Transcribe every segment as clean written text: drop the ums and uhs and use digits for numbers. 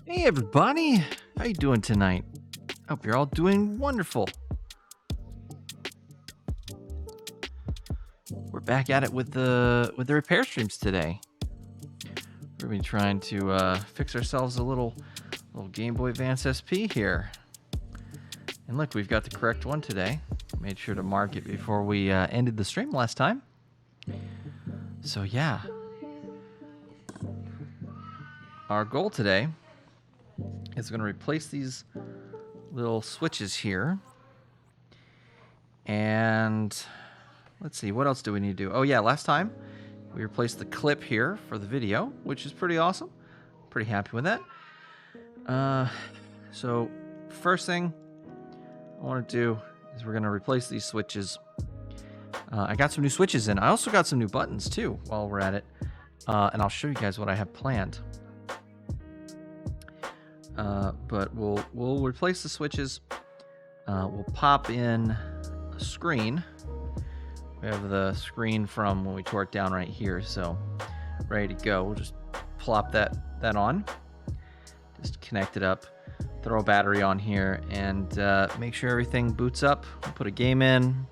Hey everybody, how you doing tonight? Hope you're all doing wonderful. We're back at it with the repair streams today. We're gonna be trying to fix ourselves a little Game Boy Advance SP here. And look, we've got the correct one today. Made sure to mark it before we ended the stream last time. So yeah, our goal today is going to replace these little switches here. And let's see, what else do we need to do? Oh yeah, last time we replaced the clip here for the video, which is pretty awesome. Pretty happy with that. So first thing I want to do is we're going to replace these switches. I got some new switches in. I also got some new buttons too while we're at it. And I'll show you guys what I have planned. But we'll replace the switches. We'll pop in a screen. We have the screen from when we tore it down right here, so ready to go. We'll just plop that on. Just connect it up. Throw a battery on here and make sure everything boots up. We'll put a game in.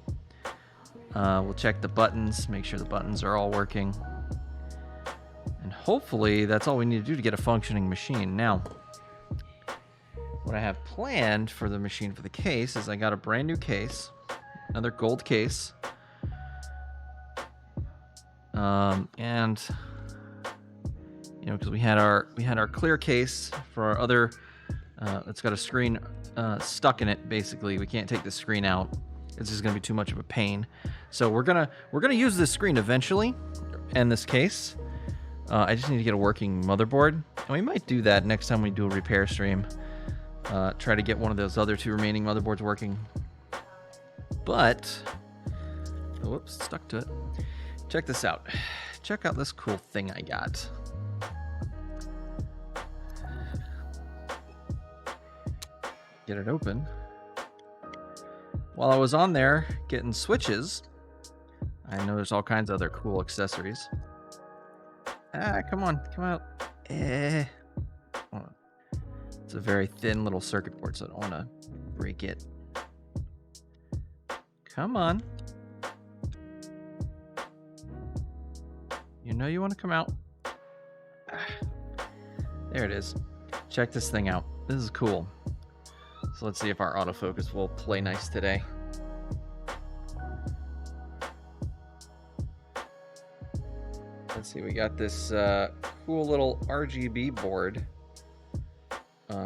We'll check the buttons, make sure the buttons are all working. And hopefully that's all we need to do to get a functioning machine. Now, what I have planned for the machine for the case is I got a brand new case, another gold case, and you know, because we had our clear case for our other, it's got a screen stuck in it. Basically, we can't take the screen out. It's just gonna be too much of a pain. So we're gonna use this screen eventually, and this case. I just need to get a working motherboard, and we might do that next time we do a repair stream. Try to get one of those other two remaining motherboards working. But, whoops, stuck to it. Check this out. Check out this cool thing I got. Get it open. While I was on there getting switches, I know there's all kinds of other cool accessories. Ah, come on, come out. Hold on. It's a very thin little circuit board, so I don't want to break it. Come on. You know you want to come out. There it is. Check this thing out. This is cool. So let's see if our autofocus will play nice today. Let's see, we got this cool little RGB board.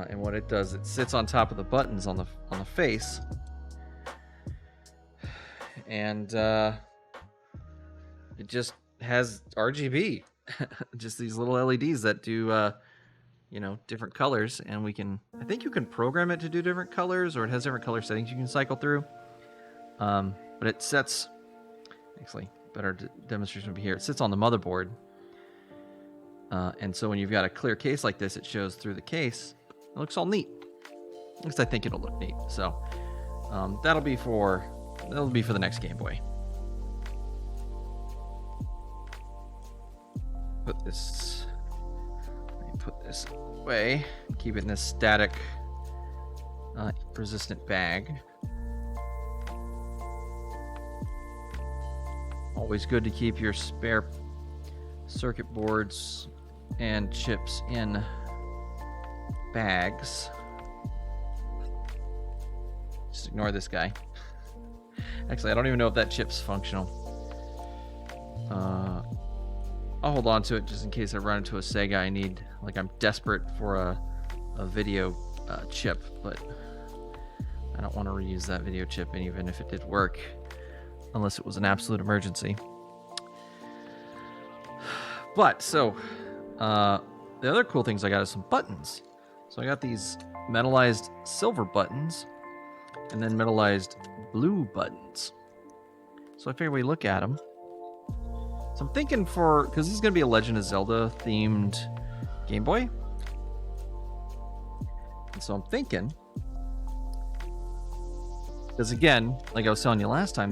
And what it does, it sits on top of the buttons on the face, and it just has RGB, just these little LEDs that do, you know, different colors, and I think you can program it to do different colors, or it has different color settings you can cycle through. But it sets, actually, better demonstration would be here. It sits on the motherboard, and so when you've got a clear case like this, it shows through the case. It looks all neat. At least I think it'll look neat. So that'll be for the next Game Boy. Let me put this away. Keep it in this static, resistant bag. Always good to keep your spare circuit boards and chips in bags. Just ignore this guy. Actually, I don't even know if that chip's functional. I'll hold on to it just in case I run into a Sega I need. Like, I'm desperate for a video chip, but I don't want to reuse that video chip, and even if it did work, unless it was an absolute emergency. But, so, the other cool things I got is some buttons. So I got these metallized silver buttons, and then metallized blue buttons. So I figured we look at them. So I'm thinking because this is going to be a Legend of Zelda themed Game Boy. And so I'm thinking, because again, like I was telling you last time,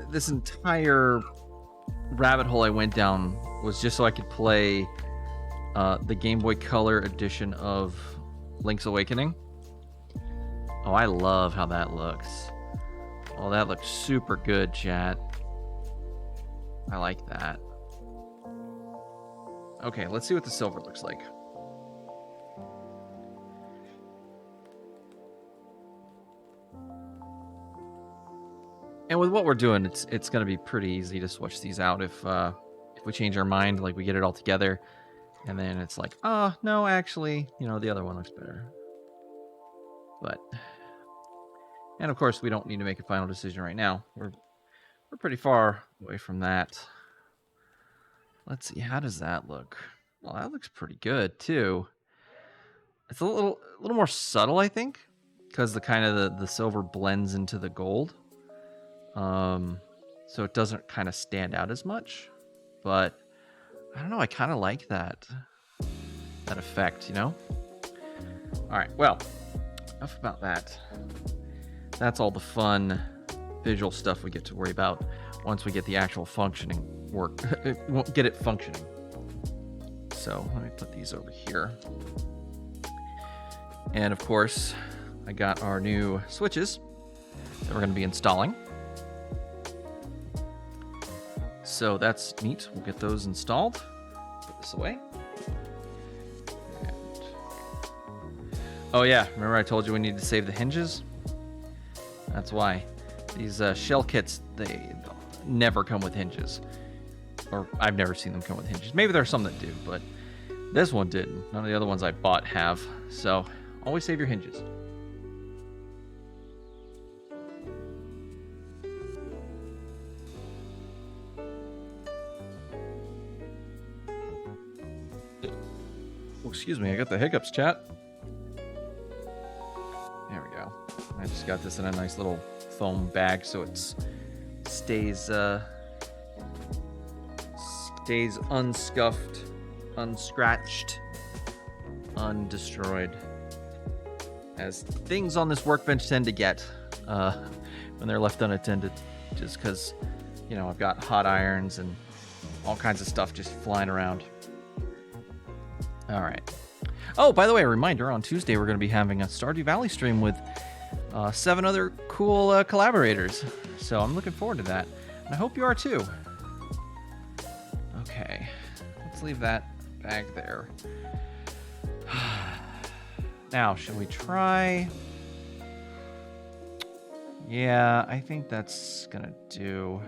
this entire rabbit hole I went down was just so I could play the Game Boy Color edition of Link's Awakening. Oh, I love how that looks. Oh, that looks super good, chat. I like that. Okay, let's see what the silver looks like. And with what we're doing, it's going to be pretty easy to switch these out if we change our mind, like we get it all together, and then it's like, oh, no, actually, the other one looks better. But, and of course, we don't need to make a final decision right now. We're pretty far away from that. Let's see, how does that look? Well, that looks pretty good too. It's a little more subtle, I think, because the silver blends into the gold. So it doesn't kind of stand out as much. But I don't know, I kind of like that effect, All right, well, enough about that. That's all the fun visual stuff we get to worry about once we get the actual functioning work. Won't get it functioning. So let me put these over here. And of course, I got our new switches that we're going to be installing. So that's neat. We'll get those installed. Put this away. And... oh yeah, remember I told you we need to save the hinges? That's why. These shell kits, they never come with hinges. Or I've never seen them come with hinges. Maybe there are some that do, but this one didn't. None of the other ones I bought have. So always save your hinges. Oh, excuse me, I got the hiccups, chat. There we go. I just got this in a nice little foam bag so it stays unscuffed, unscratched, undestroyed, as things on this workbench tend to get when they're left unattended, just because I've got hot irons and all kinds of stuff just flying around. All right. Oh, by the way, a reminder, on Tuesday we're going to be having a Stardew Valley stream with 7 other cool collaborators. So I'm looking forward to that. And I hope you are too. Okay. Let's leave that bag there. Now, should we try? Yeah, I think that's going to do.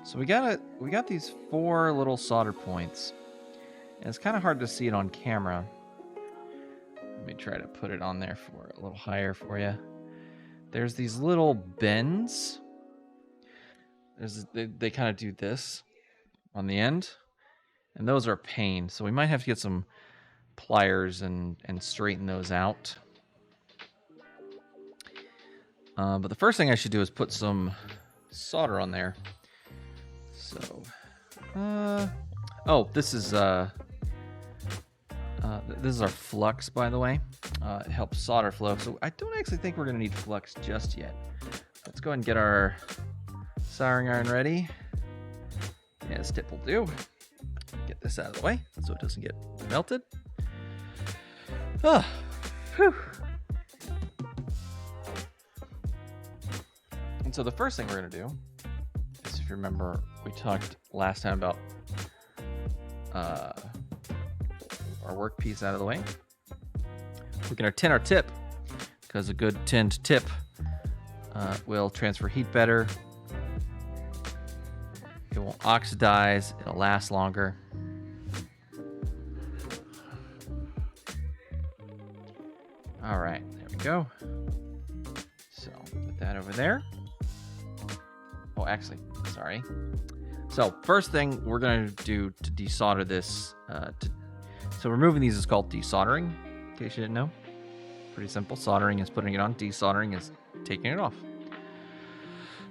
So we got these 4 little solder points. And it's kind of hard to see it on camera. Let me try to put it on there for a little higher for you. There's these little bends. They kind of do this on the end. And those are a pain. So we might have to get some pliers and straighten those out. But the first thing I should do is put some solder on there. So, oh, this is our flux, by the way. It helps solder flow. So I don't actually think we're going to need flux just yet. Let's go ahead and get our soldering iron ready. Yeah, this tip will do. Get this out of the way so it doesn't get melted. Ah, whew. And so the first thing we're going to do is, if you remember, we talked last time about our workpiece out of the way. We're going to tin our tip, because a good tinned tip will transfer heat better. It won't oxidize. It'll last longer. All right, there we go. So put that over there. Oh, actually, sorry. So first thing we're going to do to desolder this, so removing these is called desoldering, in case you didn't know. Pretty simple. Soldering is putting it on. Desoldering is taking it off.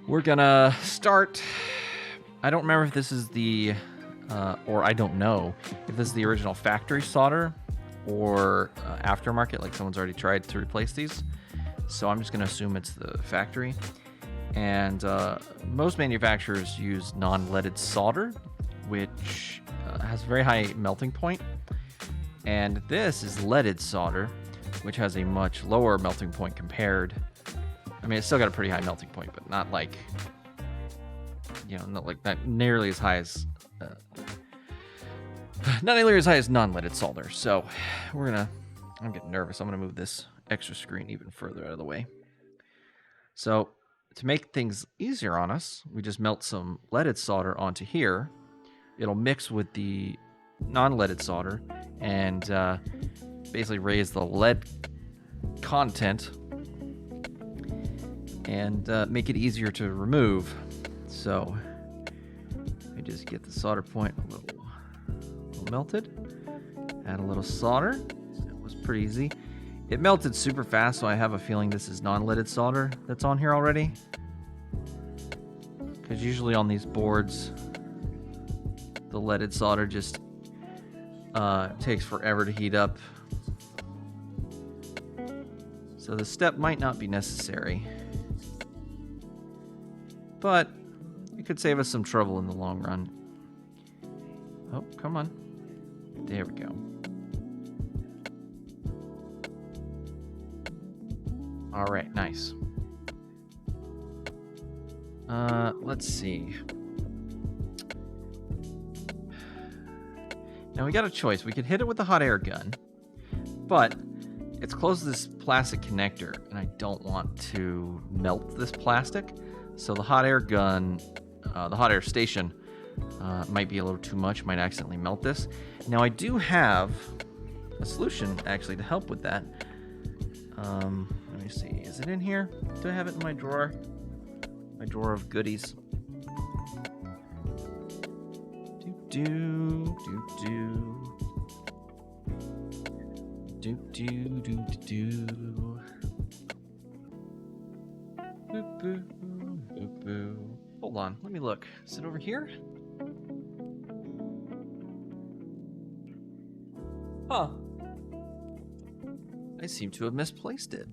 We're going to start... I don't remember if this is the, or I don't know if this is the original factory solder or aftermarket, like someone's already tried to replace these. So I'm just going to assume it's the factory. And most manufacturers use non-leaded solder, which has a very high melting point. And this is leaded solder, which has a much lower melting point compared. I mean, it's still got a pretty high melting point, but not like, you know, not nearly as high as non-leaded solder. So I'm getting nervous. I'm gonna move this extra screen even further out of the way. So to make things easier on us, we just melt some leaded solder onto here. It'll mix with the non-leaded solder and basically raise the lead content and make it easier to remove. So I just get the solder point a little melted, add a little solder. It was pretty easy. It melted super fast, so I have a feeling this is non-leaded solder that's on here already. Because usually on these boards, the leaded solder just takes forever to heat up. So the step might not be necessary, but it could save us some trouble in the long run. Oh, come on. There we go. All right, nice. Let's see. Now we got a choice. We could hit it with the hot air gun, but it's close to this plastic connector, and I don't want to melt this plastic. So the hot air gun, the hot air station, might be a little too much, might accidentally melt this. Now I do have a solution actually to help with that. Let me see, is it in here? Do I have it in my drawer? My drawer of goodies. Hold on, let me look. Is it over here? Huh. I seem to have misplaced it.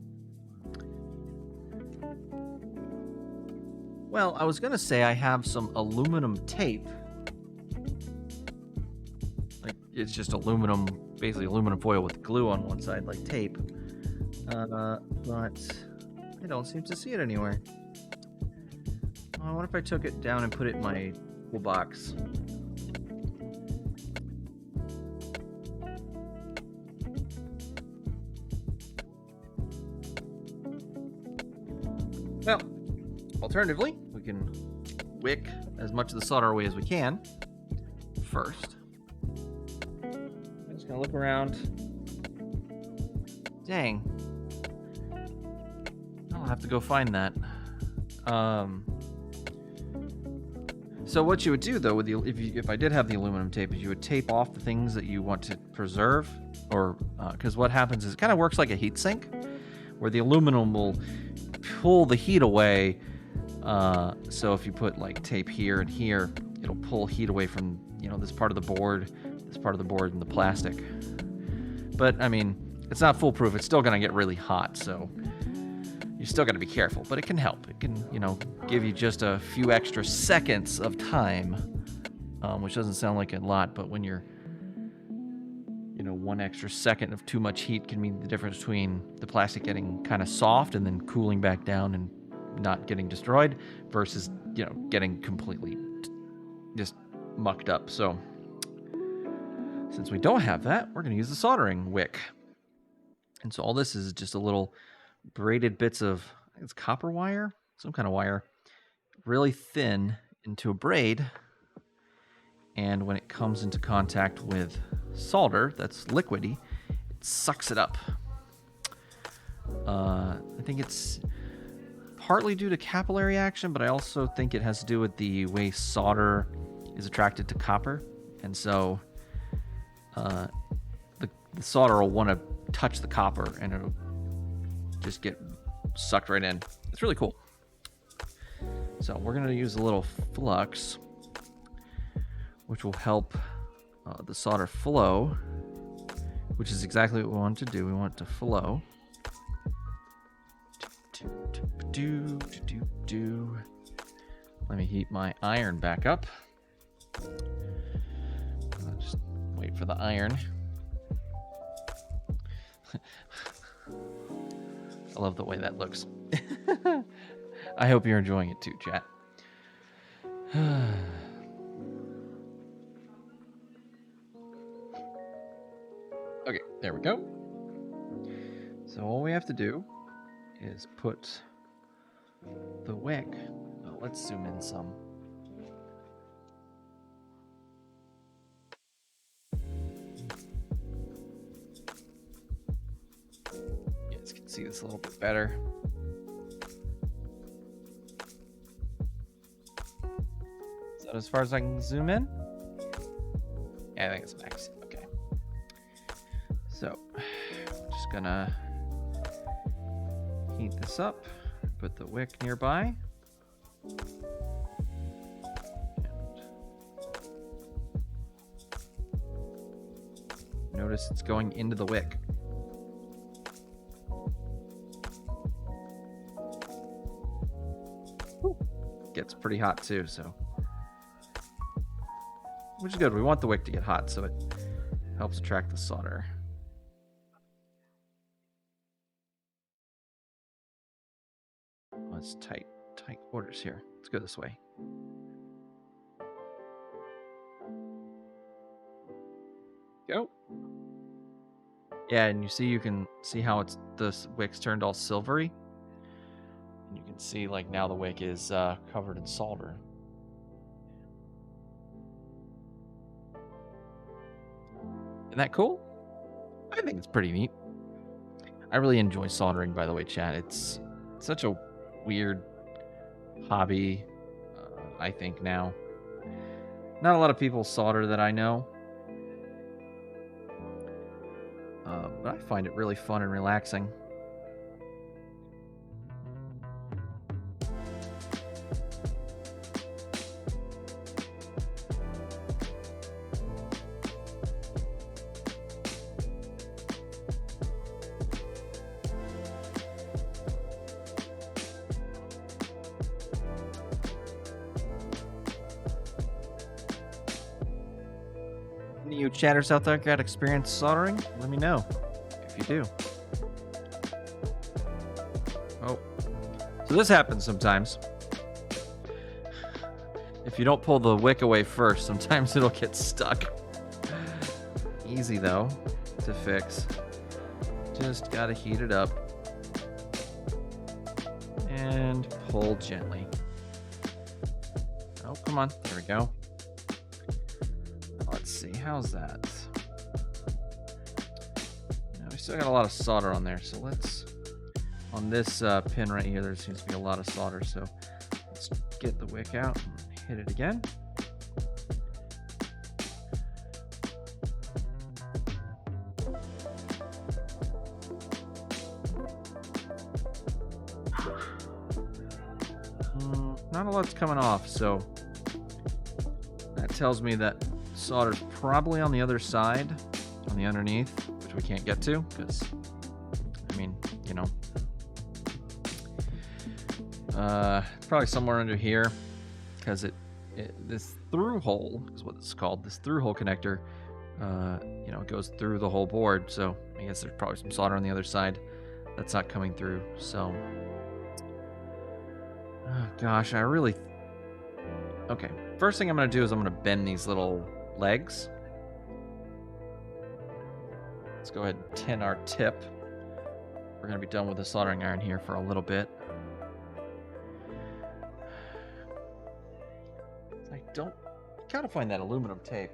Well, I was gonna say I have some aluminum tape. Like, it's just aluminum, basically aluminum foil with glue on one side, like tape. But I don't seem to see it anywhere. I wonder if I took it down and put it in my toolbox. Well, alternatively, we can wick as much of the solder away as we can first. I'm just gonna look around. Dang. I'll have to go find that. So what you would do though, with the, if I did have the aluminum tape, is you would tape off the things that you want to preserve, or because what happens is it kind of works like a heat sink, where the aluminum will pull the heat away. So if you put like tape here and here, it'll pull heat away from, you know, this part of the board, and the plastic. But I mean, it's not foolproof. It's still gonna get really hot, so you still got to be careful, but it can help. It can, you know, give you just a few extra seconds of time which doesn't sound like a lot, but when you're, 1 extra second of too much heat can mean the difference between the plastic getting kind of soft and then cooling back down and not getting destroyed versus, getting completely just mucked up. So since we don't have that, we're going to use the soldering wick. And so all this is just a little braided bits of, I think it's copper wire, some kind of wire, really thin into a braid. And when it comes into contact with solder that's liquidy, it sucks it up. I think it's partly due to capillary action, but I also think it has to do with the way solder is attracted to copper. And so the solder will want to touch the copper and it'll just get sucked right in. It's really cool. So we're going to use a little flux, which will help the solder flow, which is exactly what we want to do. We want it to flow. Let me heat my iron back up. I'll just wait for the iron. I love the way that looks. I hope you're enjoying it too, chat. Okay, there we go. So all we have to do is put the wick. Oh, let's zoom in some. You guys can see this a little bit better. Is that as far as I can zoom in? Yeah, I think it's max. Okay. So, I'm just gonna heat this up, put the wick nearby. And notice it's going into the wick. Ooh, gets pretty hot too, so. Which is good. We want the wick to get hot so it helps attract the solder. Oh, it's tight quarters here. Let's go this way. Go. Yeah, and you can see how the wick's turned all silvery. And you can see like now the wick is covered in solder. Isn't that cool? I think it's pretty neat. I really enjoy soldering, by the way, chat. It's such a weird hobby, I think, now. Not a lot of people solder that I know. But I find it really fun and relaxing. Any of you chatters out there got experience soldering? Let me know if you do. Oh, so this happens sometimes. If you don't pull the wick away first, sometimes it'll get stuck. Easy though to fix. Just gotta heat it up and pull gently. Oh, come on. There we go. Let's see. How's that? Now, we still got a lot of solder on there, so let's... On this pin right here, there seems to be a lot of solder, so let's get the wick out and hit it again. Not a lot's coming off, so that tells me that solder's probably on the other side, on the underneath, which we can't get to, because, I mean, you know. Probably somewhere under here, because through hole is what it's called. This through hole connector, it goes through the whole board. So I guess there's probably some solder on the other side that's not coming through. So, oh gosh, okay. First thing I'm going to do is I'm going to bend these little legs. Let's go ahead and tin our tip. We're going to be done with the soldering iron here for a little bit. Gotta find that aluminum tape.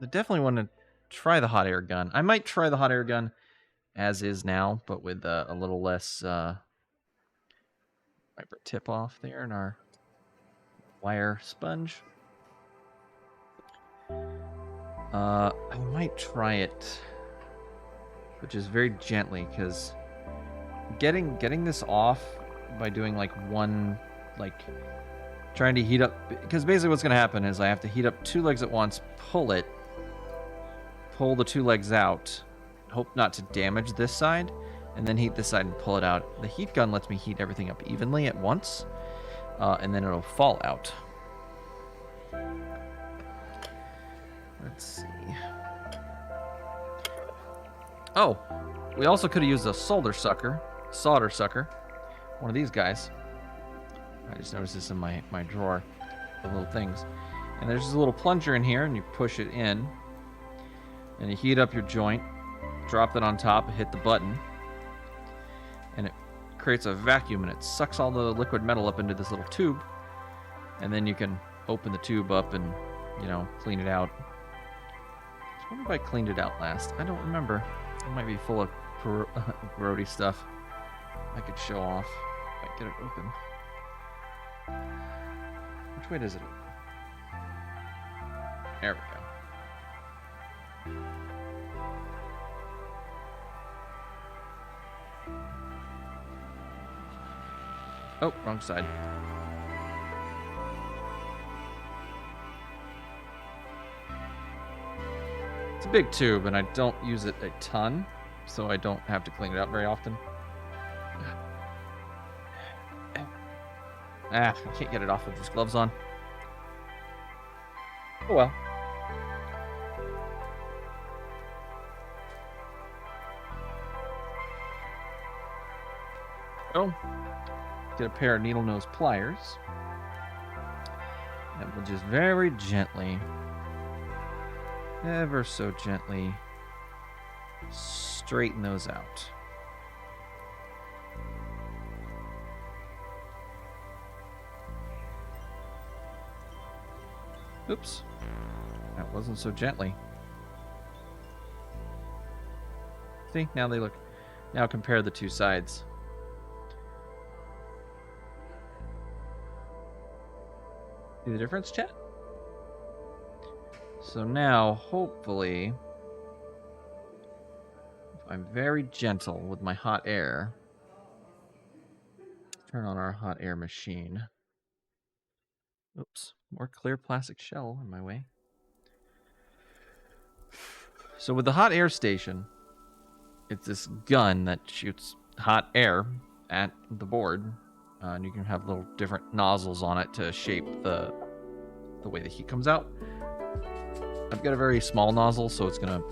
I definitely want to try the hot air gun. I might try the hot air gun as is now, but with a little less vibrate tip off there in our wire sponge. I might try it, but just very gently, because getting this off by doing trying to heat up, because basically what's going to happen is I have to heat up 2 legs at once, pull the 2 legs out, hope not to damage this side, and then heat this side and pull it out. The heat gun lets me heat everything up evenly at once, and then it'll fall out. Let's see. Oh, we also could have used a solder sucker, one of these guys. I just noticed this in my drawer, the little things. And there's just a little plunger in here, and you push it in, and you heat up your joint, drop it on top, hit the button, and it creates a vacuum, and it sucks all the liquid metal up into this little tube, and then you can open the tube up and, clean it out. I wonder if I cleaned it out last. I don't remember. It might be full of grody stuff I could show off if I get it open. Which way does it open? There we go. Oh, wrong side. It's a big tube, and I don't use it a ton, so I don't have to clean it out very often. I can't get it off with these gloves on. Oh well. Oh, get a pair of needle nose pliers, and we'll just very gently, ever so gently, straighten those out. Oops, that wasn't so gently. See, now they look. Now compare the 2 sides. See the difference, chat? So now, hopefully, if I'm very gentle with my hot air, turn on our hot air machine. Oops, more clear plastic shell in my way. So with the hot air station, it's this gun that shoots hot air at the board. And you can have little different nozzles on it to shape the way the heat comes out. I've got a very small nozzle, so it's going to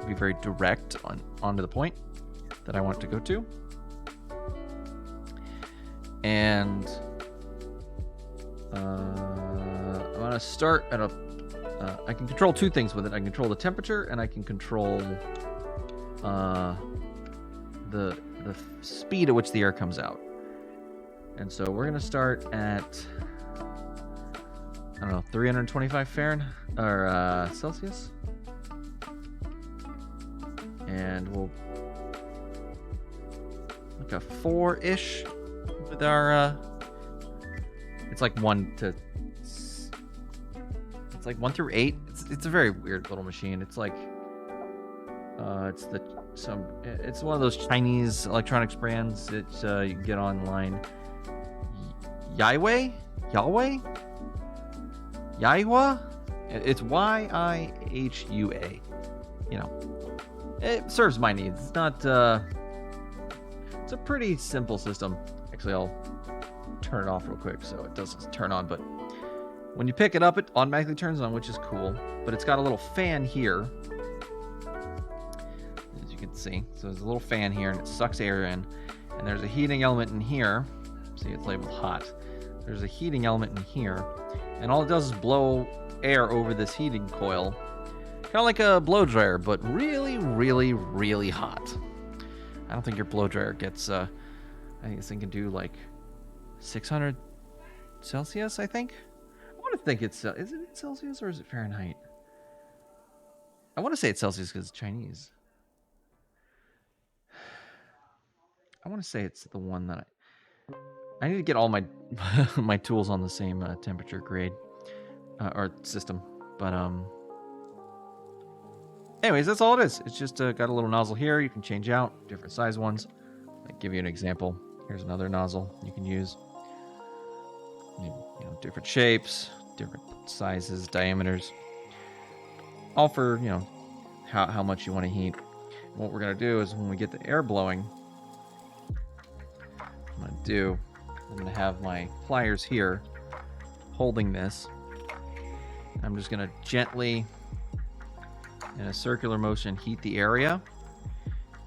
be very direct onto the point that I want it to go to. And I'm going to start at I can control 2 things with it. I can control the temperature, and I can control the speed at which the air comes out. And so we're going to start at, 325 Fahrenheit or Celsius. And we'll like a 4-ish with our it's like 1 through 8. It's a very weird little machine. It's like it's one of those Chinese electronics brands that you can get online. Yahweh? It's Y-I-H-U-A. It serves my needs. It's not, it's a pretty simple system. Actually, I'll turn it off real quick so it doesn't turn on. But when you pick it up, it automatically turns on, which is cool. But it's got a little fan here, as you can see. So there's a little fan here, and it sucks air in. And there's a heating element in here. See, it's labeled hot. There's a heating element in here, and all it does is blow air over this heating coil, kind of like a blow dryer, but really, really, really hot. I don't think your blow dryer gets. I think this thing can do like 600 Celsius. I think. I want to think it's. Is it Celsius or is it Fahrenheit? I want to say it's Celsius because it's Chinese. I want to say it's the one that I need to get all my my tools on the same temperature grade or system. But anyways, that's all it is. It's just got a little nozzle here. You can change out different size ones. I'll give you an example. Here's another nozzle you can use. You know, different shapes, different sizes, diameters. All for, you know, how much you want to heat. And what we're gonna do is when we get the air blowing, I'm gonna have my pliers here holding this. I'm just gonna gently, in a circular motion, heat the area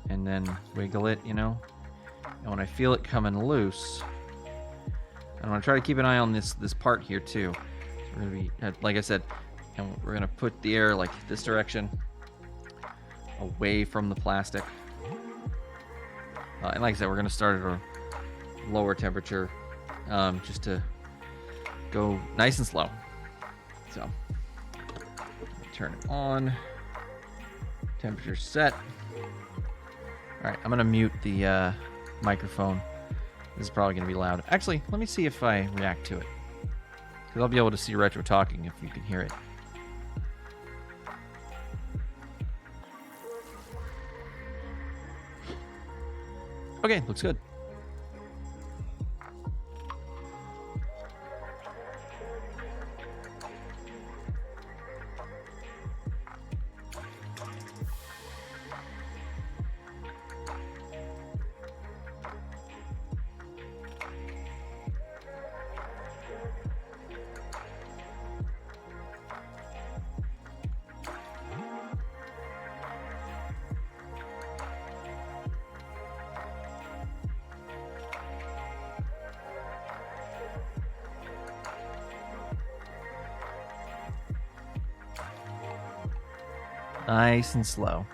and then wiggle it, you know. And when I feel it coming loose, I'm gonna try to keep an eye on this part here too. So we're gonna be, like I said, and we're gonna put the air like this direction, away from the plastic. And like I said, we're gonna start at a lower temperature, just to go nice and slow. So turn it on. Temperature set. All right, I'm gonna mute the microphone. This is probably gonna be loud. Actually, let me see if I react to it, because I'll be able to see Retro talking if you can hear it. Okay, looks good. Nice and slow.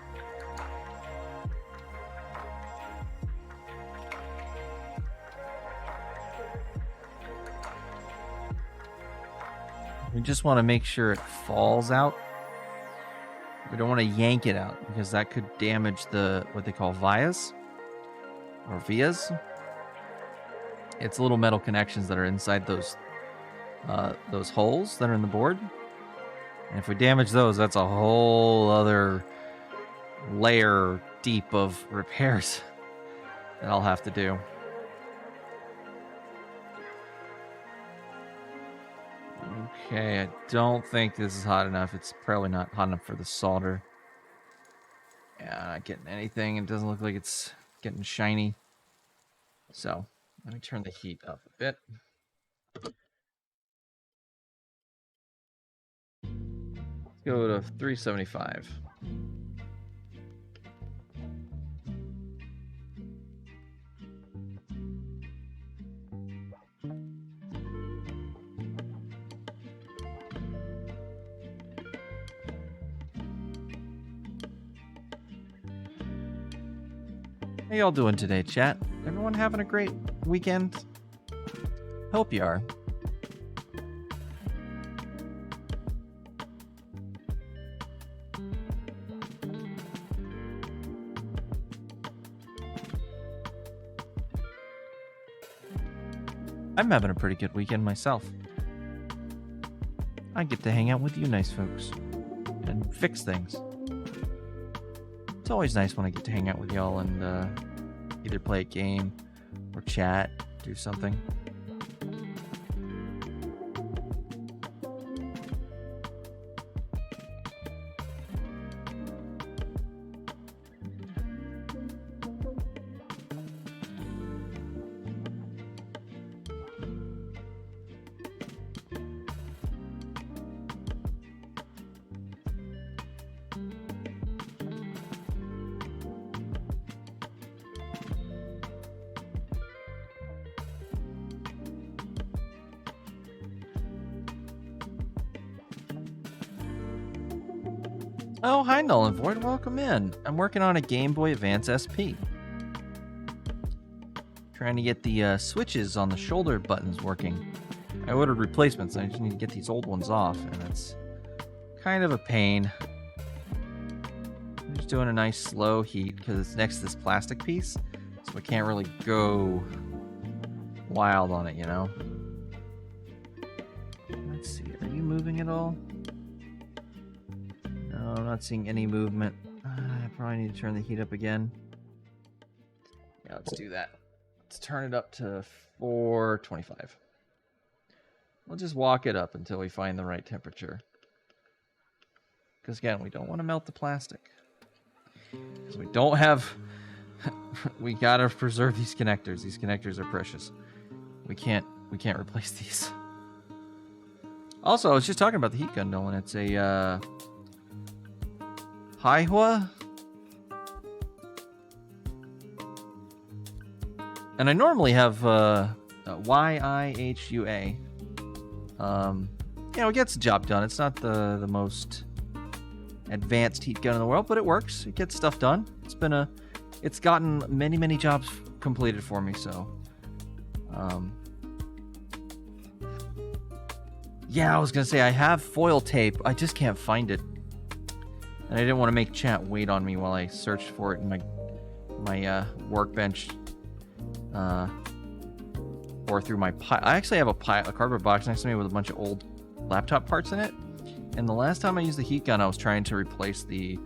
We just want to make sure it falls out. We don't want to yank it out because that could damage the what they call vias or vias. It's little metal connections that are inside those holes that are in the board. And if we damage those, that's a whole other layer deep of repairs that I'll have to do. Okay, I don't think this is hot enough. It's probably not hot enough for the solder. Yeah, I'm not getting anything. It doesn't look like it's getting shiny. So, let me turn the heat up a bit. Go to 375. How y'all doing today, chat? Everyone having a great weekend? Hope you are. I'm having a pretty good weekend myself. I get to hang out with you nice folks and fix things. It's always nice when I get to hang out with y'all and either play a game or chat, do something. Oh, hi, Null and Void. Welcome in. I'm working on a Game Boy Advance SP. Trying to get the switches on the shoulder buttons working. I ordered replacements. I just need to get these old ones off, and it's kind of a pain. I'm just doing a nice slow heat because it's next to this plastic piece, so I can't really go wild on it, you know? Let's see. Are you moving at all? No, I'm not seeing any movement. I probably need to turn the heat up again. Yeah, let's do that. Let's turn it up to 425. We'll just walk it up until we find the right temperature. Because again, we don't want to melt the plastic. Because we don't have... we gotta preserve these connectors. These connectors are precious. We can't replace these. Also, I was just talking about the heat gun, Nolan. It's a Haihua. And I normally have YIHUA. You know, it gets the job done. It's not the most advanced heat gun in the world, but it works. It gets stuff done. It's gotten many jobs completed for me, so yeah, I was gonna say I have foil tape. I just can't find it. And I didn't want to make chat wait on me while I searched for it in my workbench. Or through my I actually have a cardboard box next to me with a bunch of old laptop parts in it. And the last time I used the heat gun, I was trying to replace the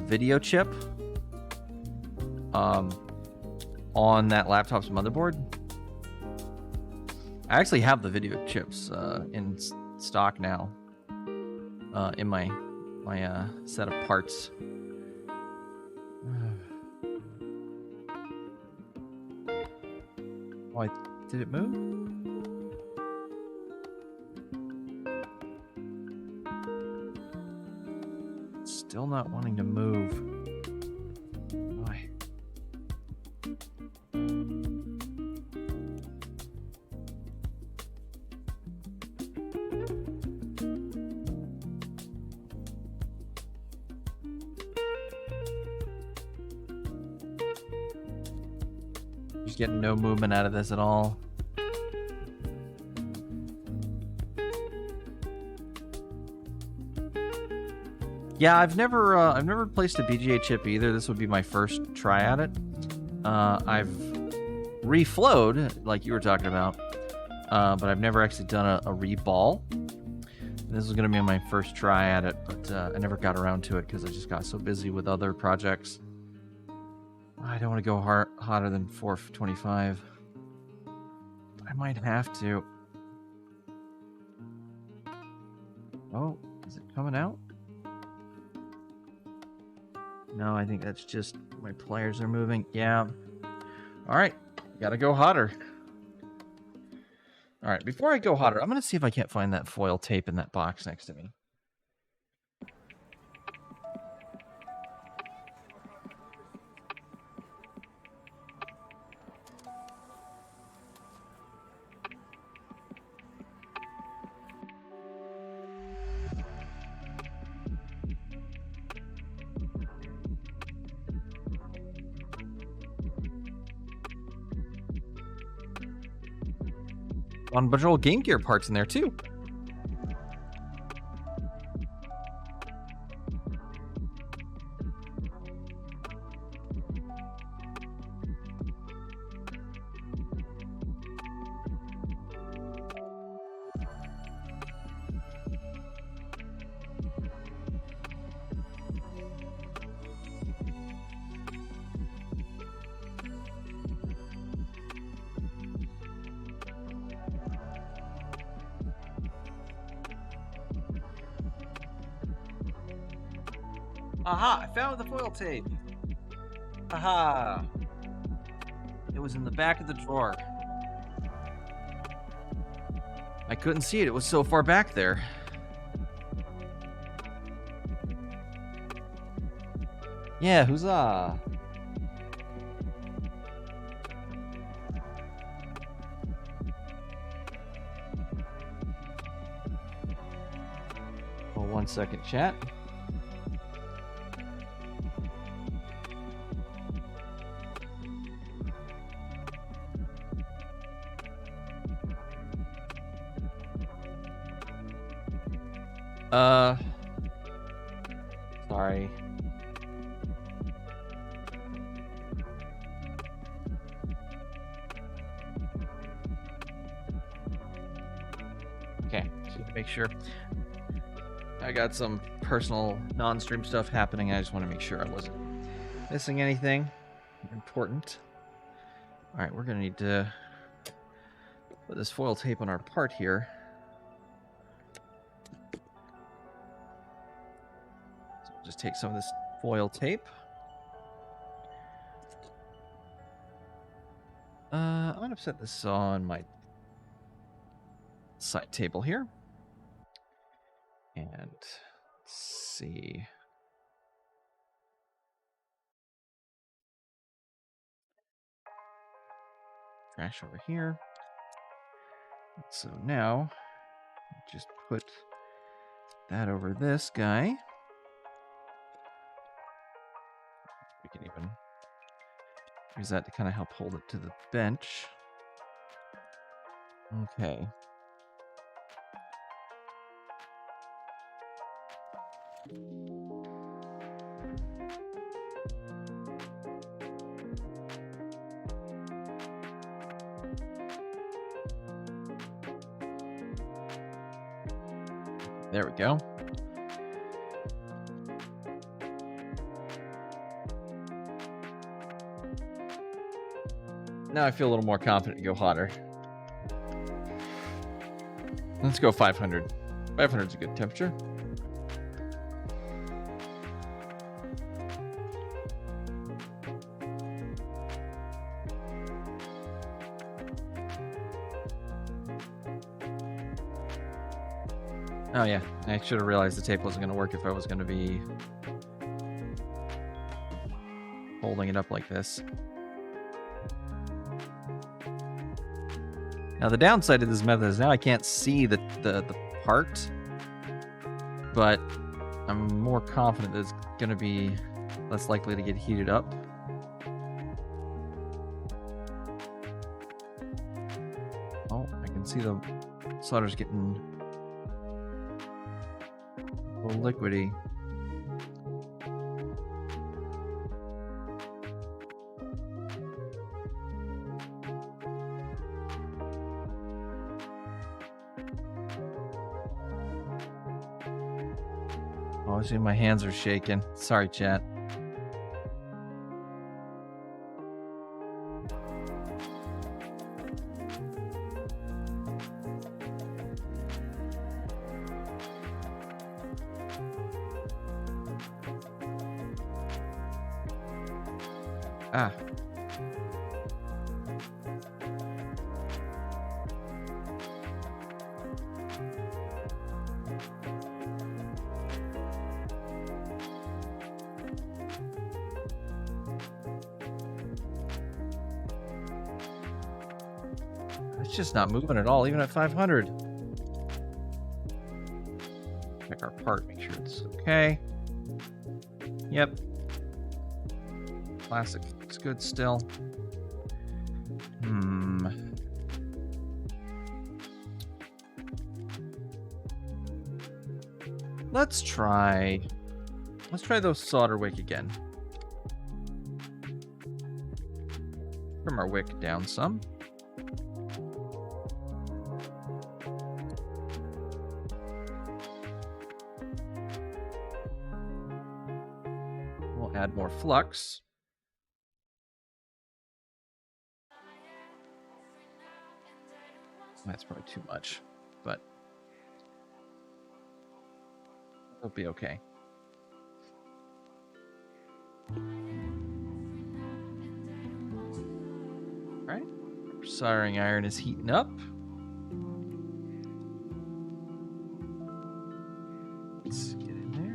video chip on that laptop's motherboard. I actually have the video chips in stock now in my set of parts. Why did it move? It's still not wanting to move. Why? Just getting no movement out of this at all. Yeah, I've never replaced a BGA chip either. This would be my first try at it. I've reflowed, like you were talking about, but I've never actually done a reball. This is going to be my first try at it, but I never got around to it because I just got so busy with other projects. I don't want to go hotter than 425. I might have to. Oh, is it coming out? No, I think that's just my pliers are moving. Yeah. All right. Gotta go hotter. All right. Before I go hotter, I'm going to see if I can't find that foil tape in that box next to me. On a bunch of old Game Gear parts in there too. Aha! I found the foil tape! Aha! It was in the back of the drawer. I couldn't see it. It was so far back there. Yeah, huzzah! Oh, 1 second, chat. Sorry. Okay, just make sure. I got some personal non-stream stuff happening. I just want to make sure I wasn't missing anything important. All right, we're gonna need to put this foil tape on our part here. So just take some of this foil tape. I'm gonna set this on my side table here. And let's see. Trash over here. So now, just put that over this guy. We can even use that to kind of help hold it to the bench. Okay. There we go. Now I feel a little more confident to go hotter. Let's go 500. 500 is a good temperature. Oh yeah, I should have realized the tape wasn't going to work if I was going to be holding it up like this. Now the downside of this method is now I can't see the part, but I'm more confident that it's going to be less likely to get heated up. Oh, I can see the solder's getting a little liquidy. Oh, see, my hands are shaking. Sorry, chat. Ah. It's just not moving at all, even at 500. Check our part, make sure it's okay. Yep. Plastic looks good still. Let's try those solder wick again. Trim our wick down some. We'll add more flux. That's probably too much, but it'll be okay. All right, our soldering iron is heating up. Let's get in there.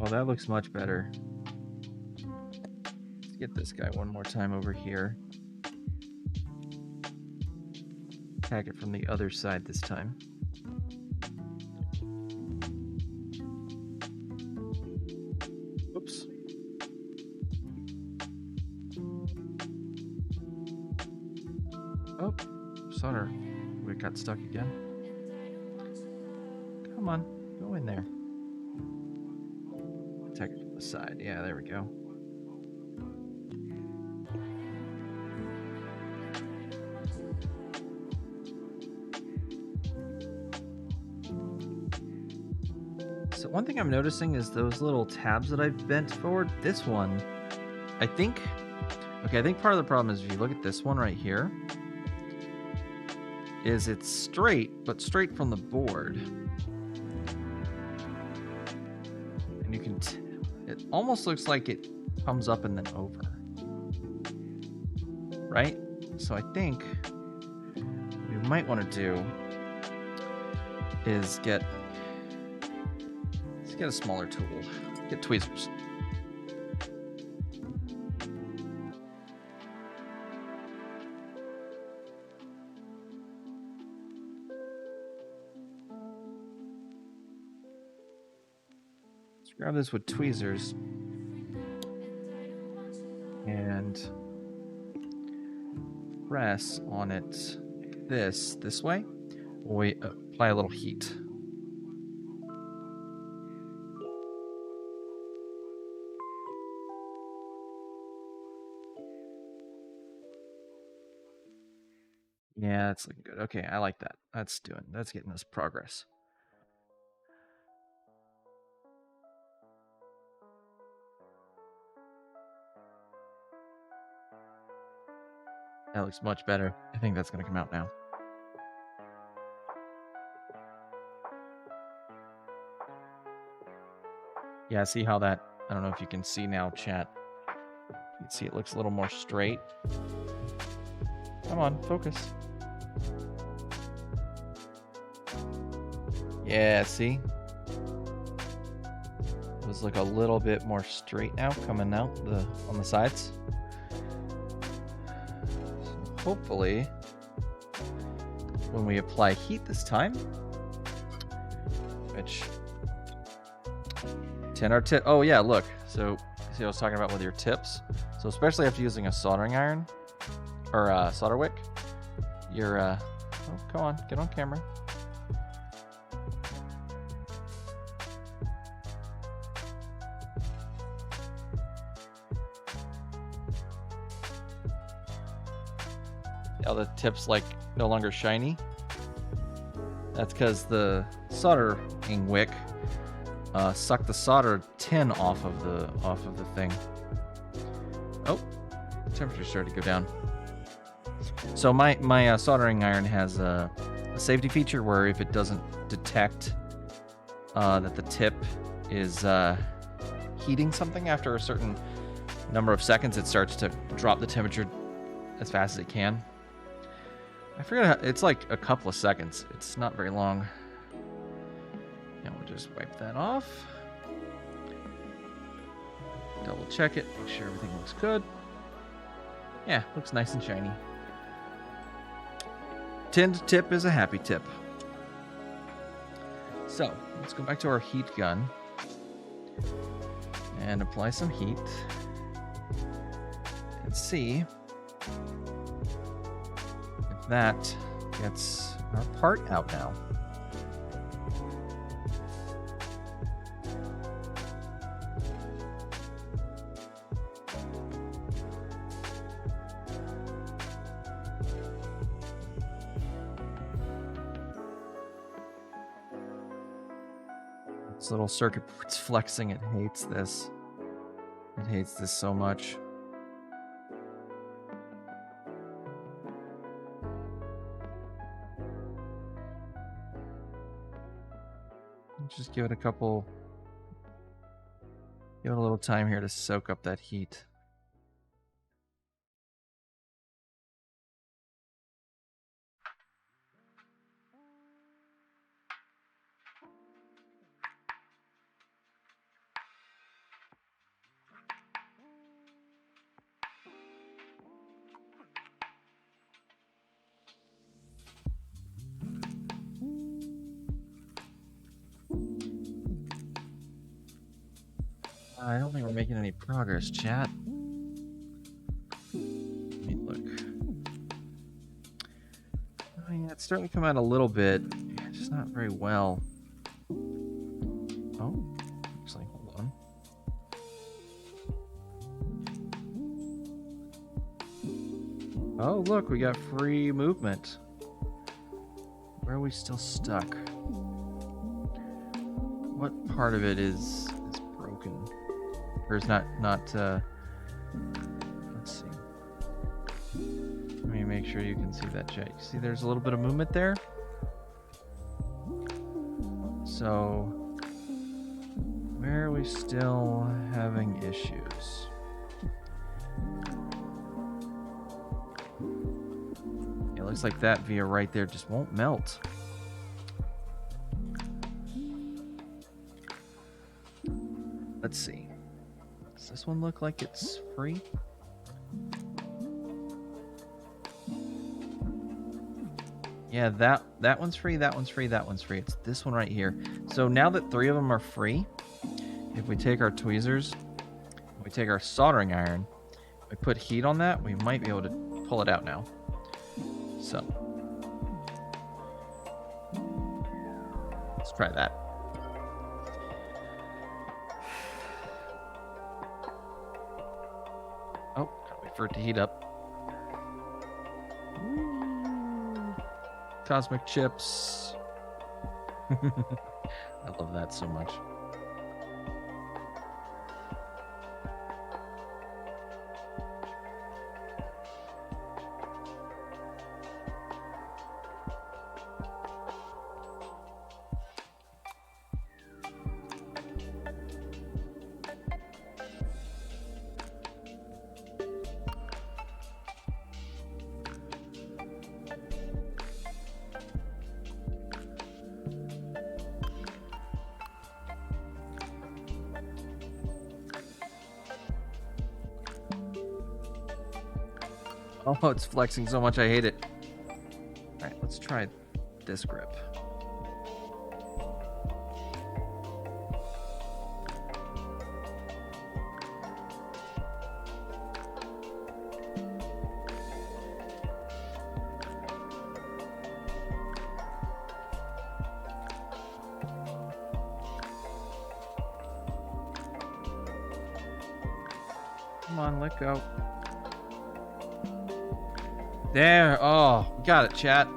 Well, that looks much better. Let's get this guy one more time over here. Attack it from the other side this time. Oops. Oh, solder. We got stuck again. Come on, go in there. Attack it from the side. Yeah, there we go. So one thing I'm noticing is those little tabs that I've bent forward. This one, I think part of the problem is if you look at this one right here, is it's straight, but straight from the board. And you can, it almost looks like it comes up and then over. Right? So I think what we might want to do is get a smaller tool. Get tweezers. Let's grab this with tweezers and press on it this way. We apply a little heat. Yeah, that's looking good. Okay, I like that. That's getting us progress. That looks much better. I think that's going to come out now. Yeah, see how that, I don't know if you can see now, chat. You can see it looks a little more straight. Come on, focus. Yeah, see? Those look a little bit more straight now, coming out on the sides. So hopefully, when we apply heat this time, which 10 our tip. Oh yeah, look. So see what I was talking about with your tips. So especially after using a soldering iron or solder wick, you're oh, come on, get on camera. How the tip's like no longer shiny. That's because the soldering wick sucked the solder tin off of the thing. Oh, the temperature started to go down. So my soldering iron has a safety feature where if it doesn't detect that the tip is heating something after a certain number of seconds, it starts to drop the temperature as fast as it can. I forget how, it's like a couple of seconds. It's not very long. And we'll just wipe that off. Double check it, make sure everything looks good. Yeah, looks nice and shiny. Tinned tip is a happy tip. So, let's go back to our heat gun and apply some heat and see if that gets our part out now. This little circuit board's flexing. It hates this. It hates this so much. Just give it a little time here to soak up that heat. I don't think we're making any progress, chat. Let me look. Oh, yeah, it's starting to come out a little bit. Just not very well. Oh, actually, hold on. Oh, look, we got free movement. Where are we still stuck? What part of it is broken? Or is not let's see. Let me make sure you can see that, chat. You see there's a little bit of movement there? So, where are we still having issues? It looks like that via right there just won't melt. Let's see. Does this one look like it's free? Yeah, that one's free, that one's free, that one's free. It's this one right here. So now that 3 of them are free, if we take our tweezers, we take our soldering iron, we put heat on that, we might be able to pull it out now. So let's try that. Oh, gotta wait for it to heat up. Cosmic chips. I love that so much. Oh, it's flexing so much, I hate it. Alright, let's try this grip. Come on, let go. There. Oh, we got it, chat.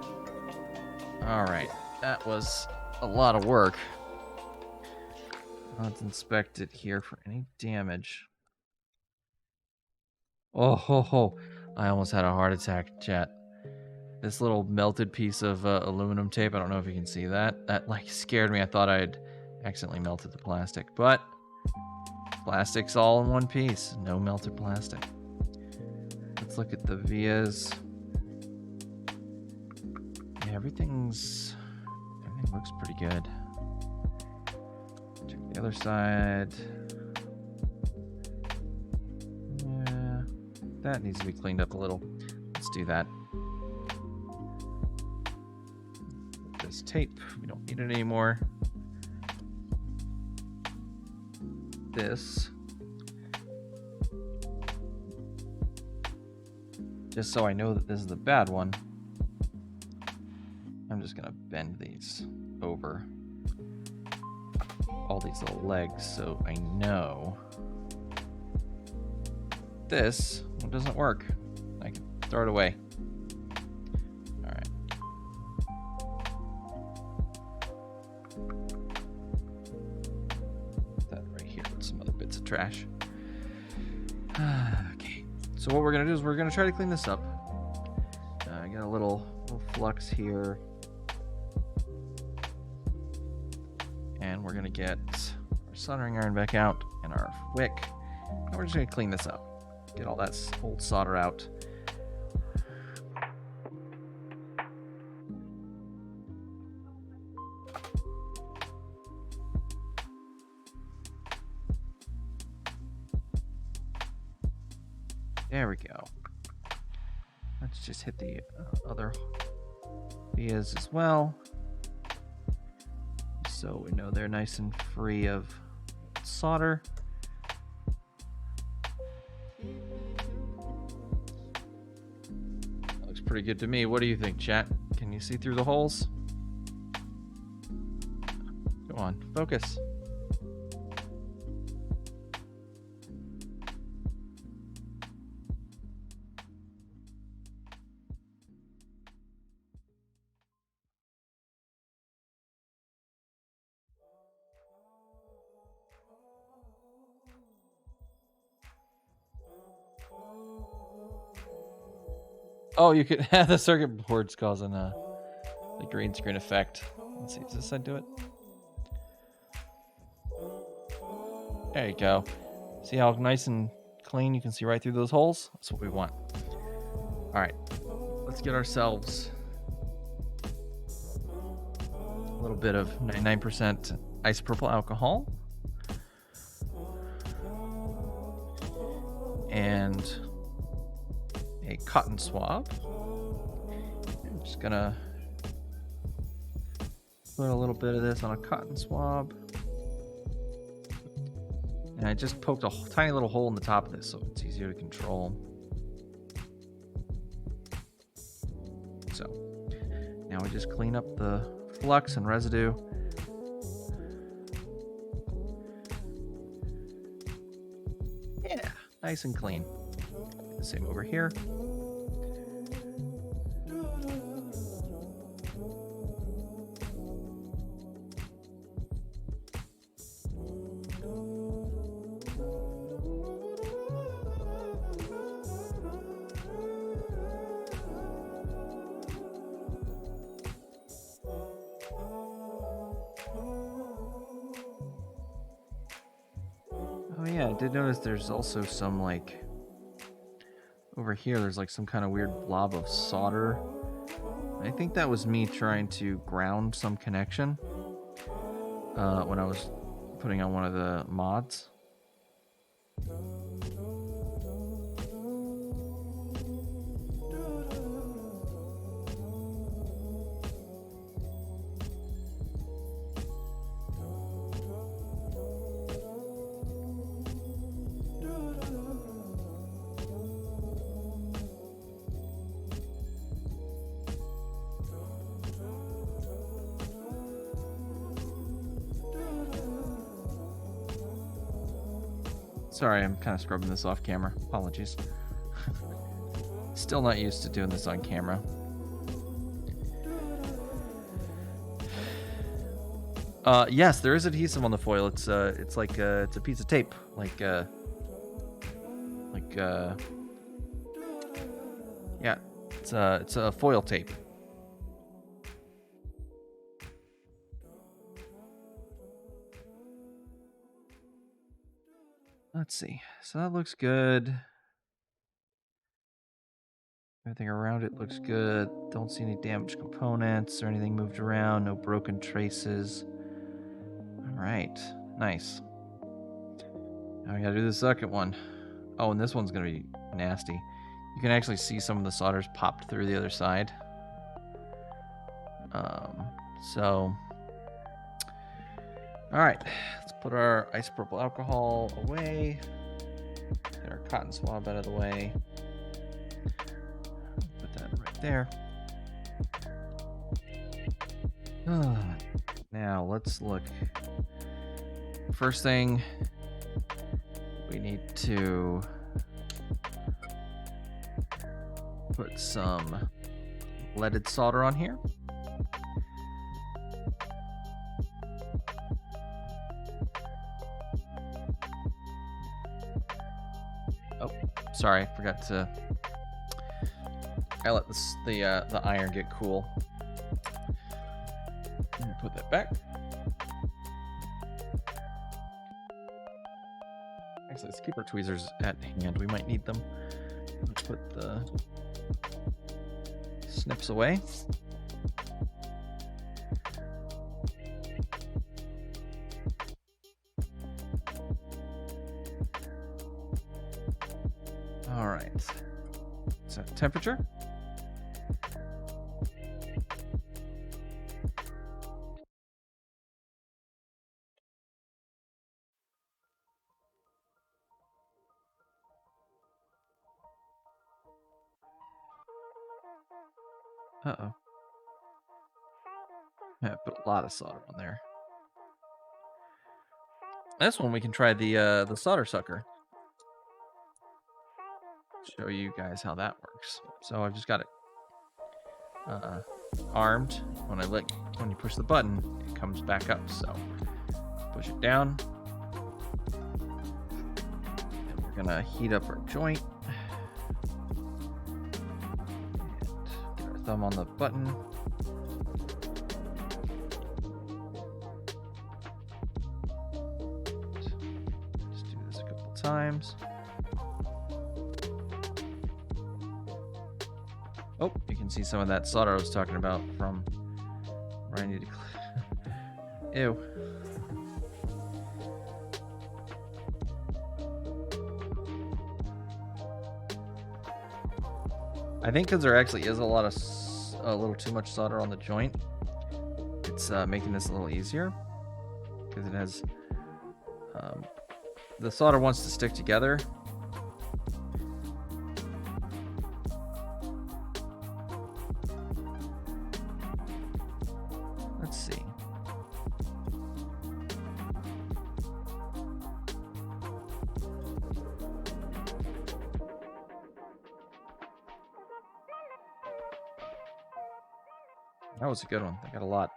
Alright. That was a lot of work. Let's inspect it here for any damage. Oh, ho, ho. I almost had a heart attack, chat. This little melted piece of aluminum tape, I don't know if you can see that. That, like, scared me. I thought I'd accidentally melted the plastic. But plastic's all in one piece. No melted plastic. Let's look at the vias. Yeah, everything looks pretty good. Check the other side. Yeah, that needs to be cleaned up a little. Let's do that. This tape, we don't need it anymore. This. Just so I know that this is the bad one, I'm just gonna bend these over all these little legs so I know this one doesn't work. I can throw it away. Alright. Put that right here with some other bits of trash. Okay. So what we're going to do is we're going to try to clean this up. I got a little flux here. And we're going to get our soldering iron back out and our wick. And we're just going to clean this up. Get all that old solder out. There we go. Let's just hit the other vias as well, so we know they're nice and free of solder. pretty good to me. What do you think, chat? Can you see through the holes? Go on, focus. Oh, you could have the circuit board's causing the green screen effect. Let's see, does this side do it? There you go. See how nice and clean you can see right through those holes? That's what we want. All right, let's get ourselves a little bit of 99% isopropyl alcohol. And a cotton swab. I'm just gonna put a little bit of this on a cotton swab. And I just poked a tiny little hole in the top of this so it's easier to control. So now we just clean up the flux and residue. Yeah, nice and clean. Same over here. Oh yeah, I did notice there's also some like over here there's like some kind of weird blob of solder. I think that was me trying to ground some connection when I was putting on one of the mods. Sorry, I'm kind of scrubbing this off camera. Apologies. Still not used to doing this on camera. Yes, there is adhesive on the foil. It's like it's a piece of tape, yeah, it's a foil tape. Let's see. So that looks good. Everything around it looks good. Don't see any damaged components or anything moved around. No broken traces. All right. Nice. Now we gotta do the second one. Oh, and this one's gonna be nasty. You can actually see some of the solders popped through the other side. So... Alright, let's put our isopropyl alcohol away. Get our cotton swab out of the way. Put that right there. Now, let's look. First thing, we need to put some leaded solder on here. Sorry, I forgot to. I let the iron get cool. Put that back. Actually, let's keep our tweezers at hand. We might need them. Let's put the snips away. All right. Set temperature. Uh-oh. Yeah, put a lot of solder on there. This one we can try the solder sucker. Show you guys how that works. So I've just got it armed. When you push the button, it comes back up. So push it down. And we're gonna heat up our joint. And get our thumb on the button. Just do this a couple times. Oh, you can see some of that solder I was talking about from where I need to. Ew. I think because there actually is a little too much solder on the joint, it's making this a little easier because it has the solder wants to stick together. Let's see. That was a good one. I got a lot.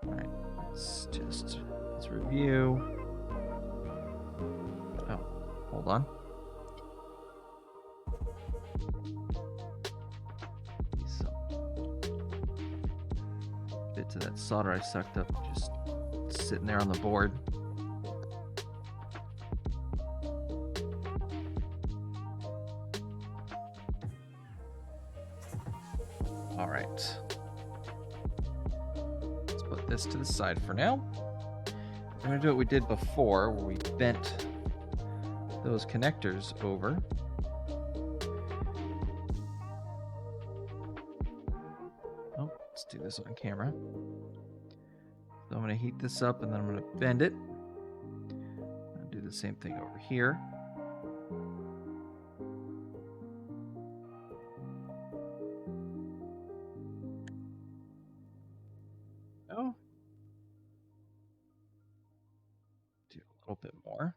All right, let's review. Oh, hold on. Bit to that solder I sucked up, just sitting there on the board. All right. Let's put this to the side for now. We're going to do what we did before, where we bent those connectors over. Oh, let's do this on camera. So I'm going to heat this up, and then I'm going to bend it. I'll do the same thing over here. Oh. Do a little bit more.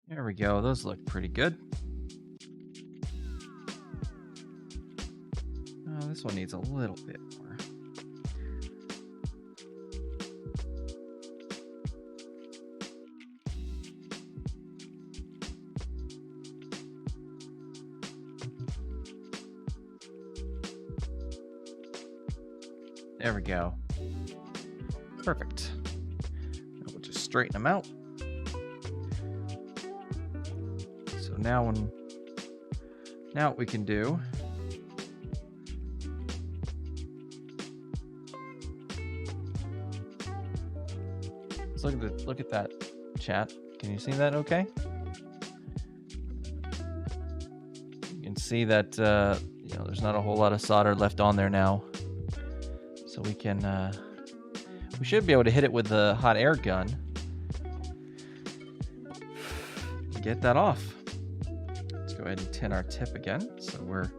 There we go. Those look pretty good. Oh, this one needs a little bit more. There we go. Perfect. Now we'll just straighten them out. So now what we can do is look at that, chat. Can you see that okay? You can see that there's not a whole lot of solder left on there now. So we can we should be able to hit it with the hot air gun and get that off. Let's go ahead and tin our tip again, so we're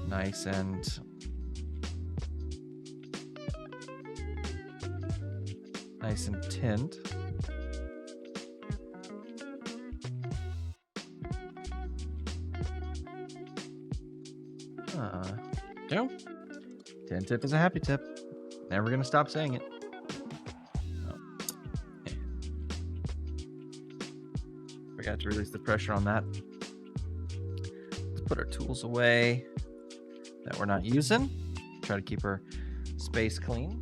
nice and tinned. No. Tin tip is a happy tip. Never gonna stop saying it. Oh. Forgot to release the pressure on that. Let's put our tools away that we're not using. Try to keep our space clean.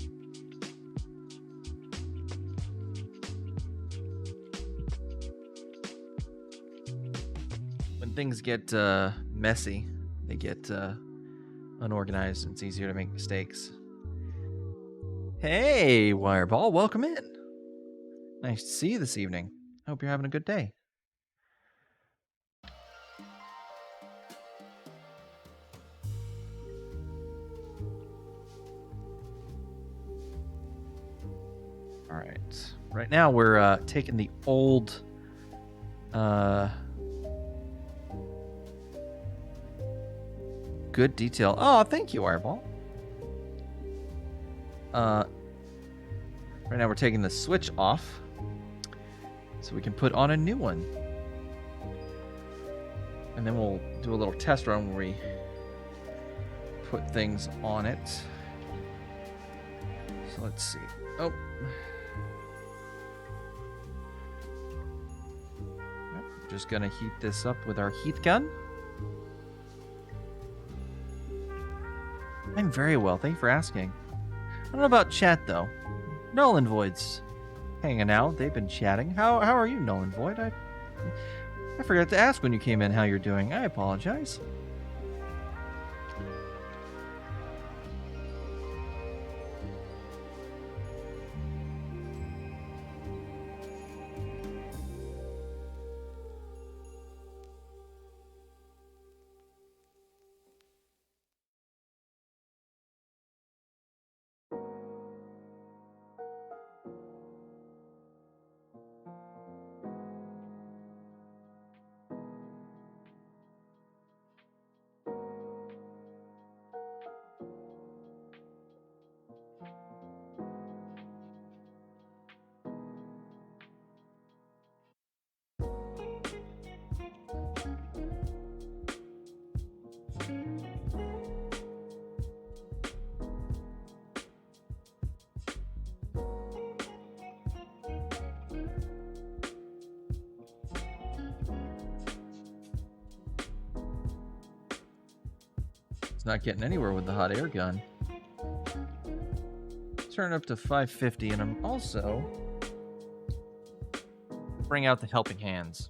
When things get messy, they get unorganized, and it's easier to make mistakes. Hey, Wireball, welcome in. Nice to see you this evening. I hope you're having a good day. All right. Right now we're taking the old good detail. Oh, thank you, Airball. Right now we're taking the switch off so we can put on a new one. And then we'll do a little test run where we put things on it. So let's see. Oh. Just gonna heat this up with our heat gun. I'm very well, thank you for asking. I don't know about chat though. Null and Void's hanging out. They've been chatting. How are you, Null and Void? I forgot to ask when you came in how you're doing. I apologize. Not getting anywhere with the hot air gun. Turn up to 550, and I'm also bring out the helping hands.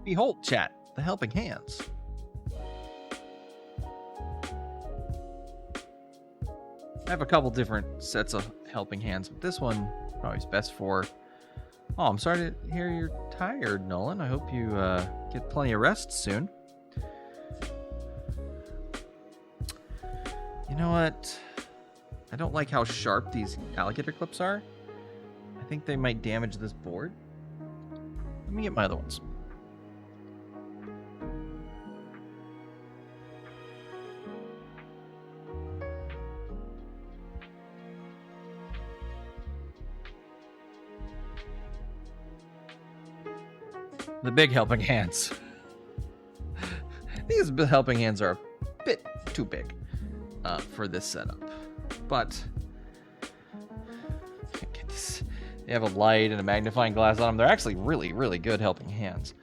Behold, chat, the helping hands. I have a couple different sets of helping hands, but this one probably is best for... Oh, I'm sorry to hear you're tired, Nolan. I hope you get plenty of rest soon. You know what? I don't like how sharp these alligator clips are. I think they might damage this board. Let me get my other ones. The big helping hands. These helping hands are a bit too big for this setup. But they have a light and a magnifying glass on them. They're actually really, really good helping hands.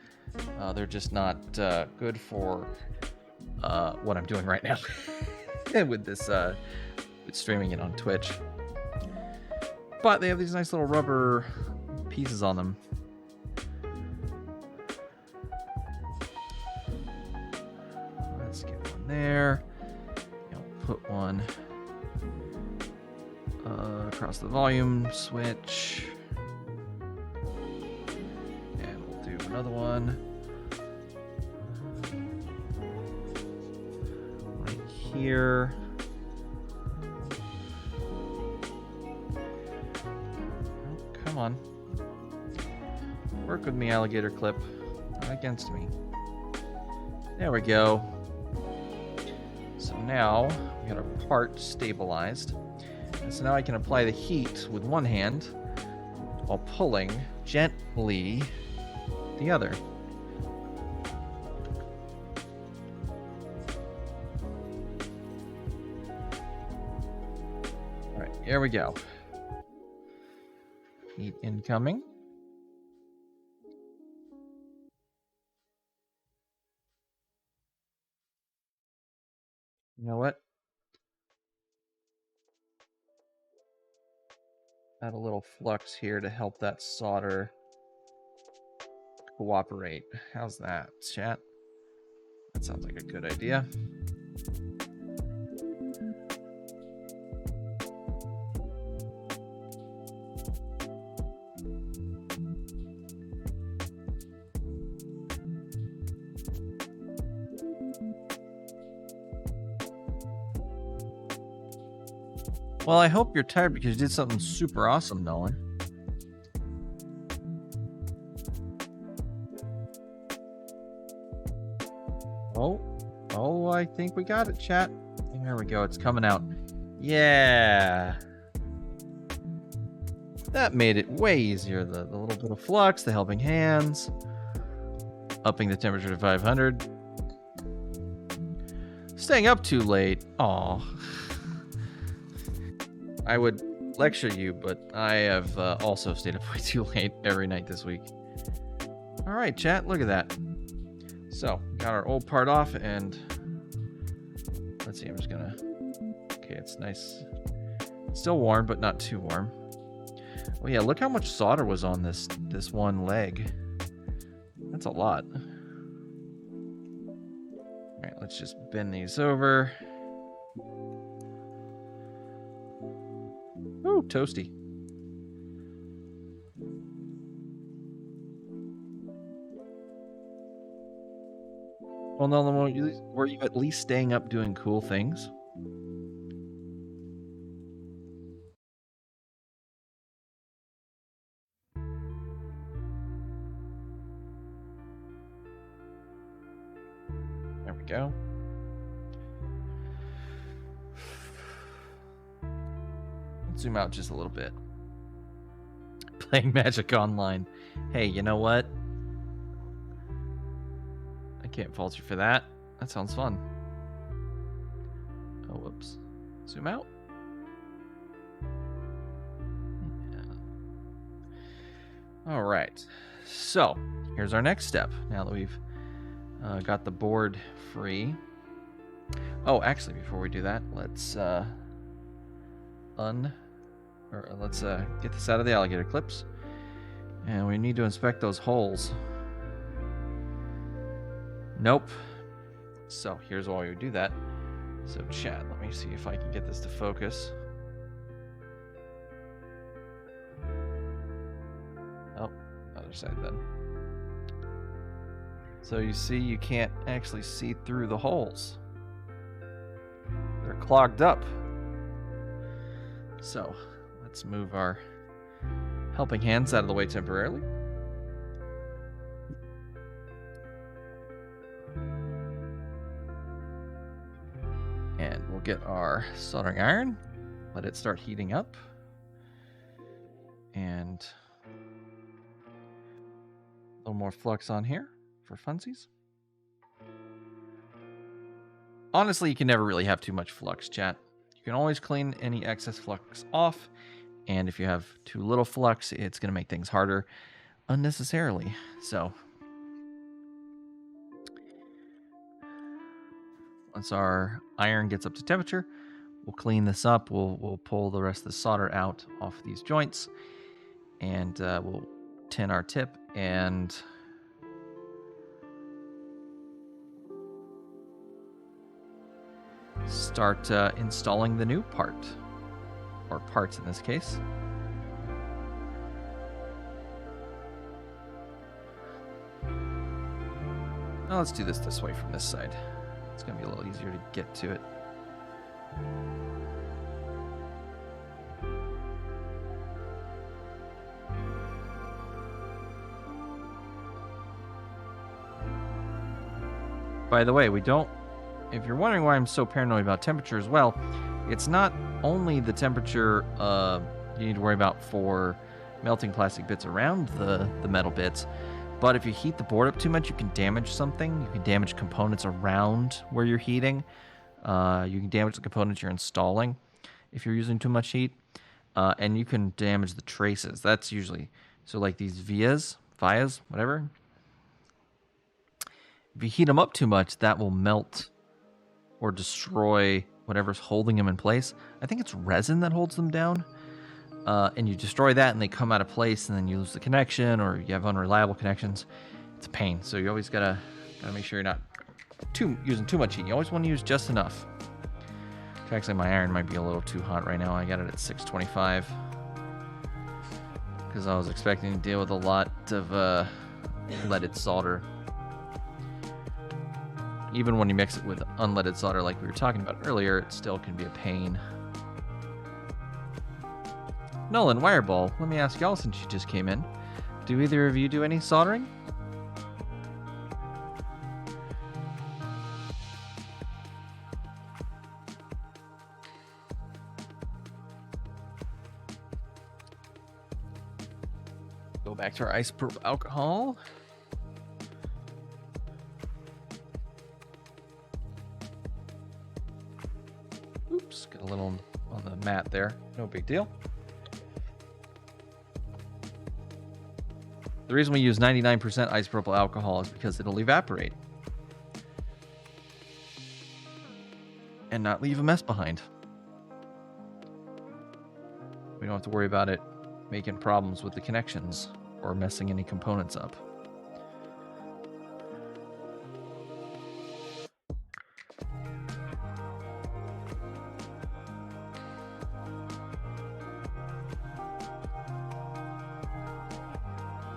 They're just not good for what I'm doing right now with this, with streaming it on Twitch. But they have these nice little rubber pieces on them. Let's get one there. I'll put one across the volume switch. And we'll do another one right here. Oh, come on. Work with me, alligator clip. Not against me. There we go. So now we got our part stabilized. And so now I can apply the heat with one hand while pulling gently the other. All right, here we go. Heat incoming. You know what? Add a little flux here to help that solder cooperate. How's that, chat? That sounds like a good idea. Well, I hope you're tired because you did something super awesome, Nolan. Oh, I think we got it, chat. There we go. It's coming out. Yeah. That made it way easier. The little bit of flux, the helping hands, upping the temperature to 500. Staying up too late. Aw. I would lecture you, but I have also stayed up way too late every night this week. All right, chat, look at that. So, got our old part off, and let's see, I'm just gonna... Okay, it's nice. It's still warm, but not too warm. Oh yeah, look how much solder was on this one leg. That's a lot. All right, let's just bend these over. Ooh, toasty. Well, Nolan, were you at least staying up doing cool things? There we go. Let's zoom out just a little bit. Playing Magic Online. Hey, you know what? I can't fault you for that. That sounds fun. Oh, whoops. Zoom out. Yeah. All right. So, here's our next step. Now that we've got the board free. Oh, actually, before we do that, let's get this out of the alligator clips. And we need to inspect those holes. Nope. So here's why we would do that. So chat, let me see if I can get this to focus. Oh, other side then. So you see, you can't actually see through the holes. They're clogged up. So let's move our helping hands out of the way temporarily. And we'll get our soldering iron, let it start heating up. And a little more flux on here for funsies. Honestly, you can never really have too much flux, chat. You can always clean any excess flux off. And if you have too little flux, it's going to make things harder unnecessarily. So once our iron gets up to temperature, we'll clean this up. We'll pull the rest of the solder out off these joints, and we'll tin our tip and start installing the new part, or parts in this case. Now let's do this way from this side. It's going to be a little easier to get to it. By the way, if you're wondering why I'm so paranoid about temperature as well, it's not only the temperature you need to worry about for melting plastic bits around the metal bits, but if you heat the board up too much, you can damage something. You can damage components around where you're heating. You can damage the components you're installing if you're using too much heat. And you can damage the traces. That's usually, so like these vias, whatever. If you heat them up too much, that will melt or destroy whatever's holding them in place. I think it's resin that holds them down. And you destroy that and they come out of place, and then you lose the connection, or you have unreliable connections. It's a pain. So you always gotta make sure you're not using too much heat. You always want to use just enough. Actually, my iron might be a little too hot right now. I got it at 625 because I was expecting to deal with a lot of leaded solder. Even when you mix it with unleaded solder like we were talking about earlier, it still can be a pain. Nolan, Wireball, let me ask y'all since you just came in. Do either of you do any soldering? Go back to our isopropyl alcohol. Oops, got a little on the mat there. No big deal. The reason we use 99% isopropyl alcohol is because it'll evaporate and not leave a mess behind. We don't have to worry about it making problems with the connections or messing any components up.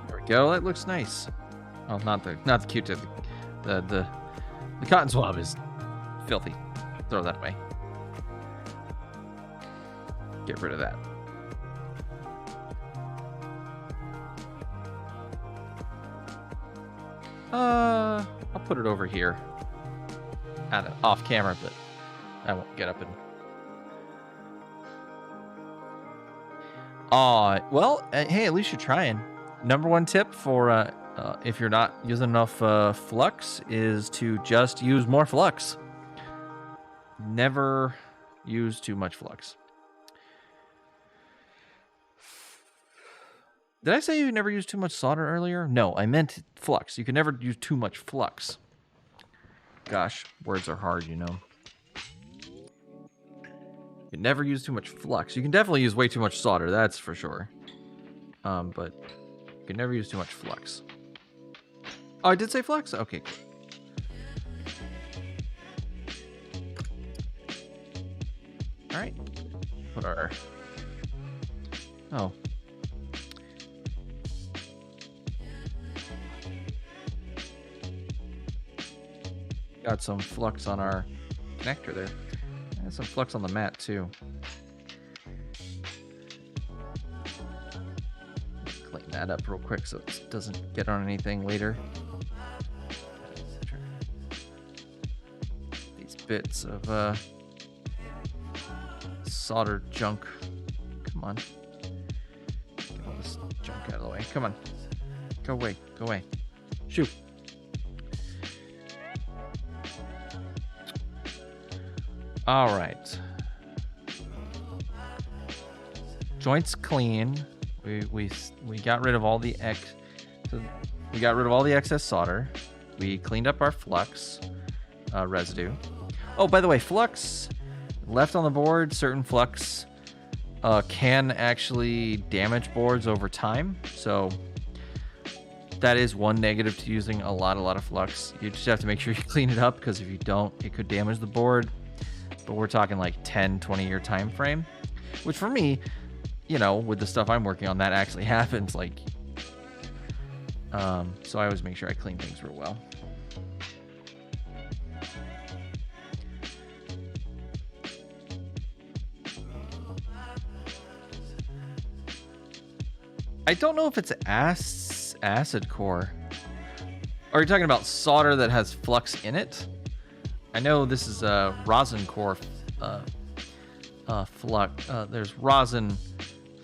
There we go. That looks nice. Oh, not the Q-tip. The cotton swab is filthy. Throw that away. Get rid of that. I'll put it over here. Off camera, but I won't get up and... well, hey, at least you're trying. Number one tip for if you're not using enough flux is to just use more flux. Never use too much flux. Did I say you never use too much solder earlier? No, I meant flux. You can never use too much flux. Gosh, words are hard, you know. You can never use too much flux. You can definitely use way too much solder, that's for sure. But you can never use too much flux. Oh, I did say flux? Okay, cool. Alright. Put our... Oh. Got some flux on our connector there. And some flux on the mat too. Clean that up real quick so it doesn't get on anything later. These bits of solder junk. Come on. Get all this junk out of the way. Come on. Go away. Go away. Shoot. All right. Joints clean. We got rid of all the excess solder. We cleaned up our flux residue. Oh, by the way, flux left on the board, certain flux can actually damage boards over time. So that is one negative to using a lot of flux. You just have to make sure you clean it up, because if you don't, it could damage the board. But we're talking like 10, 20 year time frame, which for me, you know, with the stuff I'm working on, that actually happens. Like, so I always make sure I clean things real well. I don't know if it's acid core. Are you talking about solder that has flux in it? I know this is a rosin core flux. There's rosin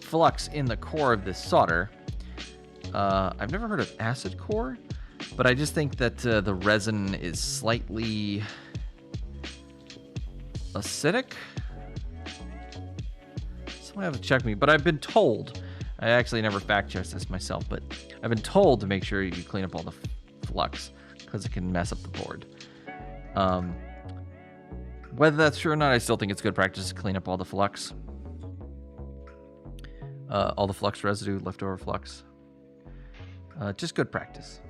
flux in the core of this solder. I've never heard of acid core, but I just think that the resin is slightly acidic. Someone have to check me, but I've been told. I actually never fact checked this myself, but I've been told to make sure you clean up all the flux because it can mess up the board. Whether that's true or not, I still think it's good practice to clean up all the flux. All the flux residue, leftover flux. Just good practice.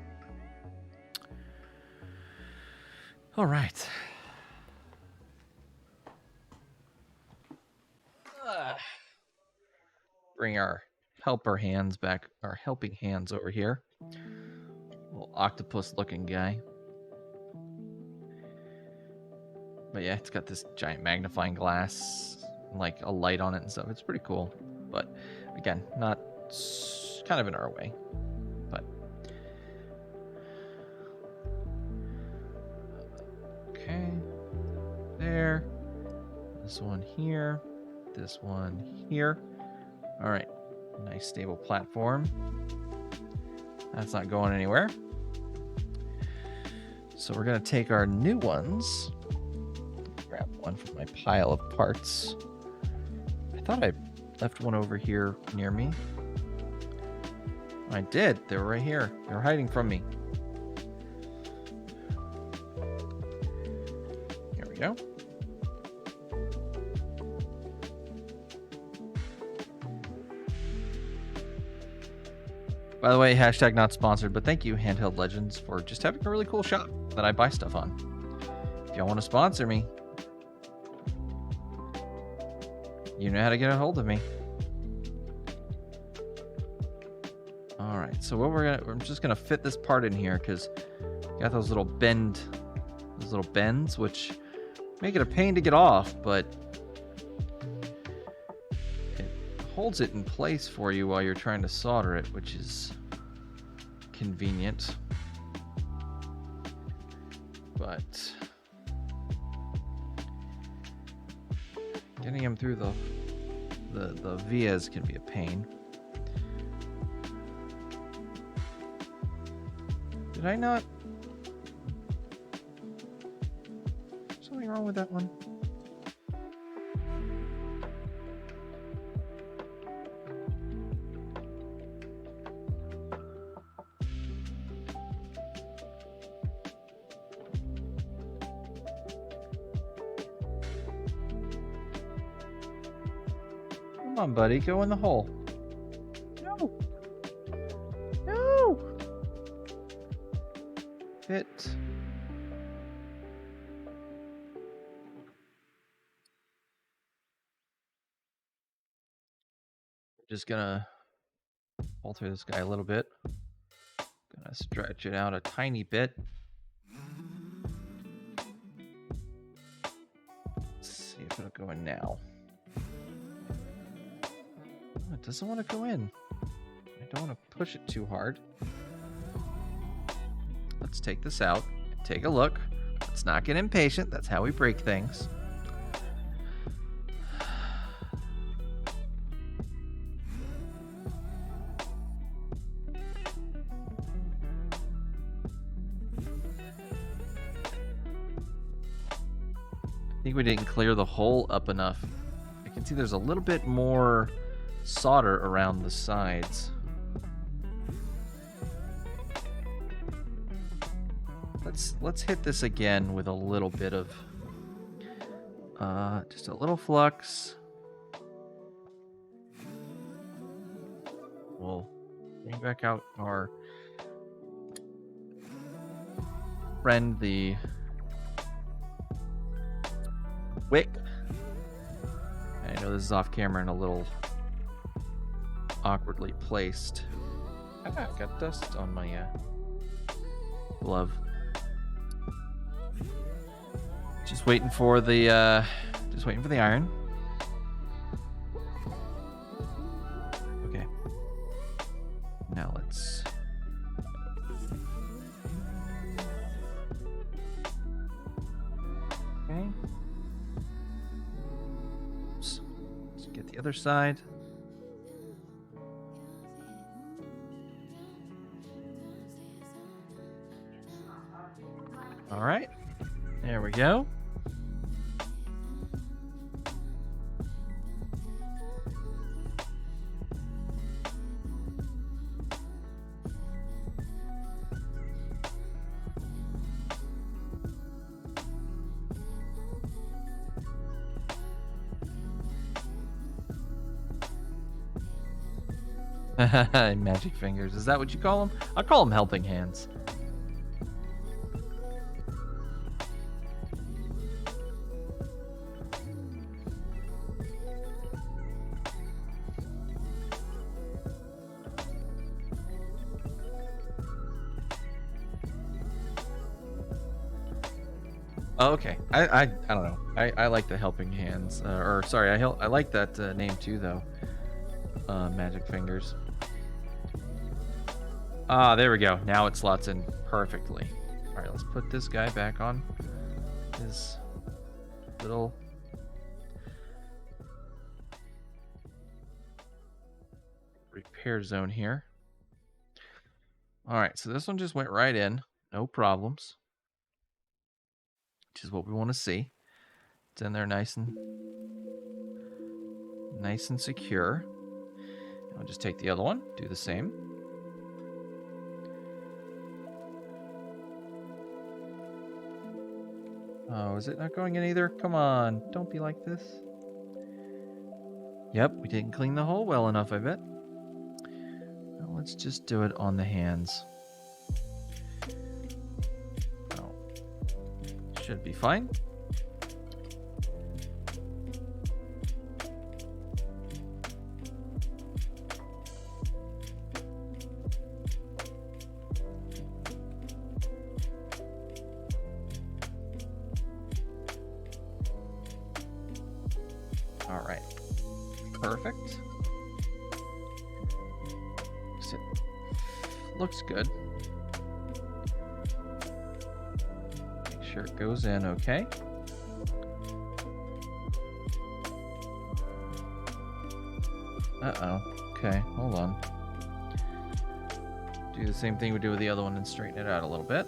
All right. Bring our helper hands back, our helping hands over here. Little octopus looking guy. But yeah, it's got this giant magnifying glass, like a light on it and stuff. It's pretty cool. but again, not kind of in our way. But okay, there. This one here. This one here. All right, nice stable platform. That's not going anywhere. So we're gonna take our new ones. Grab one from my pile of parts. I thought I left one over here near me. I did. They were right here. They were hiding from me. Here we go. By the way, hashtag not sponsored, but thank you, Handheld Legends, for just having a really cool shop that I buy stuff on. If y'all want to sponsor me, you know how to get a hold of me. All right, so what we're just gonna fit this part in here because you got those little bends, which make it a pain to get off, but it holds it in place for you while you're trying to solder it, which is convenient. But getting them through the vias can be a pain. Did I not? Something wrong with that one? Come on, buddy, go in the hole. No. No. Fit. Just gonna alter this guy a little bit. Gonna stretch it out a tiny bit. Let's see if it'll go in now. Oh, it doesn't want to go in. I don't want to push it too hard. Let's take this out. Take a look. Let's not get impatient. That's how we break things. I think we didn't clear the hole up enough. I can see there's a little bit more solder around the sides. Let's hit this again with a little bit of just a little flux. We'll bring back out our friend, the wick. I know this is off camera and a little awkwardly placed. Ah, got dust on my glove. Just waiting for the iron. Okay. Now let's okay. Oops. Let's get the other side. All right. There we go. Magic fingers. Is that what you call them? I call them helping hands. Oh, okay. I don't know. I like the helping hands. Or sorry, I like that name too, though. magic fingers. Ah, there we go. Now it slots in perfectly. All right, let's put this guy back on his little repair zone here. All right, so this one just went right in. No problems. Which is what we want to see. It's in there nice and secure. I'll just take the other one, do the same. Oh, is it not going in either? Come on, don't be like this. Yep, we didn't clean the hole well enough, I bet. Well, let's just do it on the hands. Oh, should be fine. All right, perfect. Looks good. Make sure it goes in okay. Uh-oh. Okay, hold on. Do the same thing we do with the other one and straighten it out a little bit.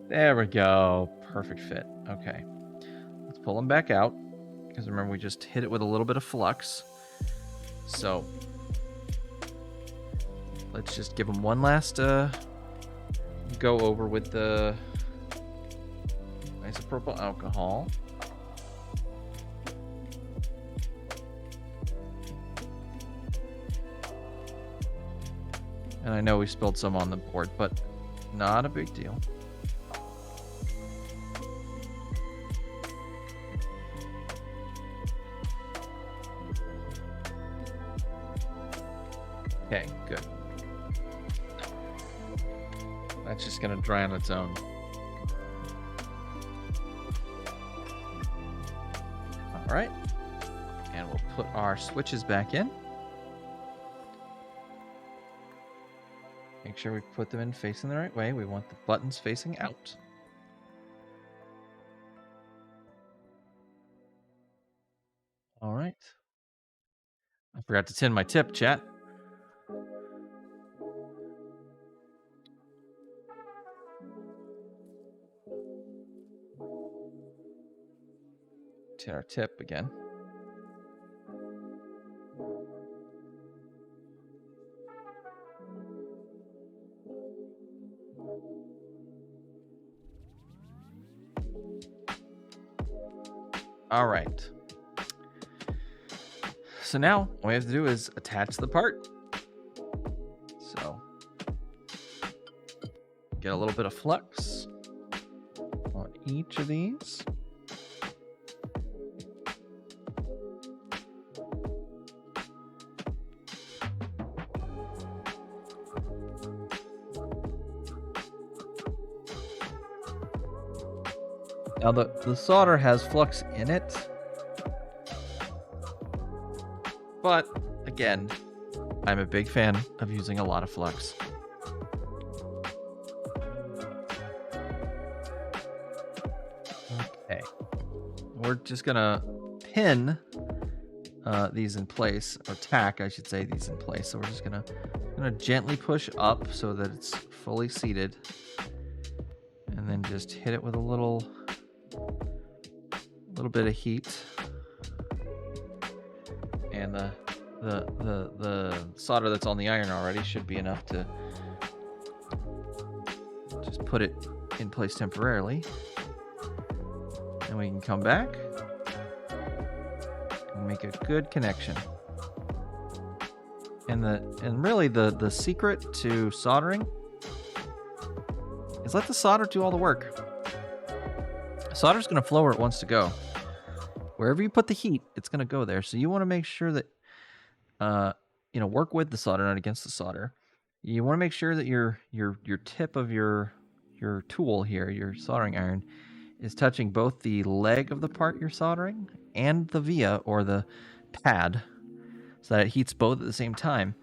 There we go. Perfect fit. Okay. Let's pull them back out. Because remember, we just hit it with a little bit of flux. So, let's just give them one last go over with the isopropyl alcohol. And I know we spilled some on the board, but not a big deal. Okay, good. That's just going to dry on its own. All right. And we'll put our switches back in. Make sure we put them in facing the right way. We want the buttons facing out. All right. I forgot to tin my tip, chat. Tin our tip again. All right. So now all we have to do is attach the part. So get a little bit of flux on each of these. Now the solder has flux in it, but again, I'm a big fan of using a lot of flux. Okay, we're just gonna pin these in place, or tack, I should say, these in place. So we're just gonna gently push up so that it's fully seated, and then just hit it with a little bit of heat, and the solder that's on the iron already should be enough to just put it in place temporarily. And we can come back and make a good connection. And really the secret to soldering is let the solder do all the work. Solder's going to flow where it wants to go. Wherever you put the heat, it's going to go there. So you want to make sure that work with the solder, not against the solder. You want to make sure that your tip of your tool here, your soldering iron, is touching both the leg of the part you're soldering and the via or the pad, so that it heats both at the same time.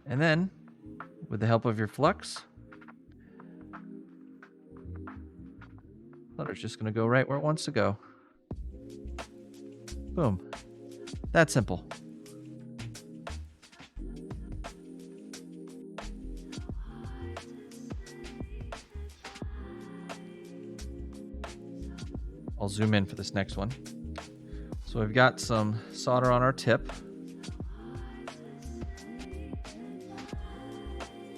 And then, with the help of your flux, solder's just going to go right where it wants to go. Boom. That simple. I'll zoom in for this next one. So we've got some solder on our tip.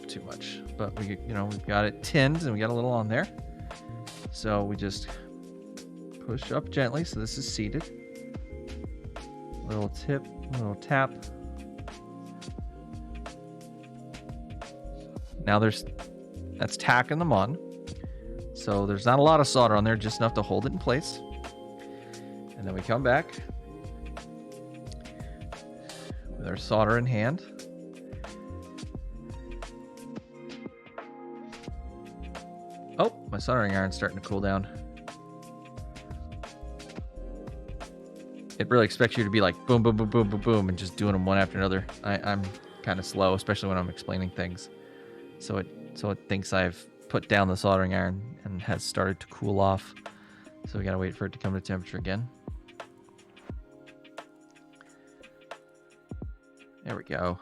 Too much, but we've got it tinned and we got a little on there. So we just push up gently. So this is seated. Little tip, little tap. Now that's tacking them on. So there's not a lot of solder on there, just enough to hold it in place. And then we come back with our solder in hand. Oh, my soldering iron's starting to cool down. It really expects you to be like boom, boom, boom, boom, boom, boom, and just doing them one after another. I'm kind of slow, especially when I'm explaining things. So it thinks I've put down the soldering iron and has started to cool off. So we gotta wait for it to come to temperature again. There we go.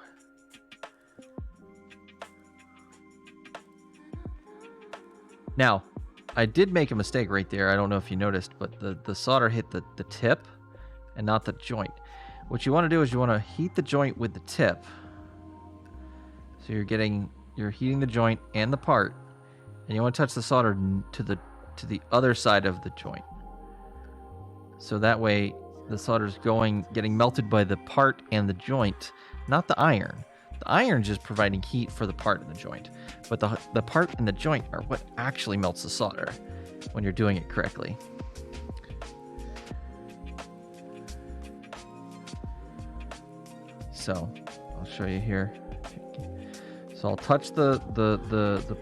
Now, I did make a mistake right there. I don't know if you noticed, but the solder hit the tip and not the joint. What you want to do is you want to heat the joint with the tip. So you're heating the joint and the part, and you want to touch the solder to the other side of the joint. So that way the solder's getting melted by the part and the joint, not the iron. The iron's just providing heat for the part and the joint. But the part and the joint are what actually melts the solder when you're doing it correctly. So I'll show you here. So I'll touch the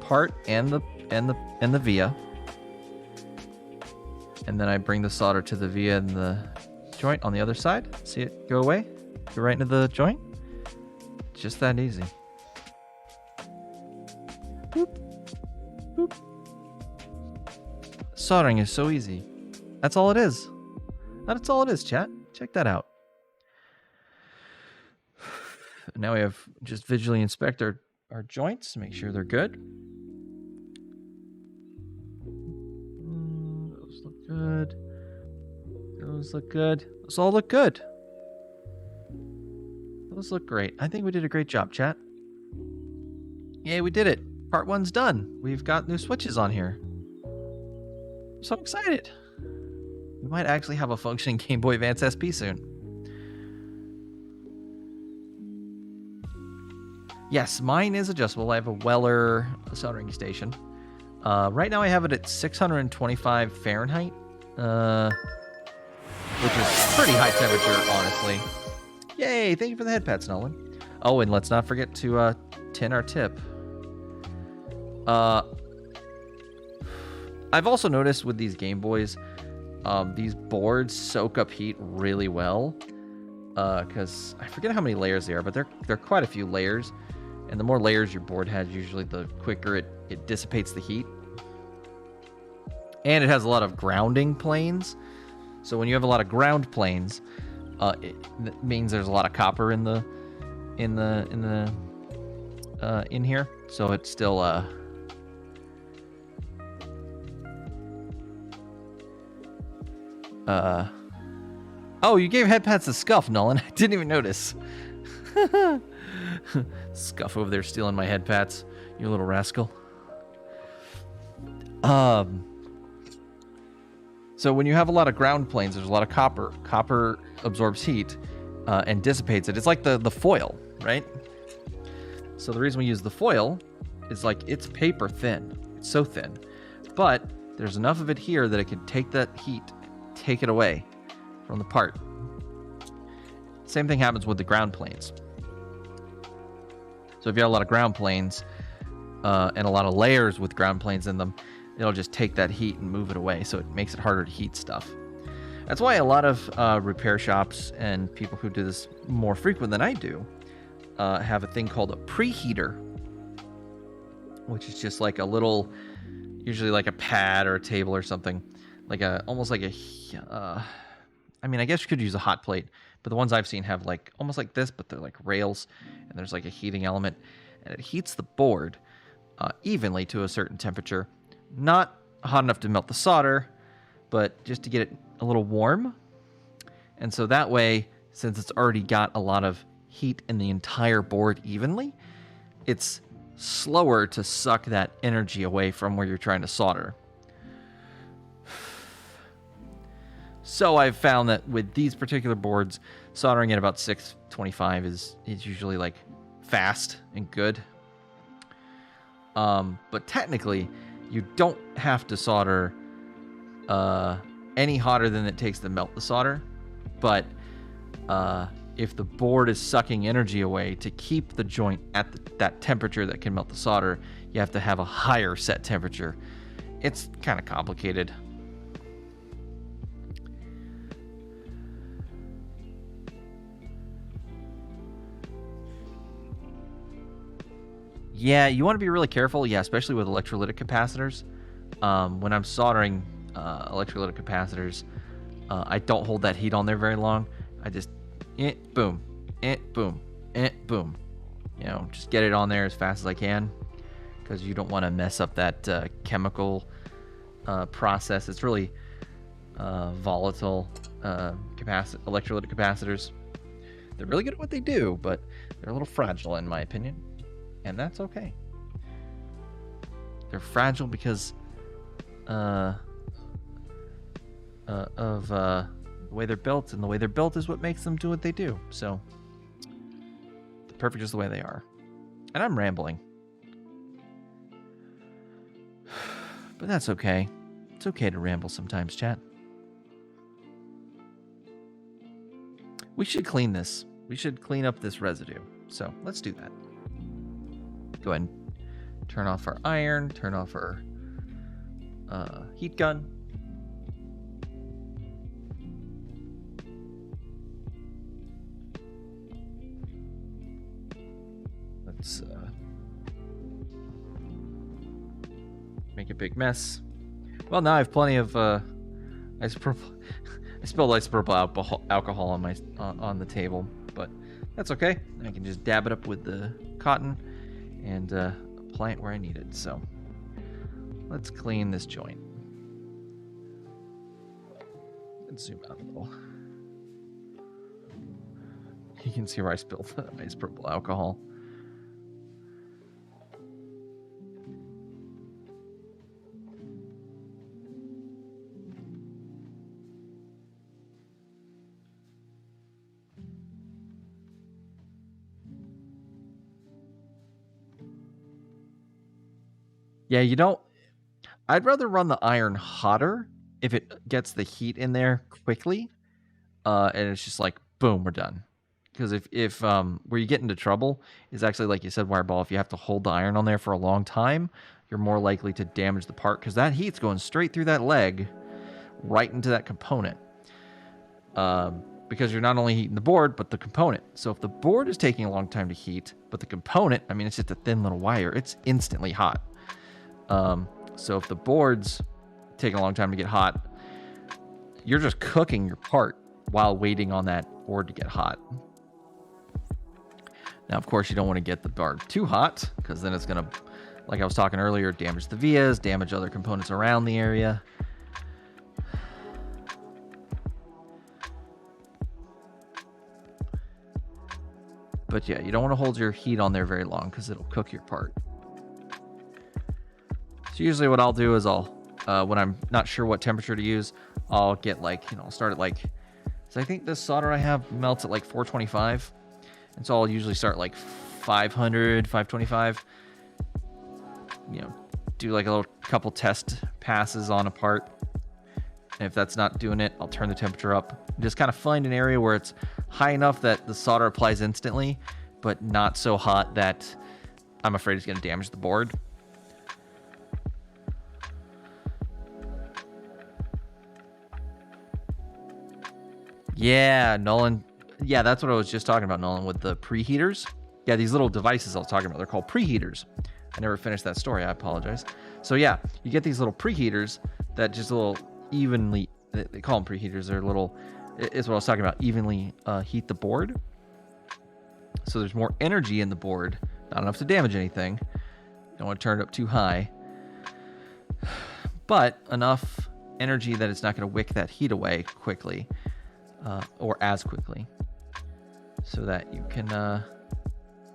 part and the via, and then I bring the solder to the via and the joint on the other side. See it go away? Go right into the joint. Just that easy. Boop. Boop. Soldering is so easy. That's all it is. That's all it is, chat. Check that out. Now we have just visually inspect our joints, make sure they're good. Those look good. Those look good. Those all look good. Those look great. I think we did a great job, chat. Yay, we did it. Part 1's done. We've got new switches on here. I'm so excited. We might actually have a functioning Game Boy Advance SP soon. Yes, mine is adjustable. I have a Weller soldering station. Right now I have it at 625 Fahrenheit, which is pretty high temperature, honestly. Yay, thank you for the head pats, Nolan. Oh, and let's not forget to tin our tip. I've also noticed with these Game Boys, these boards soak up heat really well, because I forget how many layers they are, but they're quite a few layers. And the more layers your board has, usually the quicker it dissipates the heat. And it has a lot of grounding planes. So when you have a lot of ground planes, it means there's a lot of copper in here. So it's still oh, you gave head pats a scuff, Nolan. I didn't even notice. Scuff over there stealing my head pats, you little rascal. So when you have a lot of ground planes, there's a lot of copper. Copper absorbs heat and dissipates it. It's like the foil, right? So the reason we use the foil is like it's paper thin. It's so thin. But there's enough of it here that it can take that heat, take it away from the part. Same thing happens with the ground planes. So if you have a lot of ground planes and a lot of layers with ground planes in them, it'll just take that heat and move it away. So it makes it harder to heat stuff. That's why a lot of repair shops and people who do this more frequent than I do have a thing called a preheater, which is just like a little, usually like a pad or a table or something, like almost like a, I mean, I guess you could use a hot plate, but the ones I've seen have like almost like this, but they're like rails, and there's like a heating element, and it heats the board evenly to a certain temperature, not hot enough to melt the solder, but just to get it a little warm. And so that way, since it's already got a lot of heat in the entire board evenly, it's slower to suck that energy away from where you're trying to solder. So I've found that with these particular boards, soldering at about 625 is usually like fast and good. But technically, you don't have to solder any hotter than it takes to melt the solder. But if the board is sucking energy away to keep the joint at that temperature that can melt the solder, you have to have a higher set temperature. It's kind of complicated. Yeah, you want to be really careful, especially with electrolytic capacitors. When I'm soldering electrolytic capacitors, I don't hold that heat on there very long. I just, boom, boom, boom. Just get it on there as fast as I can, because you don't want to mess up that chemical process. It's really volatile electrolytic capacitors. They're really good at what they do, but they're a little fragile in my opinion. And that's okay. They're fragile because of the way they're built, and the way they're built is what makes them do what they do. So, they're perfect just the way they are. And I'm rambling. But that's okay. It's okay to ramble sometimes, chat. We should clean this. We should clean up this residue. So, let's do that. Go ahead and turn off our iron, turn off our heat gun. Let's make a big mess. Well, now I have plenty of isopropyl. I spilled isopropyl alcohol on the table, but that's okay. I can just dab it up with the cotton and apply it where I need it. So let's clean this joint. Let's zoom out a little. You can see where I spilled the isopropyl alcohol. Yeah, I'd rather run the iron hotter if it gets the heat in there quickly, and it's just like, boom, we're done. Because if where you get into trouble is actually, like you said, Wireball, if you have to hold the iron on there for a long time, you're more likely to damage the part, because that heat's going straight through that leg, right into that component. Because you're not only heating the board, but the component. So if the board is taking a long time to heat, but the component, I mean, it's just a thin little wire, it's instantly hot. So if the board's taking a long time to get hot, you're just cooking your part while waiting on that board to get hot. Now, of course, you don't want to get the board too hot, because then it's going to, like I was talking earlier, damage the vias, damage other components around the area. But yeah, you don't want to hold your heat on there very long, because it'll cook your part. So usually what I'll do is when I'm not sure what temperature to use, I'll get I'll start at so I think this solder I have melts at 425. And so I'll usually start 500, 525. Do a little couple test passes on a part. And if that's not doing it, I'll turn the temperature up. Just kind of find an area where it's high enough that the solder applies instantly, but not so hot that I'm afraid it's going to damage the board. Yeah, Nolan. Yeah, that's what I was just talking about, Nolan, with the preheaters. Yeah, these little devices I was talking about, they're called preheaters. I never finished that story. I apologize. So yeah, you get these little preheaters that just little evenly, they call them preheaters. They're little, is what I was talking about, evenly heat the board. So there's more energy in the board, not enough to damage anything. You don't want to turn it up too high, but enough energy that it's not going to wick that heat away quickly. Or as quickly, so that you can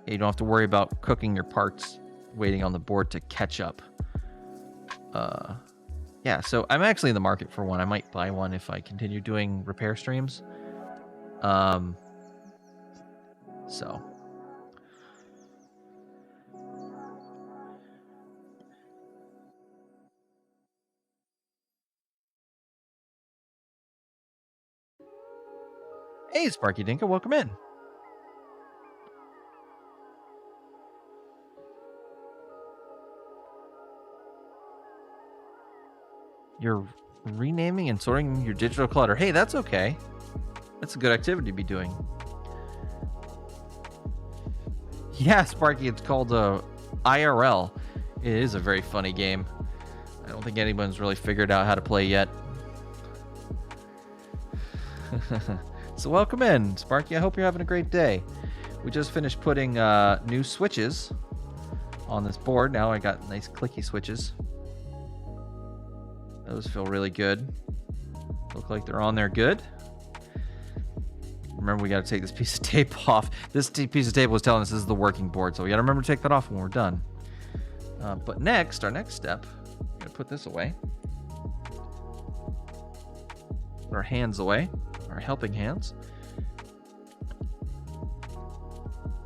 you don't have to worry about cooking your parts waiting on the board to catch up. Yeah, so I'm actually in the market for one. I might buy one if I continue doing repair streams. So hey, Sparky Dinka, welcome in. You're renaming and sorting your digital clutter. Hey, that's okay. That's a good activity to be doing. Yeah, Sparky, it's called IRL. It is a very funny game. I don't think anyone's really figured out how to play yet. So welcome in, Sparky. I hope you're having a great day. We just finished putting new switches on this board. Now I got nice clicky switches. Those feel really good. Look like they're on there good. Remember, we got to take this piece of tape off. This piece of tape was telling us this is the working board, so we got to remember to take that off when we're done. But next, our next step, we're going to put this away. Put our hands away, our helping hands.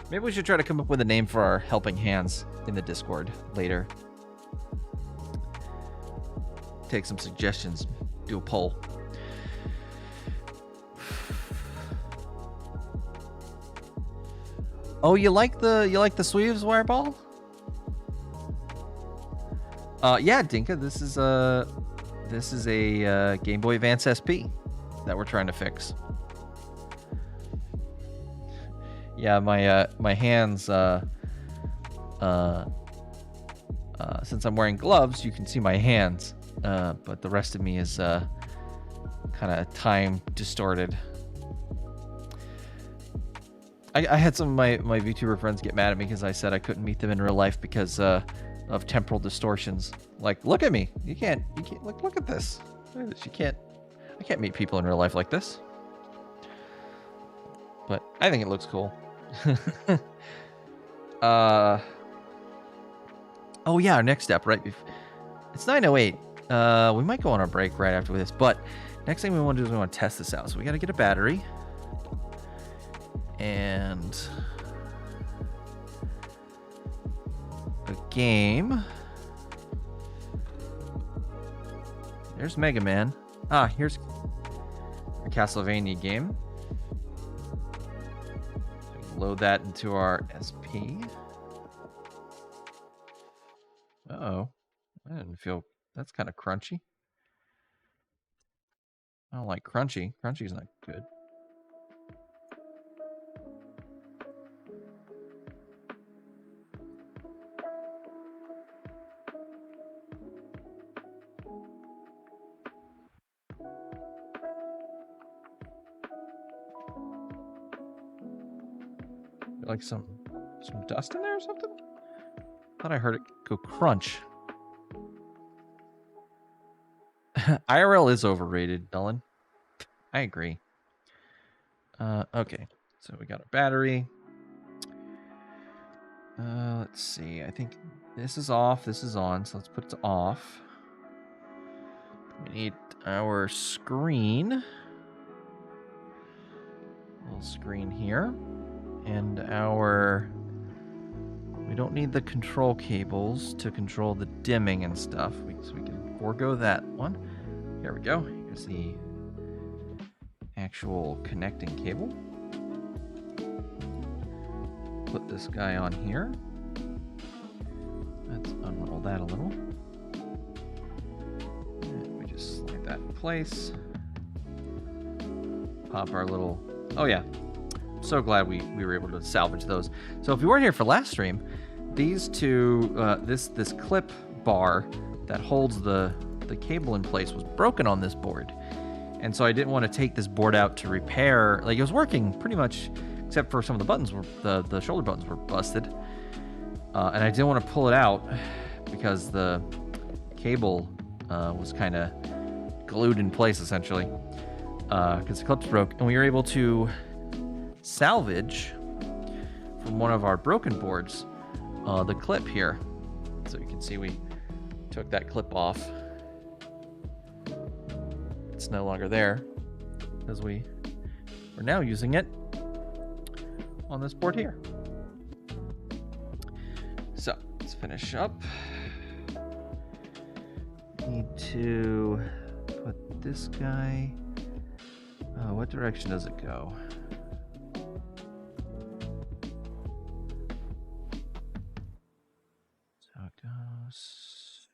Maybe we should try to come up with a name for our helping hands in the Discord later. Take some suggestions, do a poll. Oh, you like the Sweeves Wireball? Yeah, Dinka. This is a Game Boy Advance SP that we're trying to fix. Yeah, my hands. Since I'm wearing gloves, you can see my hands. But the rest of me is kind of time distorted. I had some of my VTuber friends get mad at me because I said I couldn't meet them in real life because of temporal distortions. Like, look at me. You can't look at this. I can't meet people in real life like this. But I think it looks cool. Oh yeah, our next step, right? It's 9:08. We might go on our break right after this, but next thing we want to do is we want to test this out. So we got to get a battery and a game. There's Mega Man. Here's a Castlevania game. Load that into our SP. Uh-oh. I didn't feel... That's kind of crunchy. I don't like crunchy. Crunchy's not good. Like some dust in there or something? Thought I heard it go crunch. IRL is overrated, Nolan. I agree. Okay, so we got a battery. Let's see. I think this is off. This is on. So let's put it to off. We need our screen. Little screen here. And we don't need the control cables to control the dimming and stuff. So we can forego that one. Here we go. Here's Here's the actual connecting cable. Put this guy on here. Let's unroll that a little. And we just slide that in place. Pop our little... Oh yeah, I'm so glad we were able to salvage those. So if you weren't here for last stream, these two, this clip bar that holds the cable in place was broken on this board. And so I didn't want to take this board out to repair. Like, it was working pretty much, except for some of the buttons were, the shoulder buttons were busted. And I didn't want to pull it out because the cable was kind of glued in place, essentially, because the clips broke. And we were able to salvage from one of our broken boards the clip here. So you can see we took that clip off. It's no longer there because we're now using it on this board here. So let's finish up. Need to put this guy. What direction does it go? So it goes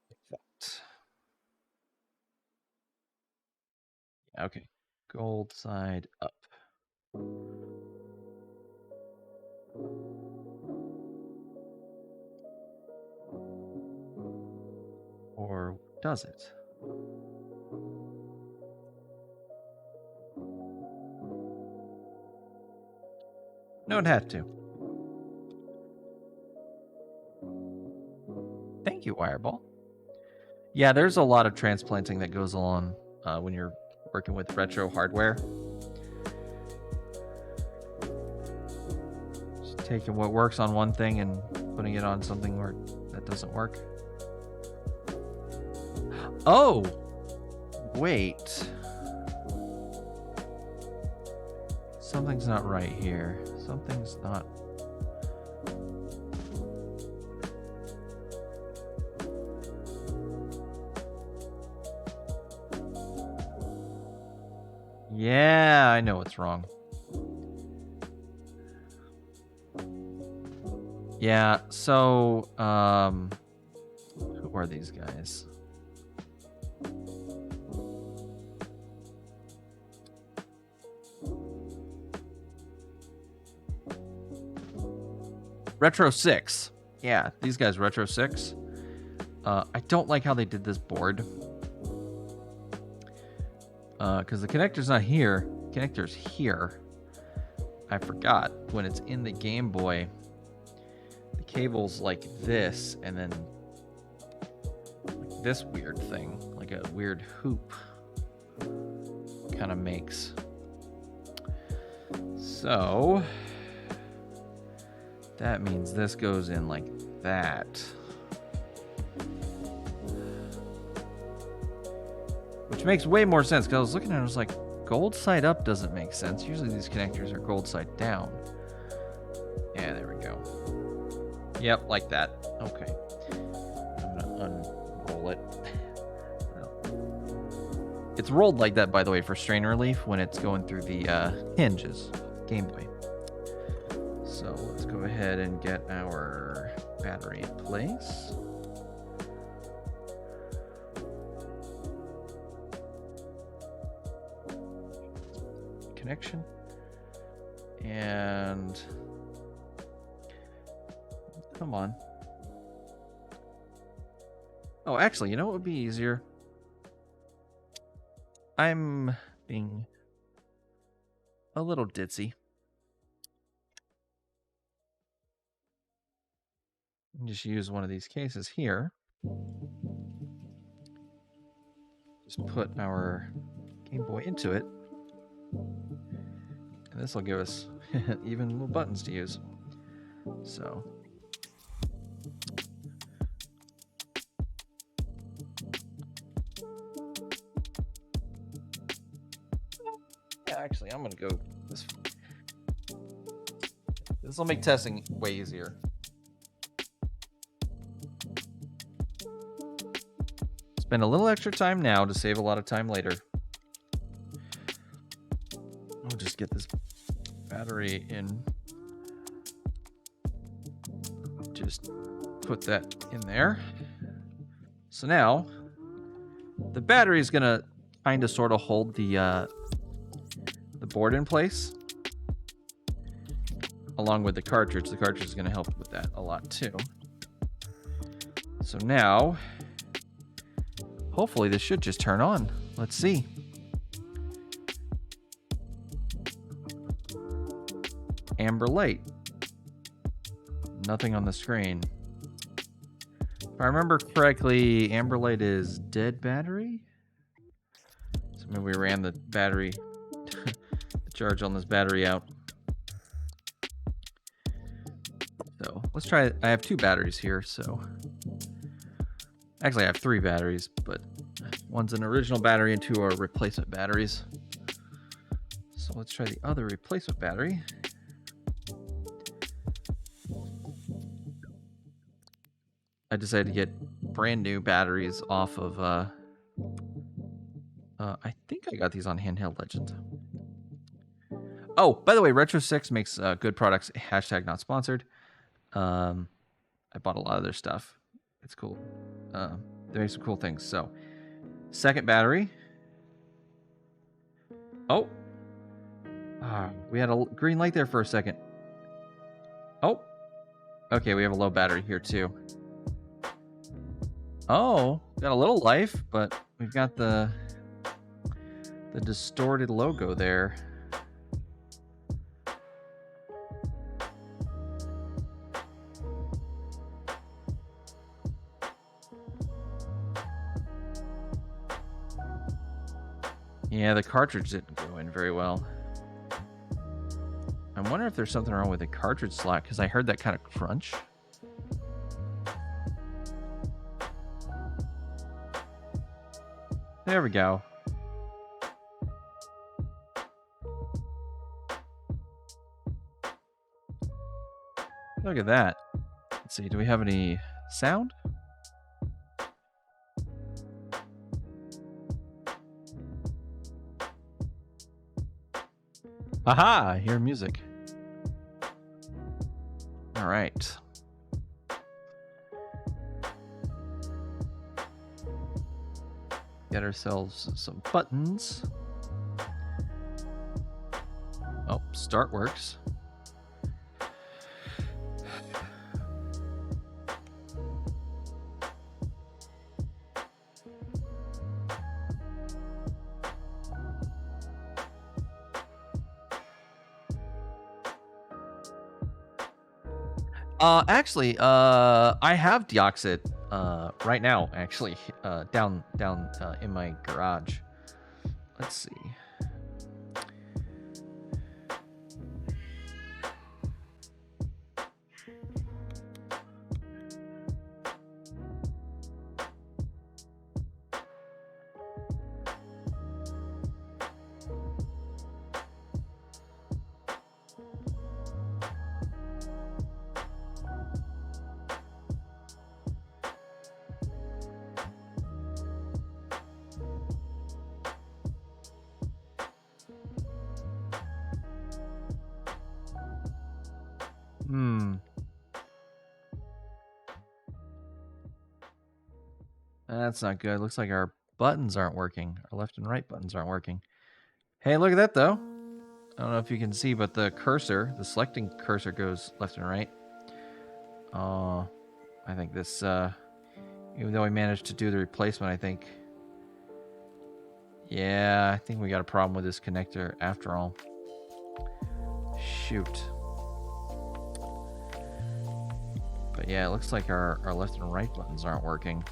like that. Yeah, okay. Gold side up. Or does it? No, it had to. Thank you, Wireball. Yeah, there's a lot of transplanting that goes on when you're working with retro hardware. Just taking what works on one thing and putting it on something where that doesn't work. Oh! Wait. Something's not right here. Something's not... Yeah, I know what's wrong. Yeah, so, who are these guys? Retro 6. Yeah, these guys, Retro 6. I don't like how they did this board. Because the connector's not here. Connector's here. I forgot. When it's in the Game Boy, the cable's like this, and then like this weird thing. Like a weird hoop. Kind of makes. So... that means this goes in like that. Which makes way more sense, because I was looking at it, I was like, gold side up doesn't make sense. Usually these connectors are gold side down. Yeah, there we go. Yep, like that. Okay. I'm gonna unroll it. It's rolled like that, by the way, for strain relief when it's going through the hinges. Game Boy. So let's go ahead and get our battery in place. Connection. And come on. Oh, actually, you know what would be easier? I'm being a little ditzy. Just use one of these cases here. Just put our Game Boy into it. And this will give us even little buttons to use. So. Yeah, actually, I'm going to go this. This will make testing way easier. spend a little extra time now to save a lot of time later. We'll just get this battery in. Just put that in there. So now the battery is gonna kind of sort of hold the board in place along with the cartridge. The cartridge is gonna help with that a lot too. So now hopefully this should just turn on. Let's see. Amber light. Nothing on the screen. If I remember correctly, amber light is dead battery. So maybe we ran the battery, the charge on this battery out. So let's try it. I have 2 batteries here, so actually I have 3 batteries, but one's an original battery and 2 are replacement batteries. So let's try the other replacement battery. I decided to get brand new batteries off of, I think I got these on Handheld Legend. Oh, by the way, Retro6 makes good products, hashtag not sponsored. I bought a lot of their stuff. It's cool. They make some cool things. So, second battery. Oh. We had a green light there for a second. Oh. Okay, we have a low battery here too. Oh, got a little life, but we've got the distorted logo there. Yeah, the cartridge didn't go in very well. I wonder if there's something wrong with the cartridge slot, because I heard that kind of crunch. There we go. Look at that. Let's see, do we have any sound? Aha! I hear music. All right. Get ourselves some buttons. Oh, start works. Actually, I have Deoxit right now, actually, down in my garage. Let's see. That's not good. Looks like our buttons aren't working. Our left and right buttons aren't working. Hey, look at that, though. I don't know if you can see, but the cursor, the selecting cursor goes left and right. I think this, even though we managed to do the replacement, I think... Yeah, I think we got a problem with this connector after all. Shoot. But yeah, it looks like our left and right buttons aren't working.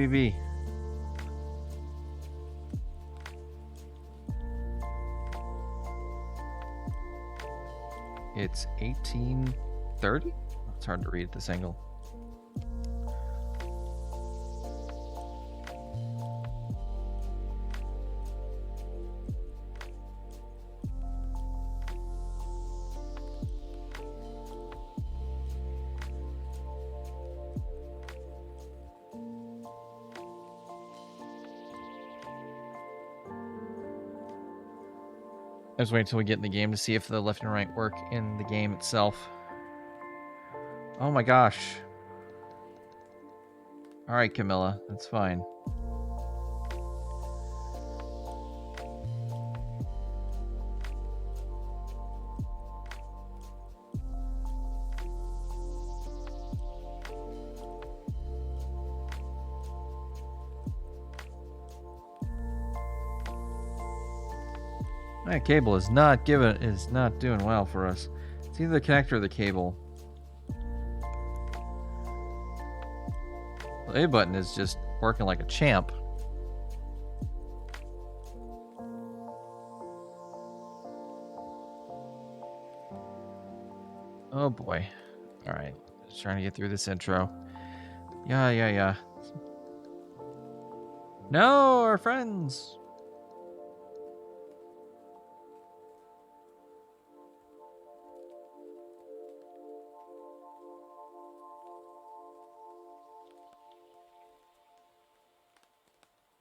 B. It's 1830? It's hard to read at this angle. Let's wait until we get in the game to see if the left and right work in the game itself. Oh my gosh. Alright, Camilla. That's fine. That cable is not doing well for us. It's either the connector or the cable. The A button is just working like a champ. Oh boy. Alright. Just trying to get through this intro. Yeah. No, our friends!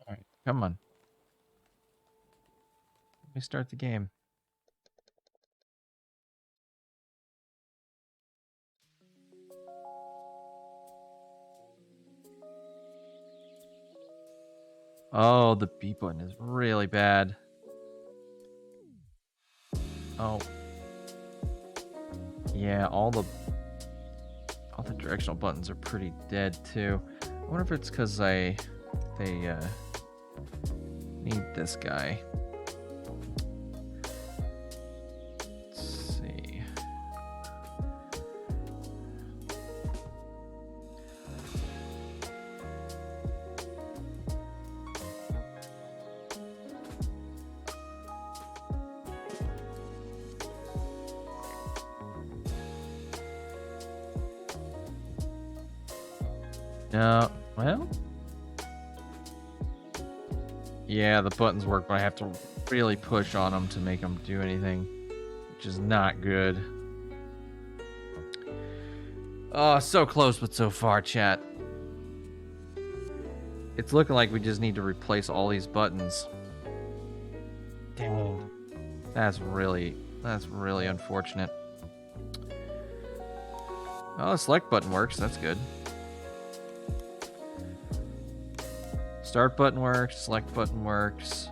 Alright, come on. Let me start the game. Oh, the B button is really bad. Oh. Yeah, all the directional buttons are pretty dead too. I wonder if it's because they need this guy. Let's see. No, well. Yeah, the buttons work, but I have to really push on them to make them do anything, which is not good. Oh, so close, but so far, chat. It's looking like we just need to replace all these buttons. Dang. That's really unfortunate. Oh, the select button works. That's good. Start button works. Select button works.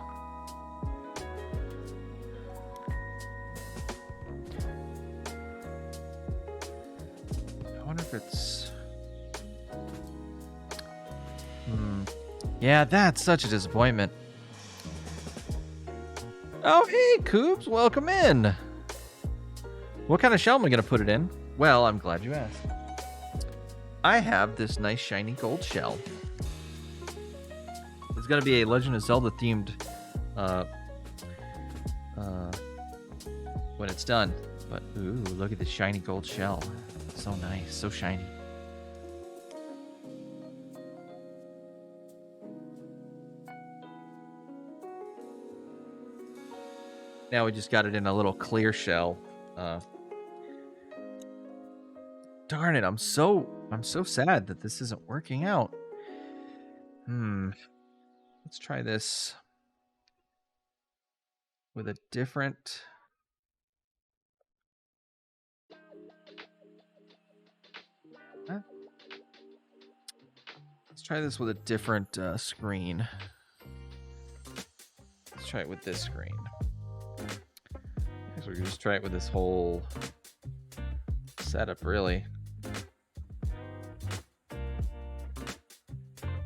I wonder if it's... Yeah, that's such a disappointment. Oh, hey, Coobs. Welcome in. What kind of shell am I going to put it in? Well, I'm glad you asked. I have this nice shiny gold shell. It's going to be a Legend of Zelda themed when it's done. But, ooh, look at this shiny gold shell. So nice, so shiny. Now we just got it in a little clear shell. Darn it, I'm so sad that this isn't working out. Let's try this with a different... Let's try this with a different screen. Let's try it with this screen. So we can just try it with this whole setup, really.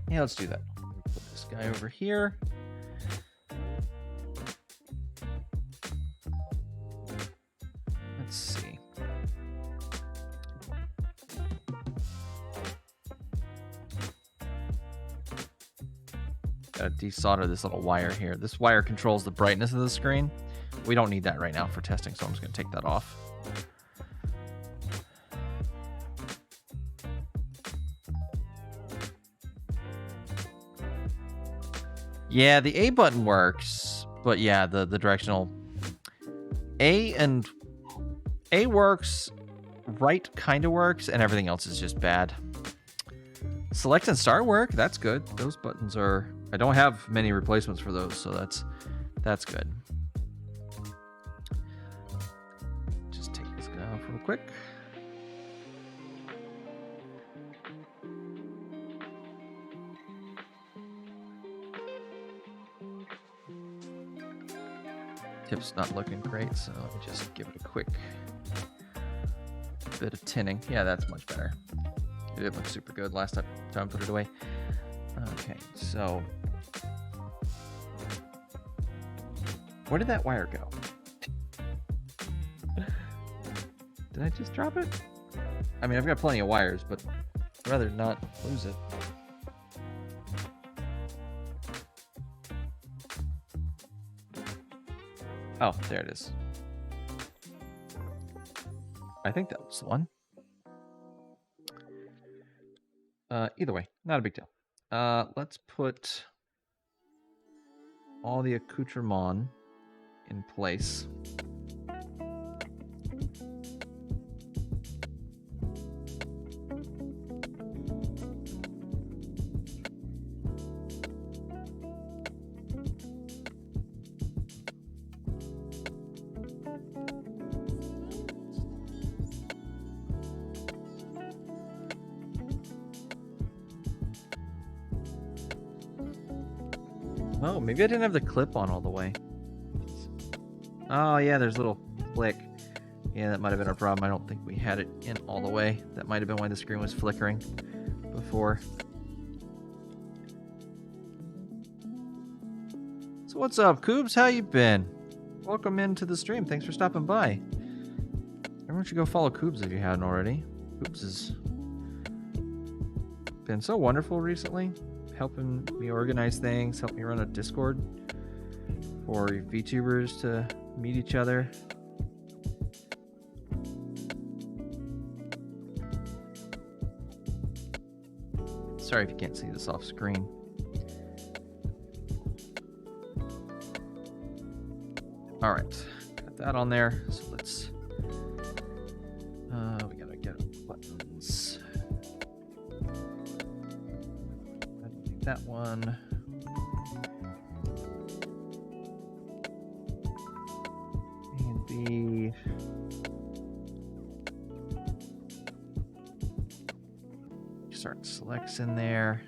Yeah, let's do that. Put this guy over here. Let's see. Gotta desolder this little wire here. This wire controls the brightness of the screen. We don't need that right now for testing, so I'm just going to take that off. Yeah, the A button works, but yeah, the directional A works, right kind of works, and everything else is just bad. Select and start work, that's good. Those buttons are... I don't have many replacements for those, so that's good. quick. Tip's not looking great, so let me just give it a quick bit of tinning. Yeah, that's much better. It didn't look super good last time I put it away. Okay, so where did that wire go? Did I just drop it? I mean, I've got plenty of wires, but I'd rather not lose it. Oh, there it is. I think that was the one. Either way, not a big deal. Let's put all the accoutrement in place. Oh, maybe I didn't have the clip on all the way. Oh, yeah, there's a little flick. Yeah, that might have been our problem. I don't think we had it in all the way. That might have been why the screen was flickering before. So what's up, Coobs? How you been? Welcome into the stream. Thanks for stopping by. Everyone should go follow Coobs if you hadn't already. Coobs has been so wonderful recently. Helping me organize things, help me run a Discord for VTubers to meet each other. Sorry if you can't see this off screen. All right, got that on there. So let's, we gotta get buttons. That one. And B. Start selects in there.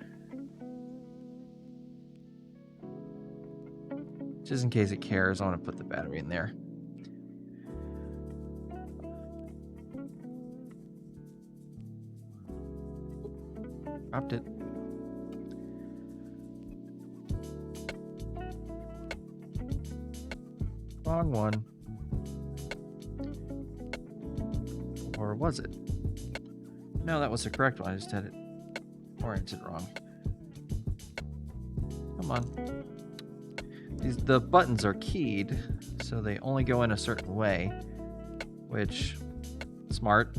Just in case it cares, I want to put the battery in there. Dropped it. Wrong one. Or was it? No, that was the correct one. I just had it oriented wrong. Come on. The buttons are keyed, so they only go in a certain way, which, smart.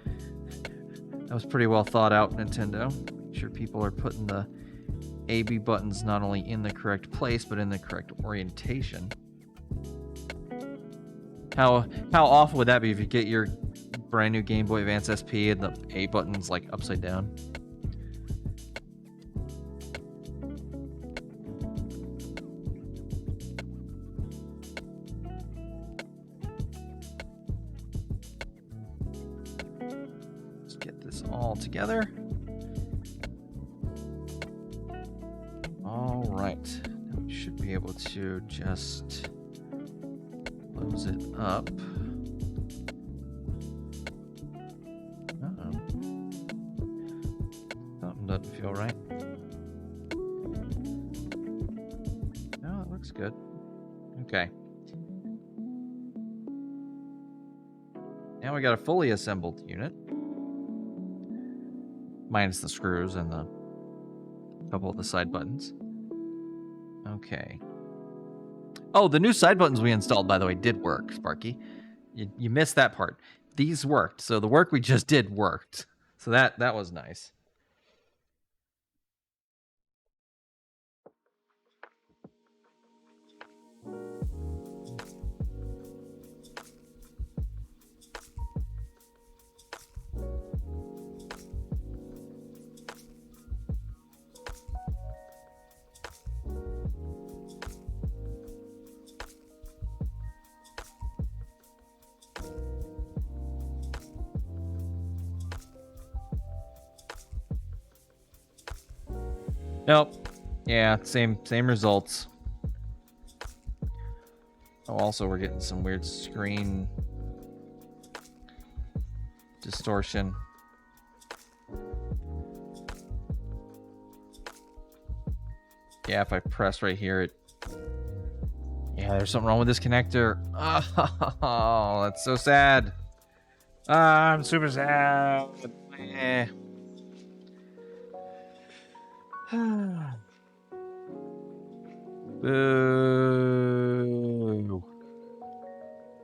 That was pretty well thought out, Nintendo. Make sure people are putting the A-B buttons not only in the correct place, but in the correct orientation. How awful would that be if you get your brand new Game Boy Advance SP and the A button's like upside down? Let's get this all together. All right, now we should be able to just close it up. Uh-oh. Something doesn't feel right. No, it looks good. Okay. Now we got a fully assembled unit. Minus the screws and the couple of the side buttons. Okay. Oh, the new side buttons we installed, by the way, did work, Sparky. You missed that part. These worked. So the work we just did worked. So that was nice. Nope. Yeah, same results. Oh, also we're getting some weird screen distortion. Yeah, if I press right here, it... Yeah, there's something wrong with this connector. Oh, that's so sad. I'm super sad. Eh. Boo.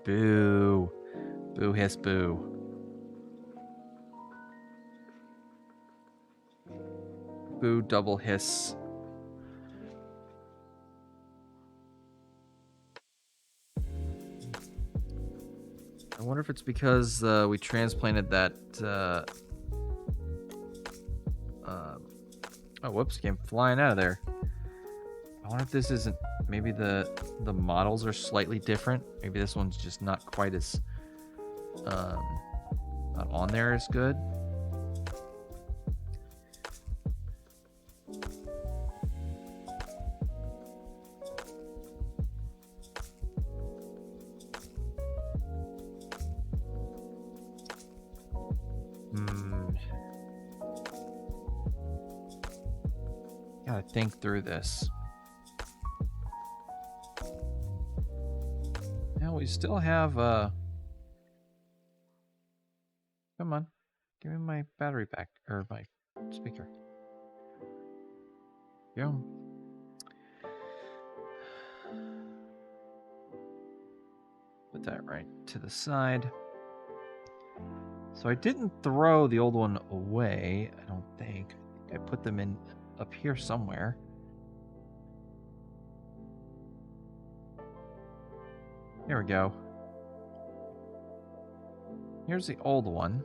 Boo. Boo hiss boo. Boo double hiss. I wonder if it's because we transplanted that oh, whoops, came flying out of there. I wonder if this isn't, maybe the models are slightly different. Maybe this one's just not quite as not on there as good. Gotta think through this. Now we still have come on, give me my battery pack or my speaker. Go. Put that right to the side. So I didn't throw the old one away, I don't think. I put them in up here somewhere. Here we go. Here's the old one.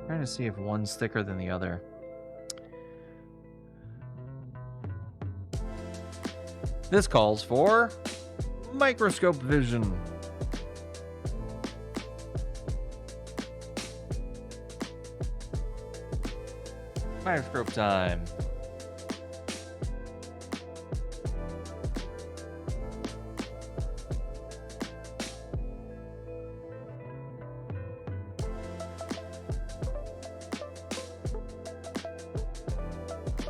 Trying to see if one's thicker than the other. This calls for microscope vision. Microscope time.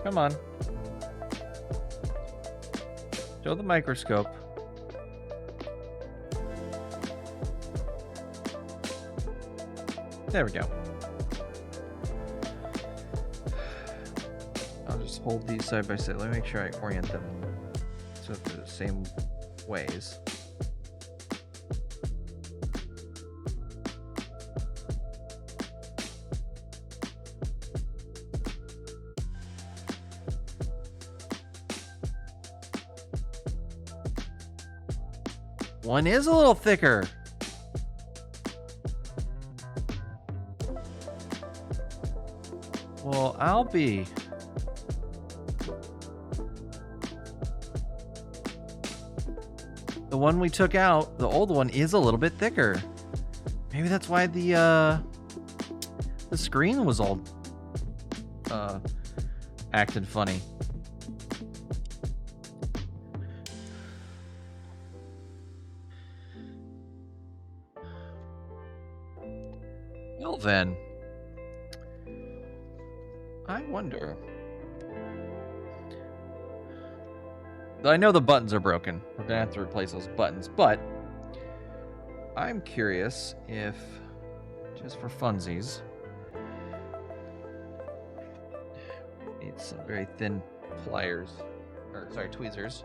Come on. Show the microscope. There we go. I'll just hold these side by side. Let me make sure I orient them so they're the same ways. One is a little thicker. Well, I'll be. The one we took out, the old one, is a little bit thicker. Maybe that's why the screen was all acting funny. Well then, I wonder. I know the buttons are broken. We're gonna have to replace those buttons, but I'm curious if, just for funsies, need some very thin pliers, or sorry, tweezers.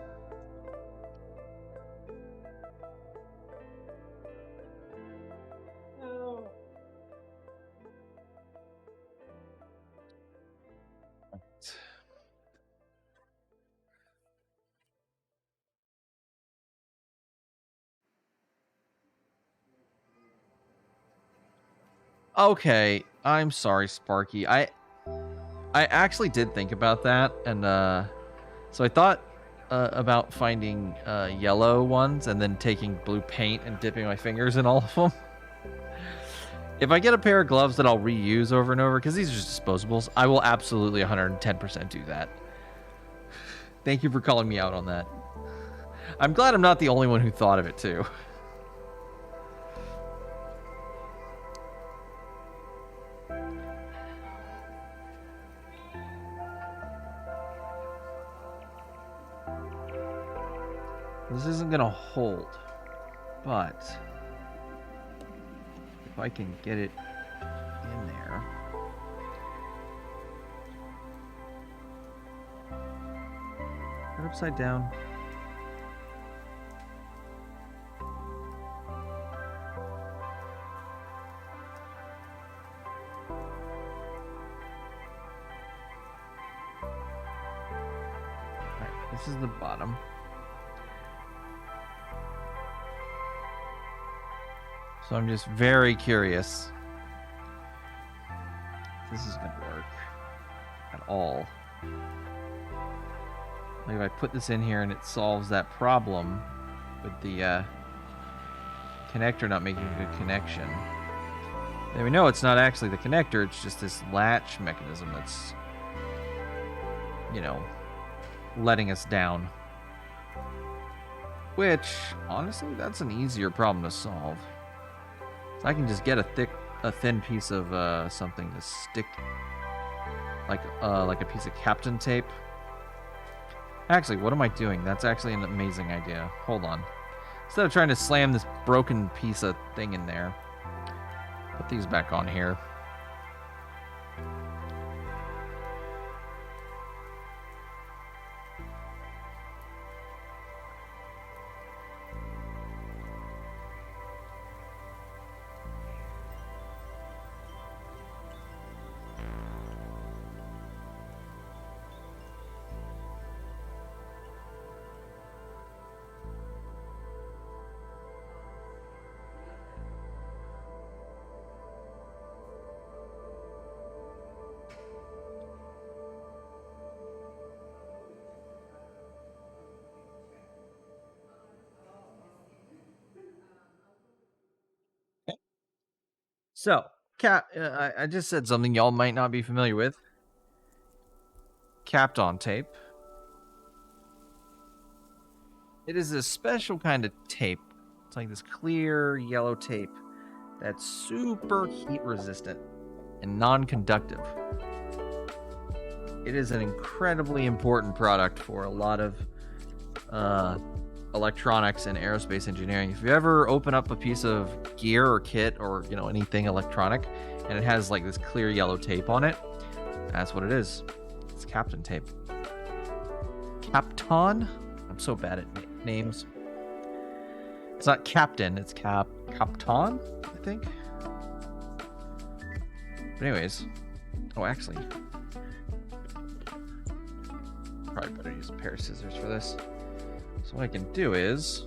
Okay, I'm sorry, Sparky. I actually did think about that, and so I thought about finding yellow ones and then taking blue paint and dipping my fingers in all of them. If I get a pair of gloves that I'll reuse over and over, because these are just disposables, I will absolutely 110% do that. Thank you for calling me out on that. I'm glad I'm not the only one who thought of it, too. This isn't going to hold, but if I can get it in there. Put it upside down. Alright, this is the bottom. So I'm just very curious if this is going to work at all. Like if I put this in here and it solves that problem with the connector not making a good connection. Then we know it's not actually the connector, it's just this latch mechanism that's, you know, letting us down. Which, honestly, that's an easier problem to solve. I can just get a thin piece of something to stick, like a piece of Captain tape. Actually, what am I doing? That's actually an amazing idea. Hold on. Instead of trying to slam this broken piece of thing in there, put these back on here. So, I just said something y'all might not be familiar with. Kapton tape. It is a special kind of tape. It's like this clear yellow tape that's super heat resistant and non-conductive. It is an incredibly important product for a lot of electronics and aerospace engineering. If you ever open up a piece of gear or kit or, you know, anything electronic and it has like this clear yellow tape on it, that's what it is. It's Kapton tape. Kapton? I'm so bad at names. It's not Captain, it's Kapton, I think. But anyways, oh, actually, probably better use a pair of scissors for this. So what I can do is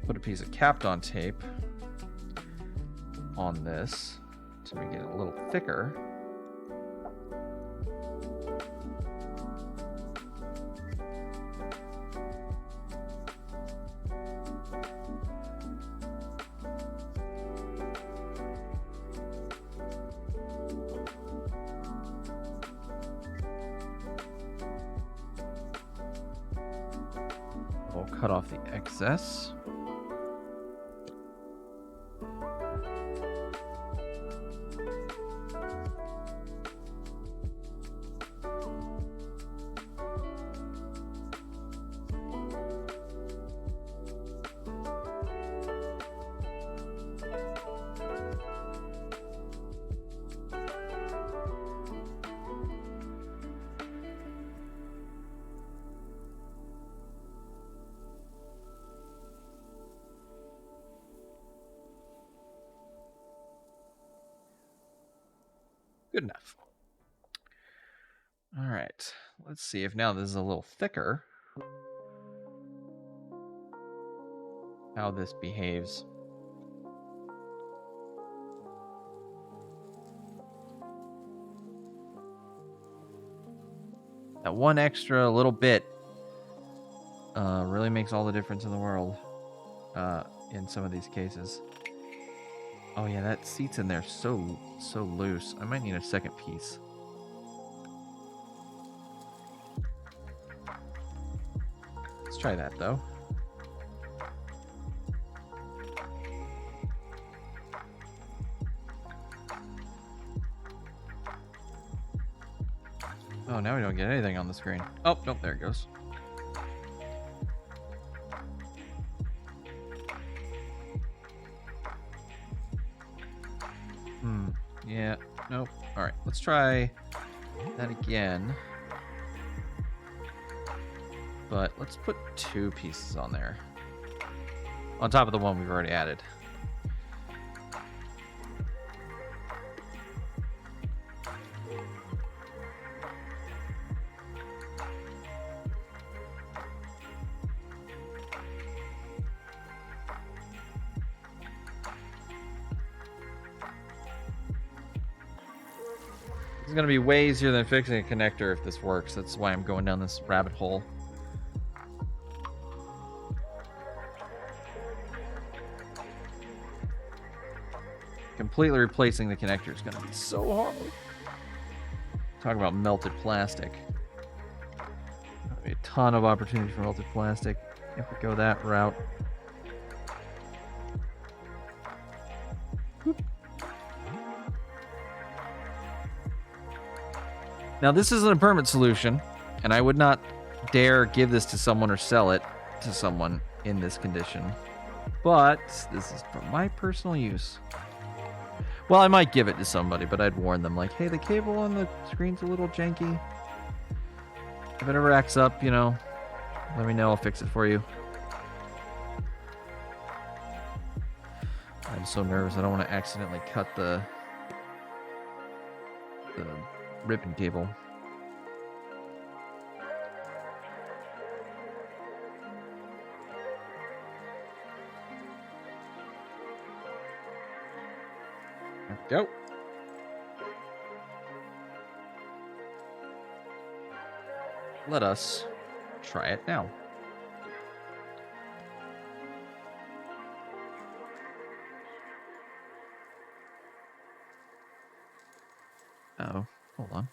put a piece of Kapton tape on this to make it a little thicker. We'll cut off the excess. Good enough. All right, let's see if now this is a little thicker, how this behaves. That one extra little bit really makes all the difference in the world in some of these cases. Oh yeah, that seat's in there so loose. I might need a second piece. Let's try that though. Oh, now we don't get anything on the screen. Oh, nope, there it goes. Yeah, nope. All right, let's try that again. But let's put 2 pieces on there. On top of the one we've already added. It's going to be way easier than fixing a connector if this works. That's why I'm going down this rabbit hole. Completely replacing the connector is going to be so hard. Talk about melted plastic. There'll be a ton of opportunity for melted plastic if we go that route. Now, this isn't a permanent solution, and I would not dare give this to someone or sell it to someone in this condition. But this is for my personal use. Well, I might give it to somebody, but I'd warn them, like, hey, the cable on the screen's a little janky. If it ever acts up, you know, let me know. I'll fix it for you. I'm so nervous. I don't want to accidentally cut the ribbon cable. There we go. Let us try it now. Oh, hold on.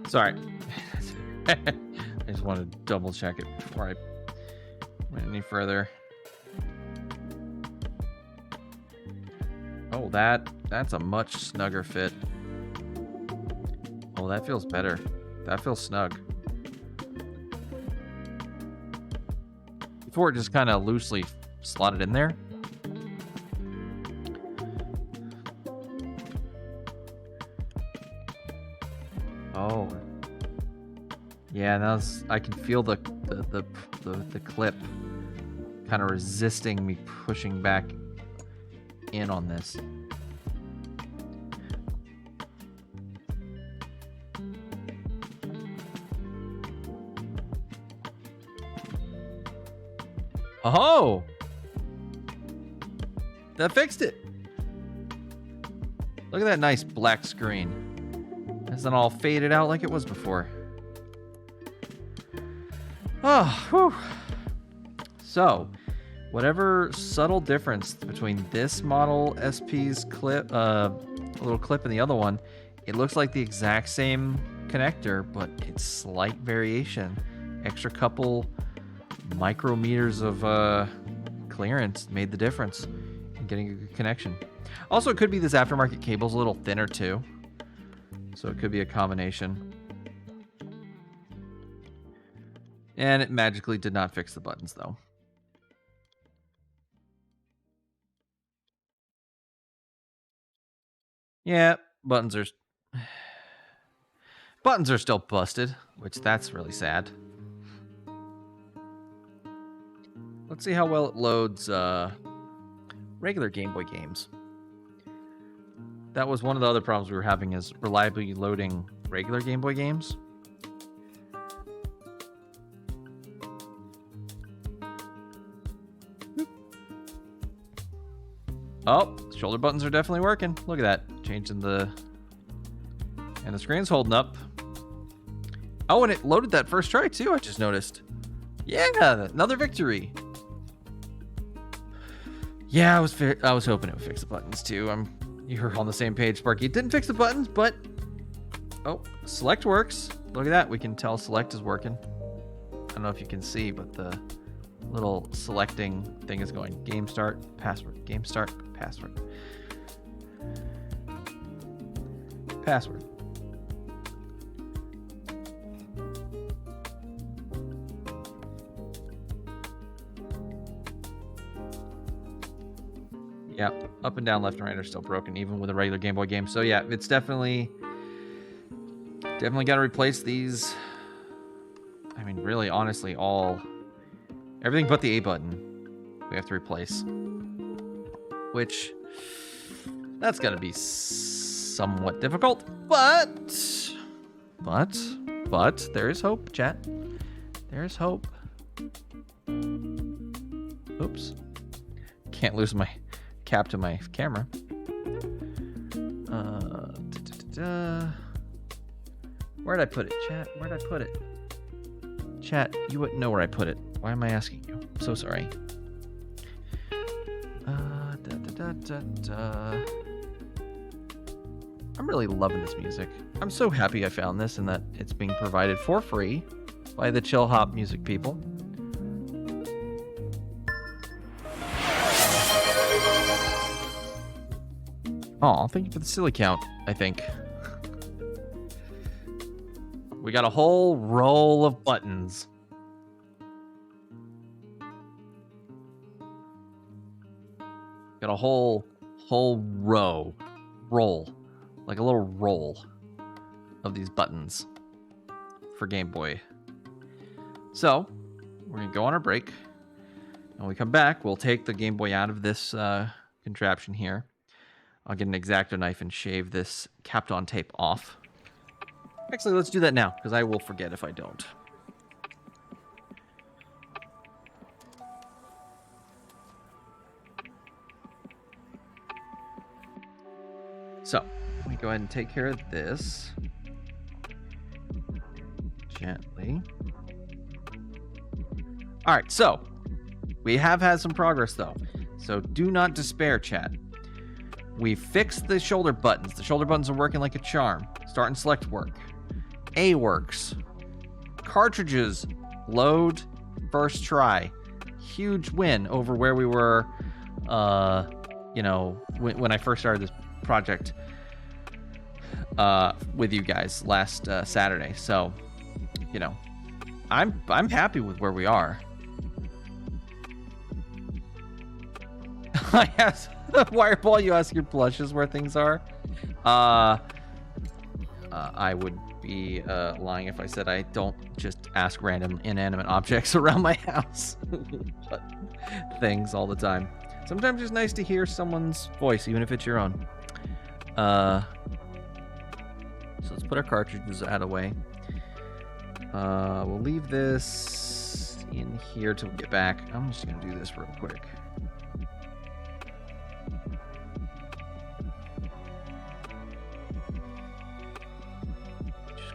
Sorry. I just wanted to double check it before I went any further. Oh, that's a much snugger fit. Oh, that feels better. That feels snug. Before it just kind of loosely slotted in there. Oh. Yeah, I can feel the clip kind of resisting me pushing back in on this. Oh! That fixed it. Look at that nice black screen. It's not all faded out like it was before. Oh, whew. So, whatever subtle difference between this model SP's clip, little clip, and the other one, it looks like the exact same connector, but it's slight variation. Extra couple micrometers of clearance made the difference in getting a good connection. Also, it could be this aftermarket cable's a little thinner too, so it could be a combination. And it magically did not fix the buttons, though. Yeah, buttons are still busted, which that's really sad. Let's see how well it loads regular Game Boy games. That was one of the other problems we were having, is reliably loading regular Game Boy games. Oh, shoulder buttons are definitely working. Look at that. Changing the... And the screen's holding up. Oh, and it loaded that first try, too, I just noticed. Yeah, another victory. Yeah, I was hoping it would fix the buttons, too. You're on the same page, Sparky. It didn't fix the buttons, but... Oh, select works. Look at that. We can tell select is working. I don't know if you can see, but the little selecting thing is going. Game start, password. Game start, password. Password. Yeah, up and down, left and right are still broken, even with a regular Game Boy game. So yeah, it's definitely got to replace these. I mean, really, honestly, everything but the A button we have to replace. Which, that's got to be somewhat difficult, but there is hope, chat. There is hope. Oops. Can't lose my cap to my camera. Where'd I put it, chat? Where'd I put it? Chat, you wouldn't know where I put it. Why am I asking you? I'm so sorry. I'm really loving this music. I'm so happy I found this and that it's being provided for free by the Chill Hop music people. Oh, thank you for the silly count, I think. We got a whole roll of buttons. Got a whole roll. Like a little roll of these buttons for Game Boy. So, we're going to go on our break. And when we come back, we'll take the Game Boy out of this contraption here. I'll get an X-Acto knife and shave this Kapton tape off. Actually, let's do that now, because I will forget if I don't. So, let me go ahead and take care of this. Gently. Alright, so, we have had some progress, though. So, do not despair, chat. We fixed the shoulder buttons. The shoulder buttons are working like a charm. Start and select work. A works. Cartridges load first try. Huge win over where we were, when I first started this project with you guys last Saturday. So, I'm happy with where we are. I asked Wireball, you ask your plushes where things are. I would be lying if I said I don't just ask random inanimate objects around my house. But things all the time. Sometimes it's nice to hear someone's voice, even if it's your own. So let's put our cartridges out of the way. We'll leave this in here till we get back. I'm just going to do this real quick.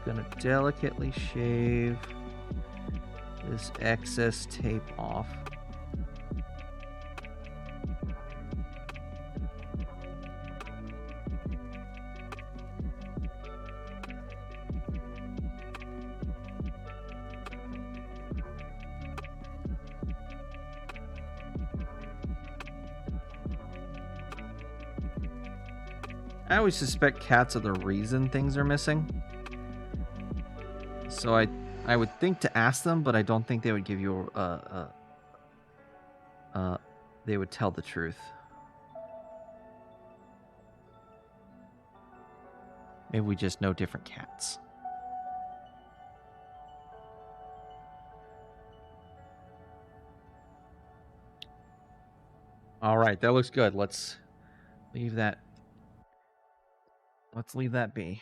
Gonna delicately shave this excess tape off. I always suspect cats are the reason things are missing. So I I would think to ask them, but I don't think they would give you they would tell the truth. Maybe we just know different cats. All right, that looks good. Let's leave that. Let's leave that be.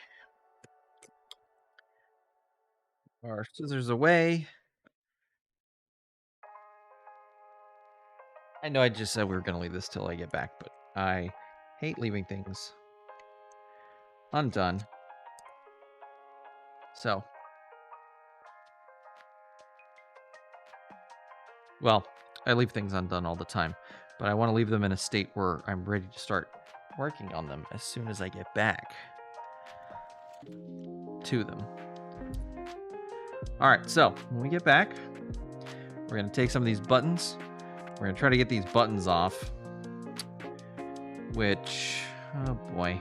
Our scissors away. I know I just said we were going to leave this till I get back, but I hate leaving things undone. So, well, I leave things undone all the time, but I want to leave them in a state where I'm ready to start working on them as soon as I get back to them. All right, so when we get back, we're going to take some of these buttons. We're going to try to get these buttons off, which, oh boy.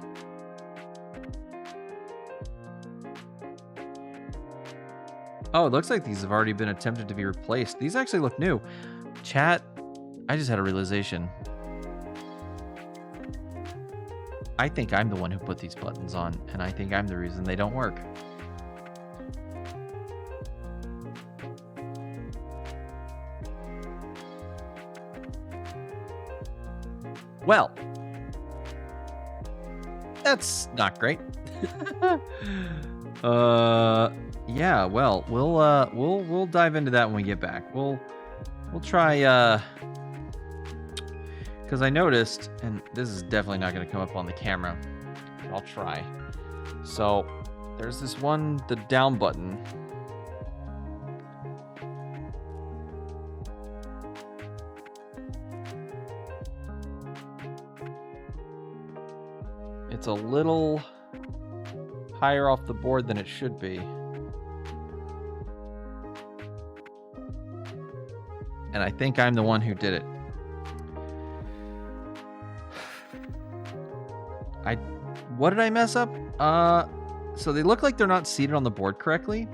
Oh, it looks like these have already been attempted to be replaced. These actually look new. Chat, I just had a realization. I think I'm the one who put these buttons on, and I think I'm the reason they don't work. Well, that's not great. Yeah, well, we'll dive into that when we get back. We'll try because I noticed, and this is definitely not going to come up on the camera. I'll try. So there's this one, the down button. It's a little higher off the board than it should be. And I think I'm the one who did it. What did I mess up? So they look like they're not seated on the board correctly.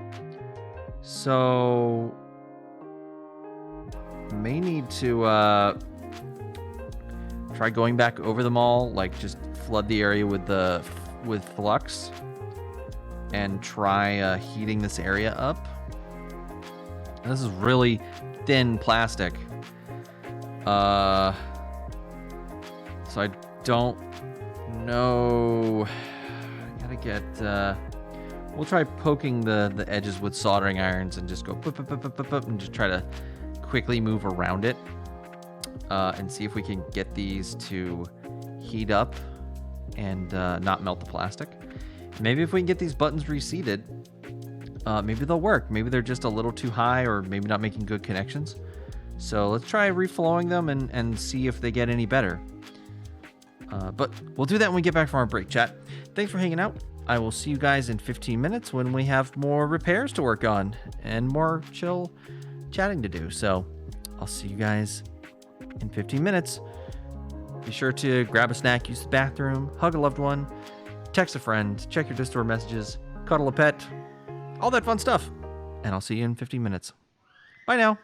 So may need to try going back over them all, like just flood the area with flux and try heating this area up. And this is really thin plastic. So I don't know. I gotta get we'll try poking the edges with soldering irons and just go and just try to quickly move around it and see if we can get these to heat up and not melt the plastic. Maybe if we can get these buttons reseated, maybe they'll work. Maybe they're just a little too high or maybe not making good connections. So let's try reflowing them and see if they get any better. But we'll do that when we get back from our break, chat. Thanks for hanging out. I will see you guys in 15 minutes when we have more repairs to work on and more chill chatting to do. So I'll see you guys in 15 minutes. Be sure to grab a snack, use the bathroom, hug a loved one, text a friend, check your Discord messages, cuddle a pet, all that fun stuff. And I'll see you in 15 minutes. Bye now.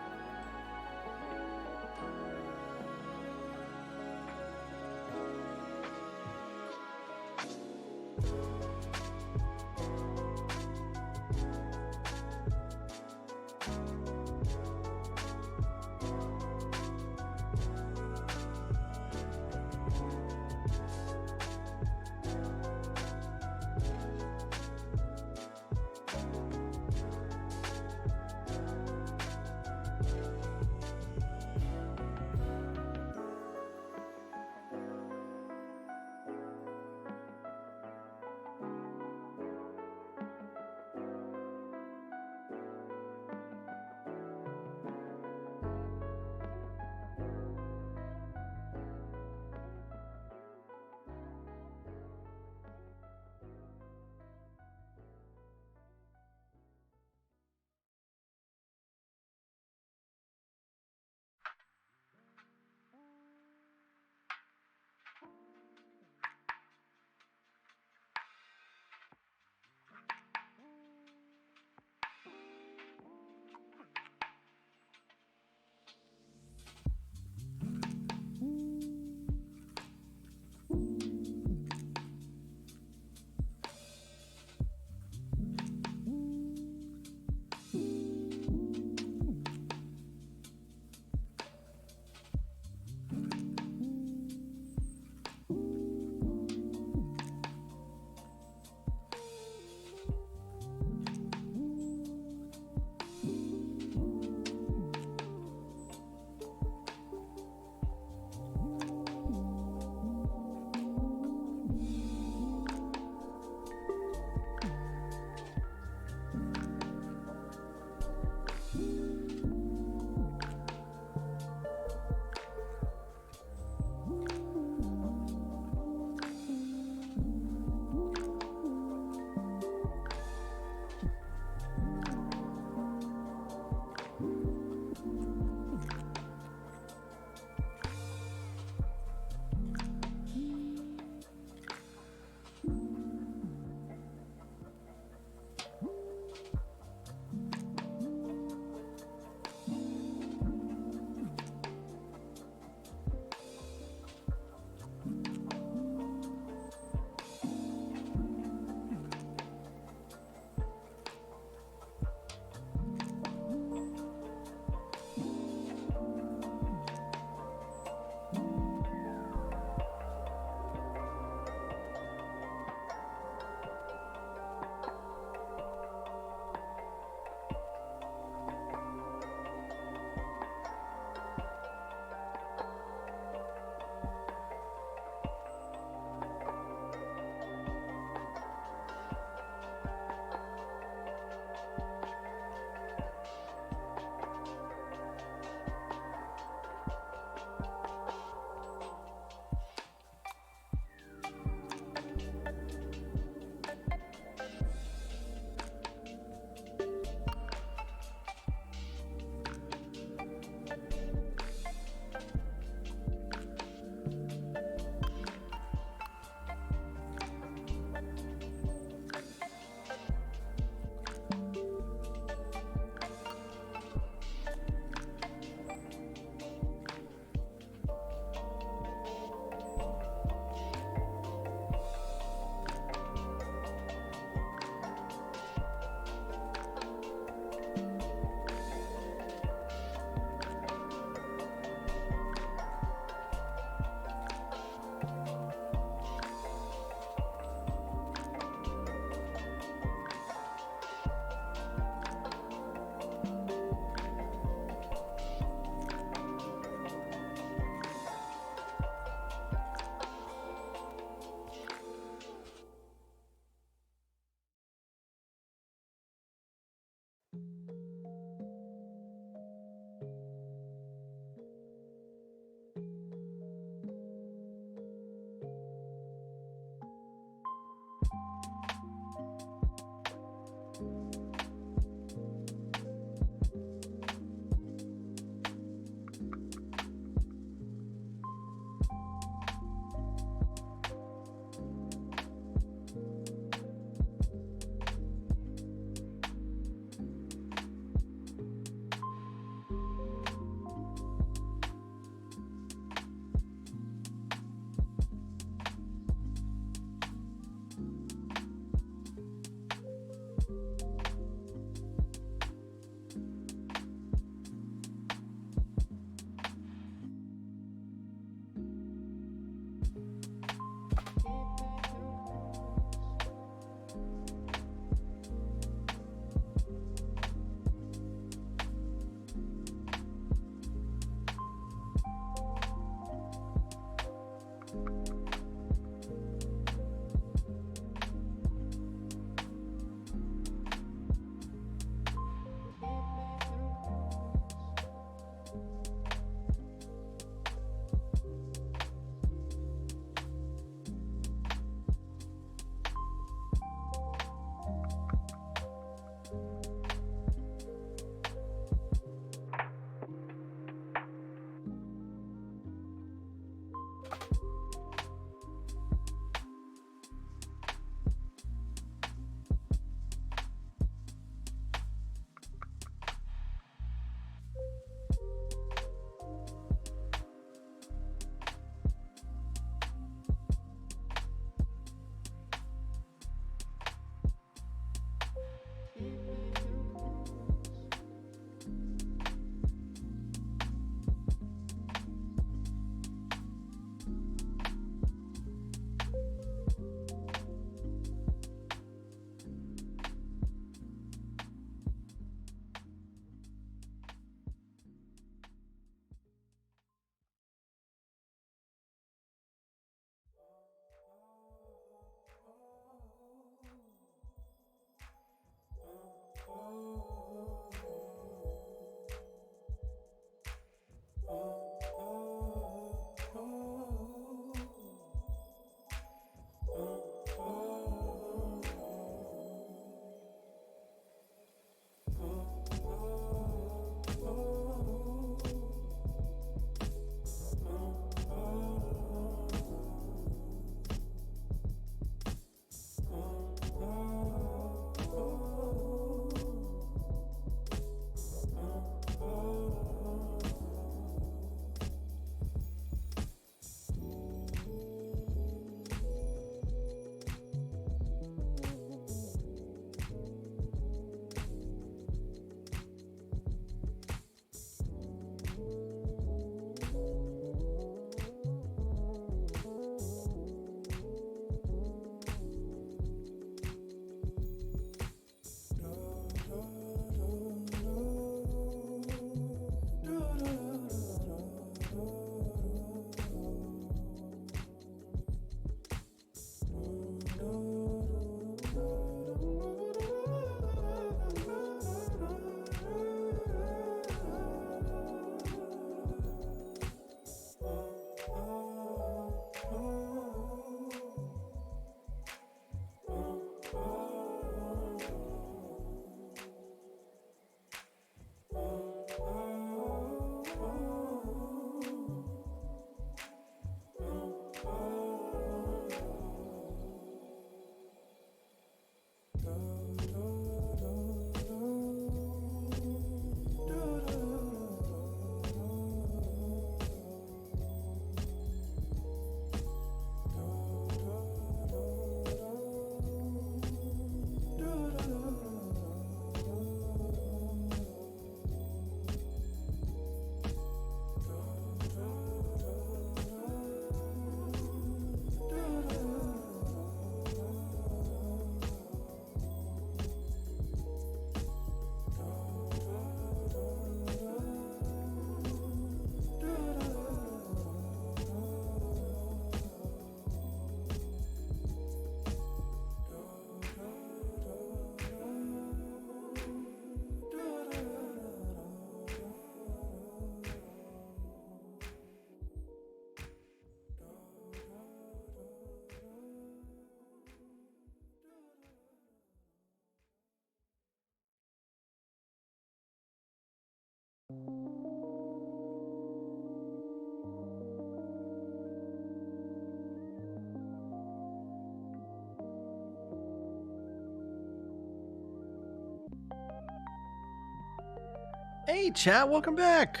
Hey chat, welcome back.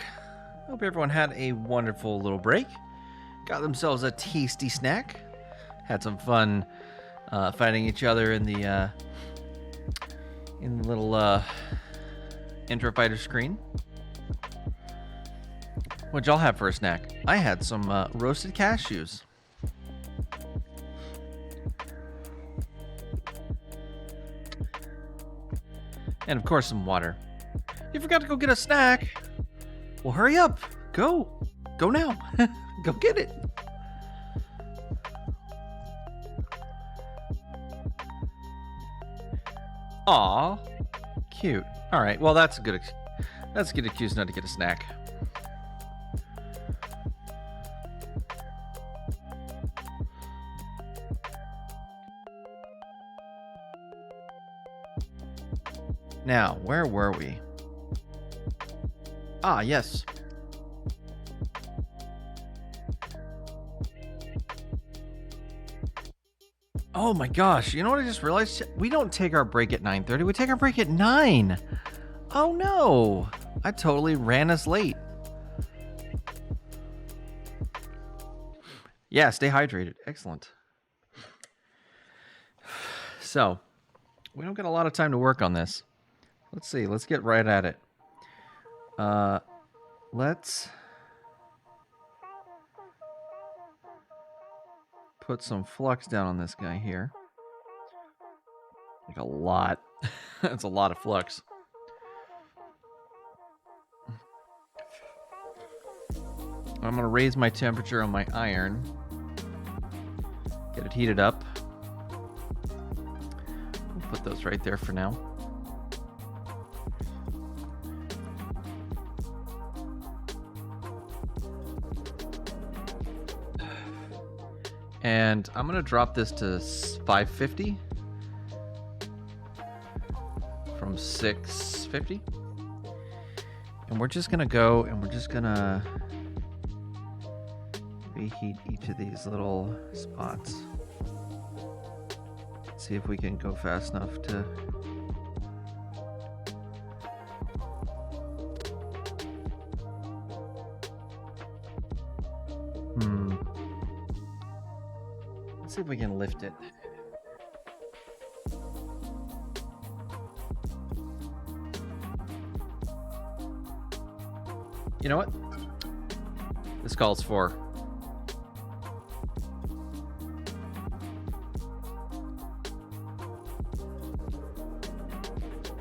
Hope everyone had a wonderful little break. Got themselves a tasty snack. Had some fun fighting each other in the little intro fighter screen. What'd y'all have for a snack? I had some roasted cashews. And of course some water. You forgot to go get a snack. Well, hurry up. Go now. Go get it. Aw, cute. All right. Well, that's a good excuse not to get a snack. Now, where were we? Ah, yes. Oh my gosh, you know what I just realized? We don't take our break at 9:30, we take our break at 9. Oh no, I totally ran us late. Yeah, stay hydrated. Excellent. So, we don't get a lot of time to work on this. Let's see, let's get right at it. Let's put some flux down on this guy here. Like a lot. That's a lot of flux. I'm going to raise my temperature on my iron. Get it heated up. We'll put those right there for now. And I'm going to drop this to 550 from 650. And we're just going to go and we're just going to reheat each of these little spots. See if we can go fast enough to... Let's see if we can lift it. You know what? This calls for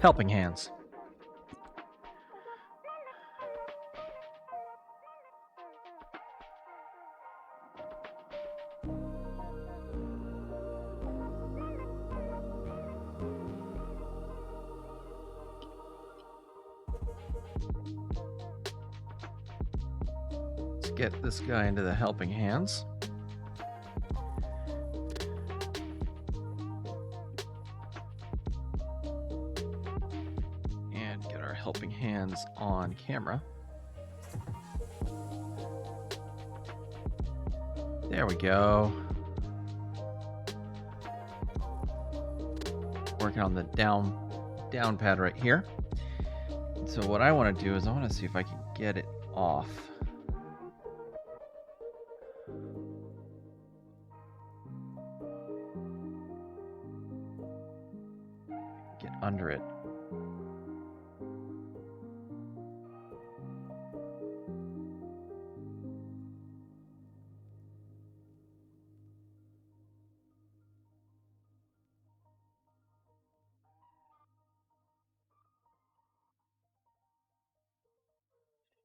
helping hands. Get this guy into the helping hands. And get our helping hands on camera. There we go. Working on the down pad right here. So what I want to do is I want to see if I can get it off. Under it.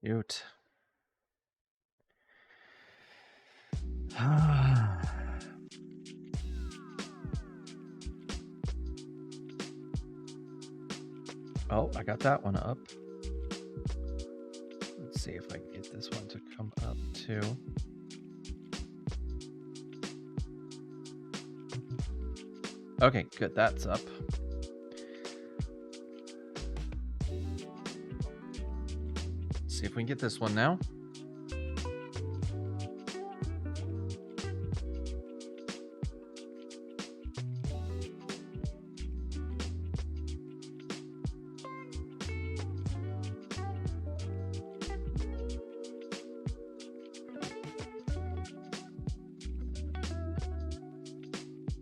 Shoot. Oh, I got that one up. Let's see if I can get this one to come up too. Okay, good. That's up. Let's see if we can get this one now.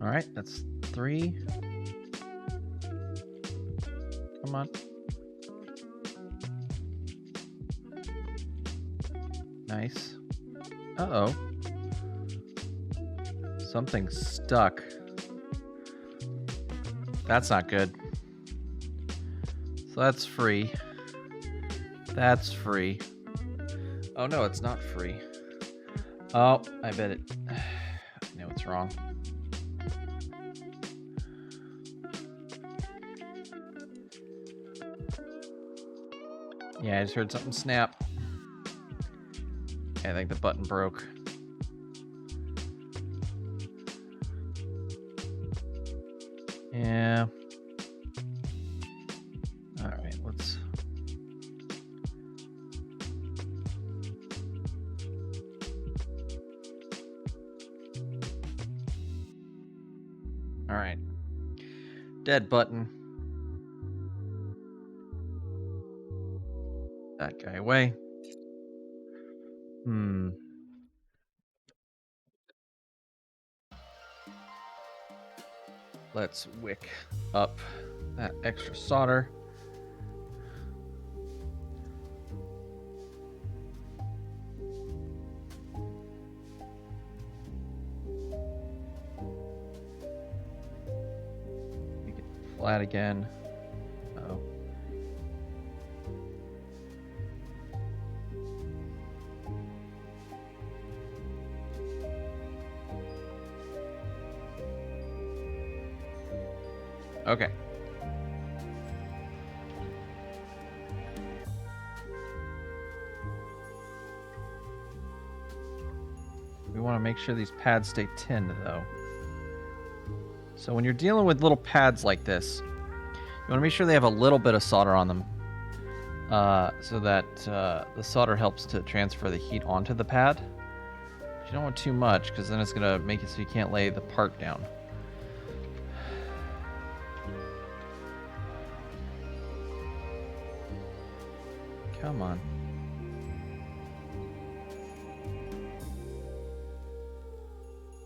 All right, that's 3. Come on. Nice. Uh-oh. Something's stuck. That's not good. So that's free. That's free. Oh no, it's not free. Oh, I bet it. I know it's wrong. Yeah, I just heard something snap. I think the button broke. Yeah. All right, let's... All right. Dead button. That guy away. Let's wick up that extra solder. Make it flat again. Uh-oh. Okay. We want to make sure these pads stay tinned, though. So when you're dealing with little pads like this, you want to make sure they have a little bit of solder on them, so that the solder helps to transfer the heat onto the pad. But you don't want too much, because then it's going to make it so you can't lay the part down. Come on.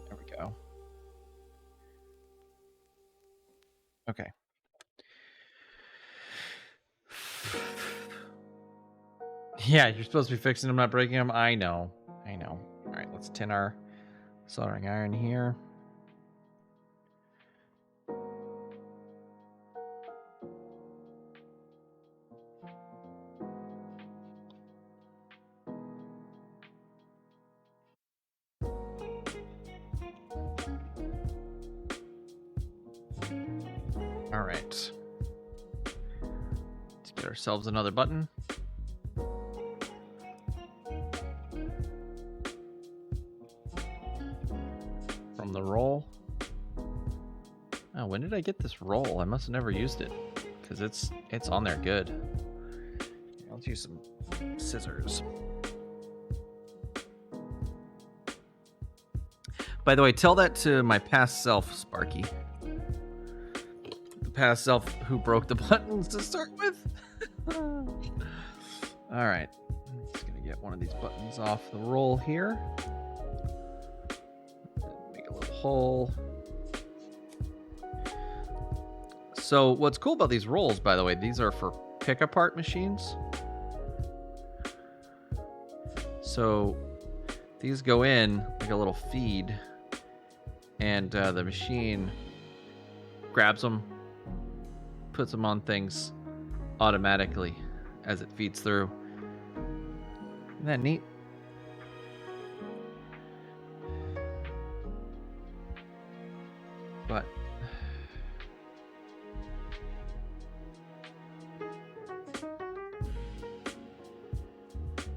There we go. Okay. Yeah, you're supposed to be fixing them, not breaking them. I know. I know. All right, let's tin our soldering iron here. All right. Let's get ourselves another button. From the roll. Oh, when did I get this roll? I must have never used it, because it's on there good. Let's use some scissors. By the way, tell that to my past self, Sparky. The past self who broke the buttons to start with. All right, I'm just gonna get one of these buttons off the roll here. Make a little hole. So what's cool about these rolls, by the way, these are for pick-apart machines. So these go in like a little feed, and the machine grabs them, puts them on things automatically as it feeds through. Isn't that neat? But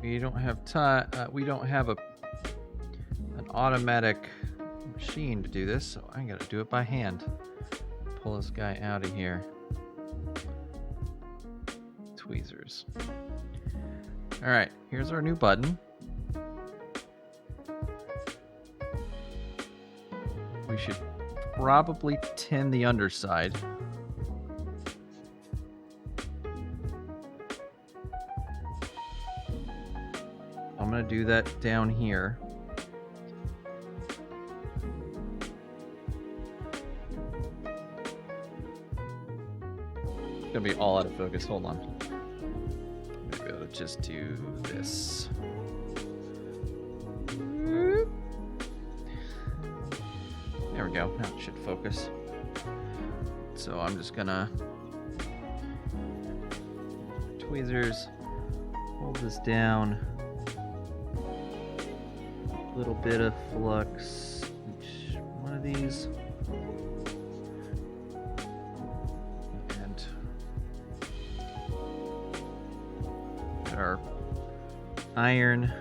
we don't have time. We don't have an automatic machine to do this, so I gotta do it by hand. Pull this guy out of here. Tweezers. All right, here's our new button. We should probably tin the underside. I'm gonna do that down here. be all out of focus. Hold on. Maybe I'll just do this. There we go. Now it should focus. So I'm just gonna tweezers, hold this down. A little bit of flux each one of these. And our iron.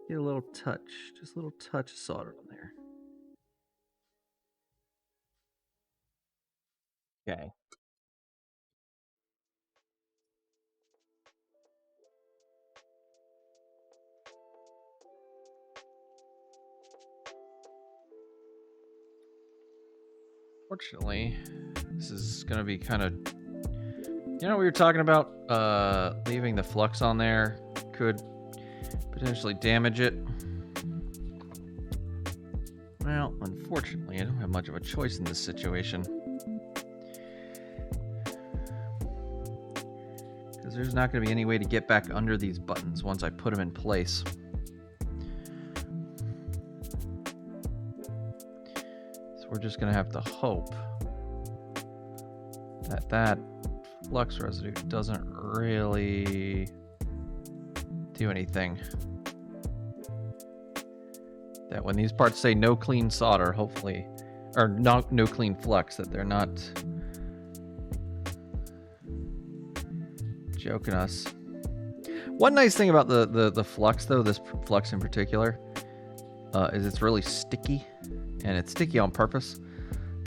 Get a little touch, just a little touch of solder on there. Okay. Fortunately, this is going to be kind of, you know, we were talking about leaving the flux on there could potentially damage it. Well, unfortunately, I don't have much of a choice in this situation. Because there's not going to be any way to get back under these buttons once I put them in place. So we're just going to have to hope that that flux residue doesn't really do anything. That when these parts say no clean solder, hopefully, or no clean flux, that they're not joking us. One nice thing about the flux, though, this flux in particular, is it's really sticky, and it's sticky on purpose.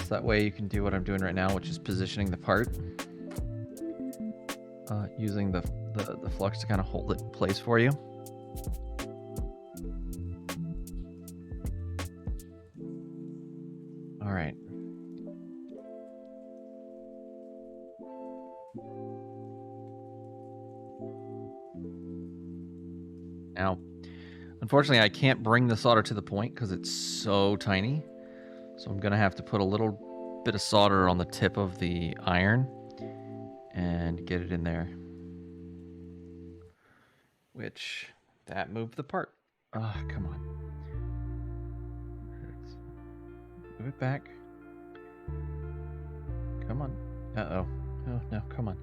So that way you can do what I'm doing right now, which is positioning the part, using the flux to kind of hold it in place for you. All right. Now, unfortunately, I can't bring the solder to the point because it's so tiny. So I'm going to have to put a little bit of solder on the tip of the iron and get it in there. Which, that moved the part. Ah, come on. Move it back. Come on. Uh-oh. Oh, no, come on.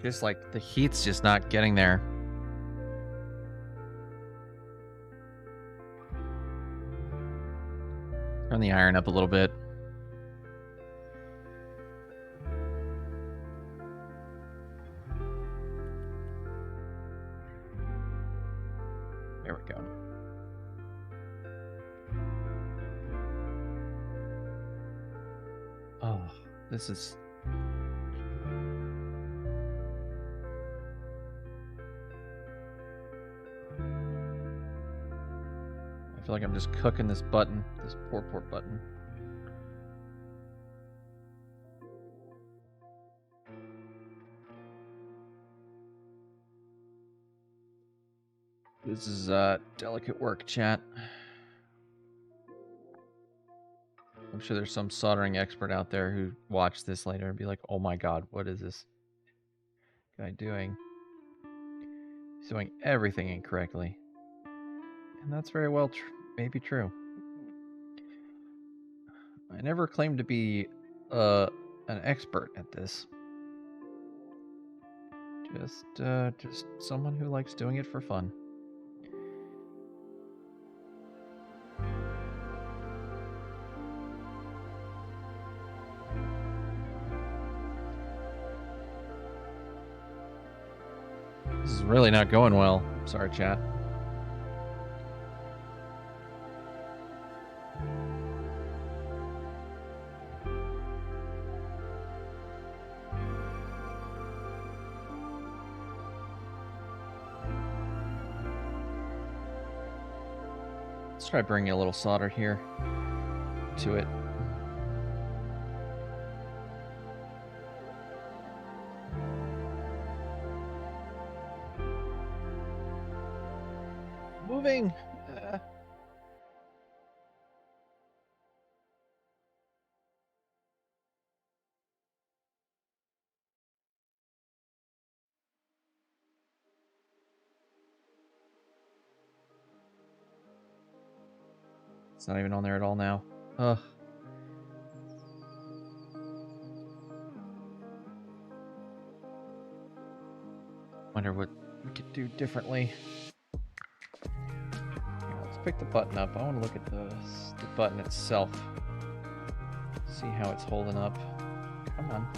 Just like the heat's just not getting there. Turn the iron up a little bit. There we go. Oh, this is... I feel like I'm just cooking this button, this poor button. This is delicate work, chat. I'm sure there's some soldering expert out there who watched this later and be like, oh my god, what is this guy doing? He's doing everything incorrectly. And that's very well maybe true. I never claimed to be an expert at this. Just someone who likes doing it for fun. This is really not going well. Sorry, chat. Let's try bringing a little solder here to it. Moving. It's not even on there at all now. Ugh. Wonder what we could do differently. Here, let's pick the button up. I want to look at the button itself. See how it's holding up. Come on.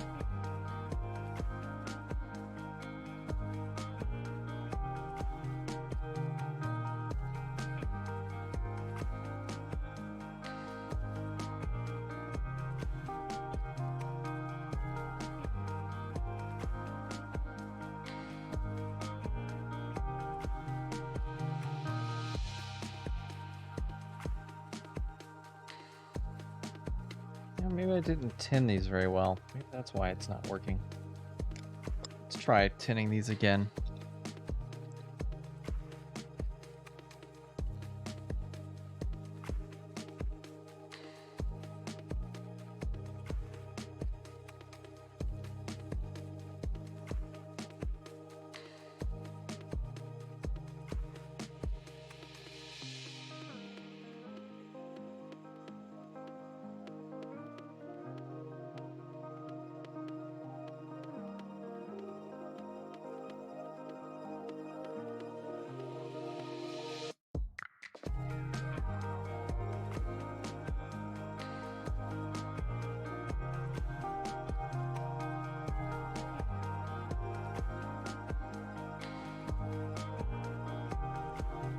Maybe I didn't tin these very well. Maybe that's why it's not working. Let's try tinning these again.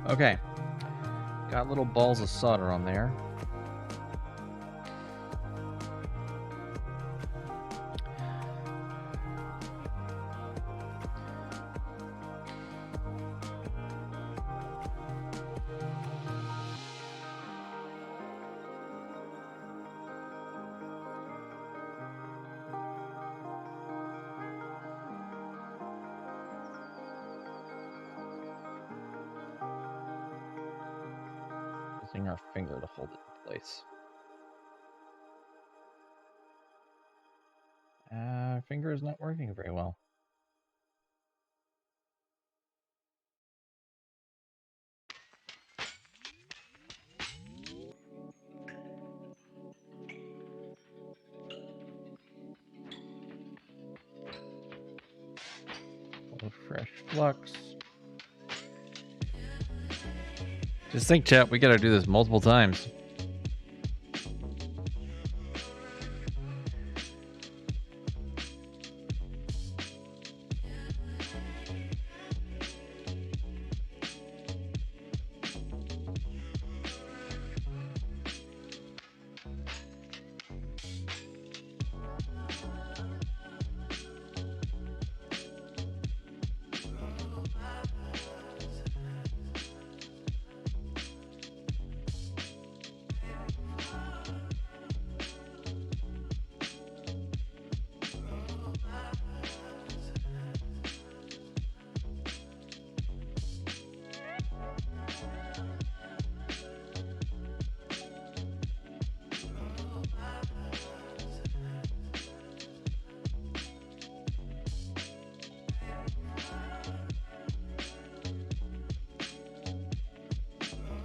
Okay, got little balls of solder on there. Using our finger to hold it in place. Finger is not working very well. Fresh flux. Just think, chat, we gotta do this multiple times.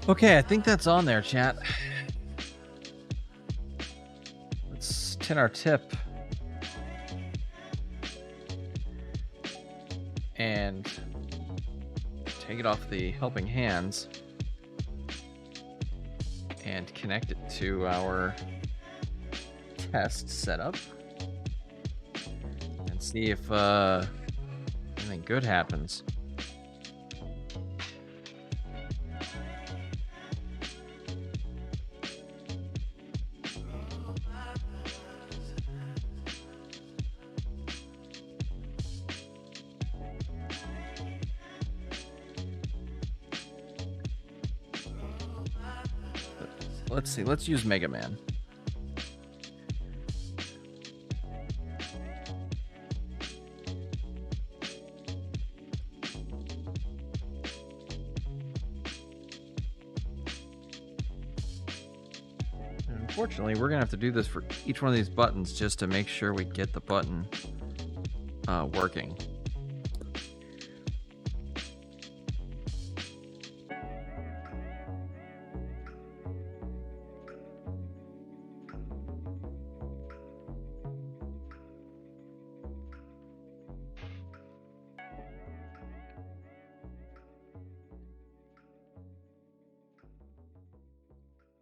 Okay, I think that's on there, chat. Let's tin our tip. And take it off the helping hands. And connect it to our test setup. And see if anything good happens. let's see. Let's use Mega Man. Unfortunately, we're gonna have to do this for each one of these buttons just to make sure we get the button working.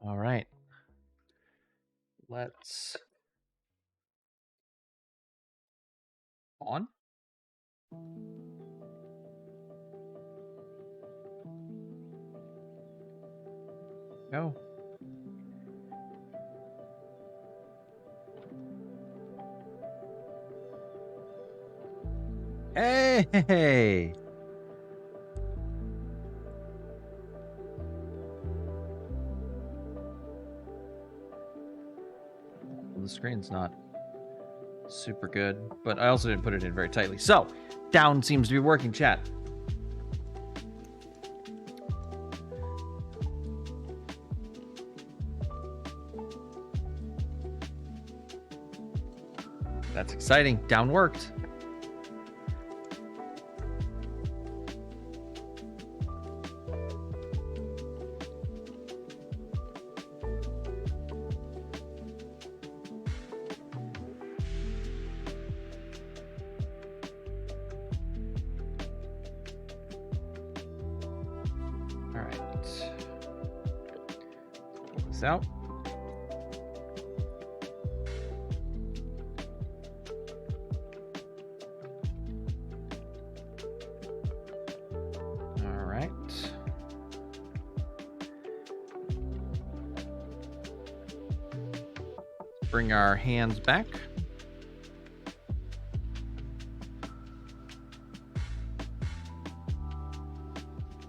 All right. Let's on. Go. Hey! Well, the screen's not super good, but I also didn't put it in very tightly. So, down seems to be working, chat. That's exciting. Down worked. All right. Pull this out. Bring our hands back.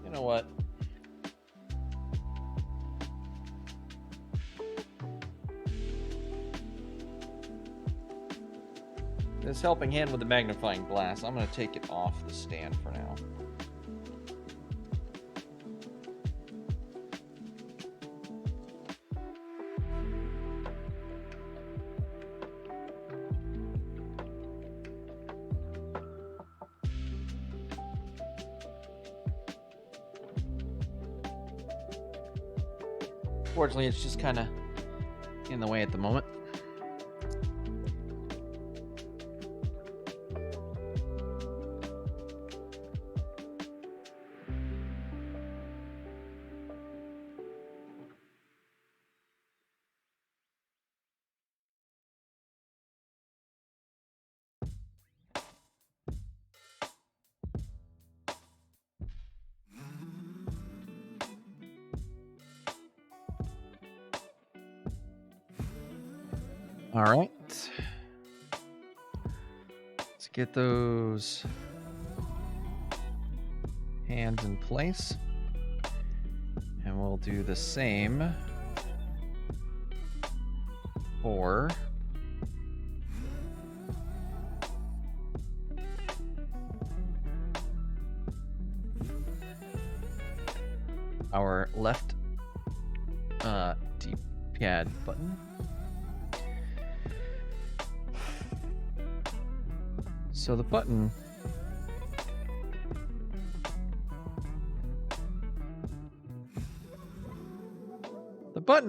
You know what? This helping hand with the magnifying glass, I'm going to take it off the stand for now. Unfortunately, it's just kind of in the way at the moment. All right. Let's get those hands in place. And we'll do the same for our left D-pad button. So the button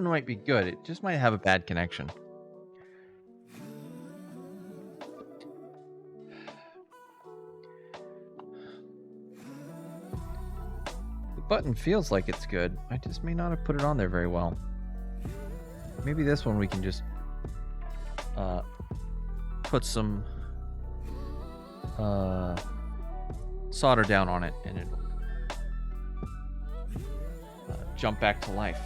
might be good. It just might have a bad connection. The button feels like it's good. I just may not have put it on there very well. Maybe this one we can just put some solder down on it and it'll jump back to life.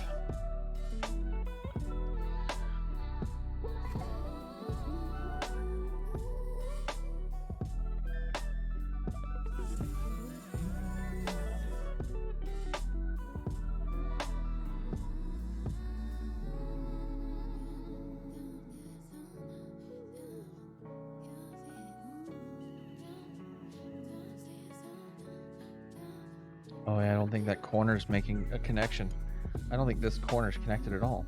Oh, yeah, I don't think that corner's making a connection. I don't think this corner's connected at all.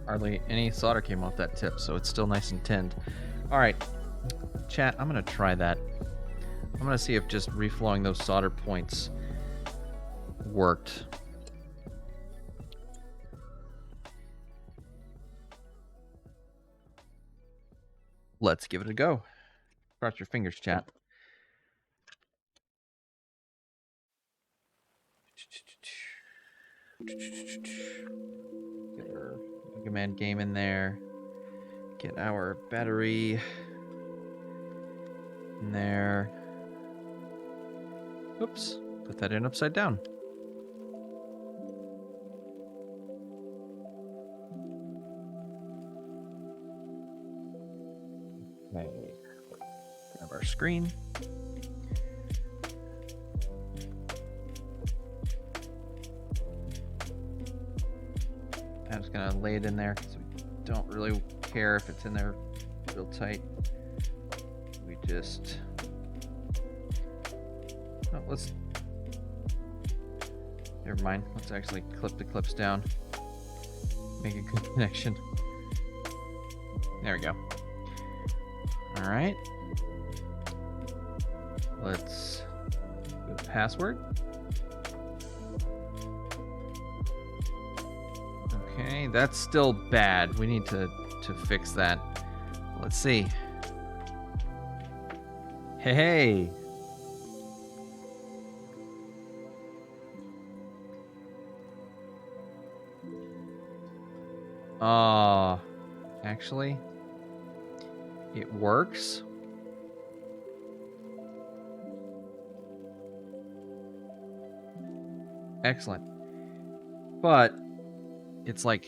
Hardly any solder came off that tip, so it's still nice and tinned. All right, chat, I'm going to try that. I'm going to see if just reflowing those solder points worked. Let's give it a go. Cross your fingers, chat. Get our Mega Man game in there. Get our battery in there. Oops, put that in upside down. Okay, grab our screen. I'm just gonna lay it in there because we don't really care if it's in there real tight. We just, oh, let's, never mind. Let's actually clip the clips down. Make a good connection. There we go. All right. Let's go to password. Okay, that's still bad. We need to fix that. Let's see. Hey. Actually, it works. Excellent. But it's like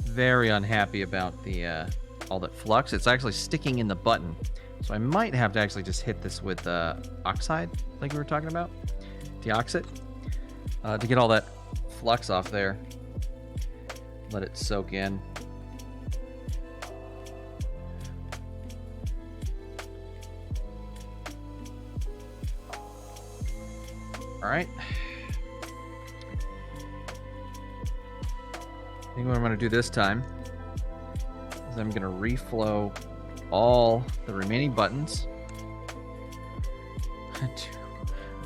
very unhappy about the all that flux. It's actually sticking in the button. So I might have to actually just hit this with oxide, like we were talking about, deoxit, to get all that flux off there. Let it soak in. All right. I think what I'm going to do this time is I'm going to reflow all the remaining buttons.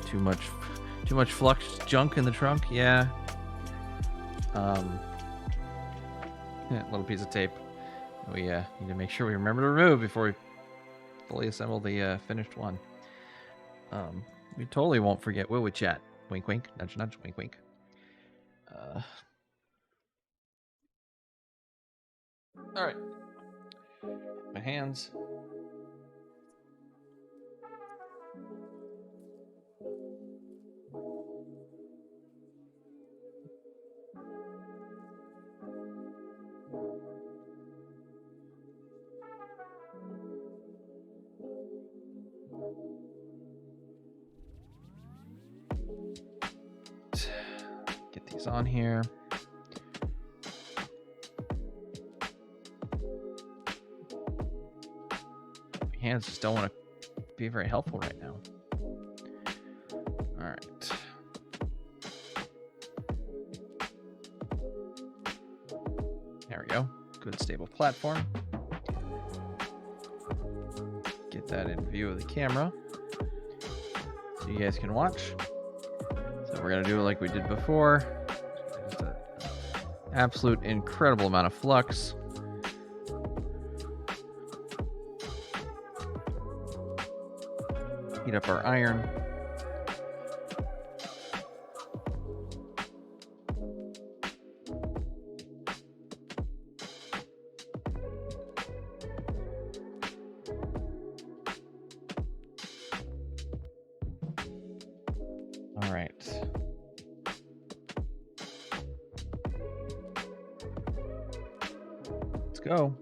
too much flux junk in the trunk. Yeah. Little piece of tape. We need to make sure we remember to remove before we fully assemble the finished one. We totally won't forget, will we, chat? Wink, wink. Nudge, nudge. Wink, wink. All right. My hands. Get these on here. My hands just don't want to be very helpful right now. All right. There we go. Good stable platform. Get that in view of the camera so you guys can watch. So we're gonna do it like we did before. Just an absolute incredible amount of flux. Heat up our iron. All right. Let's go.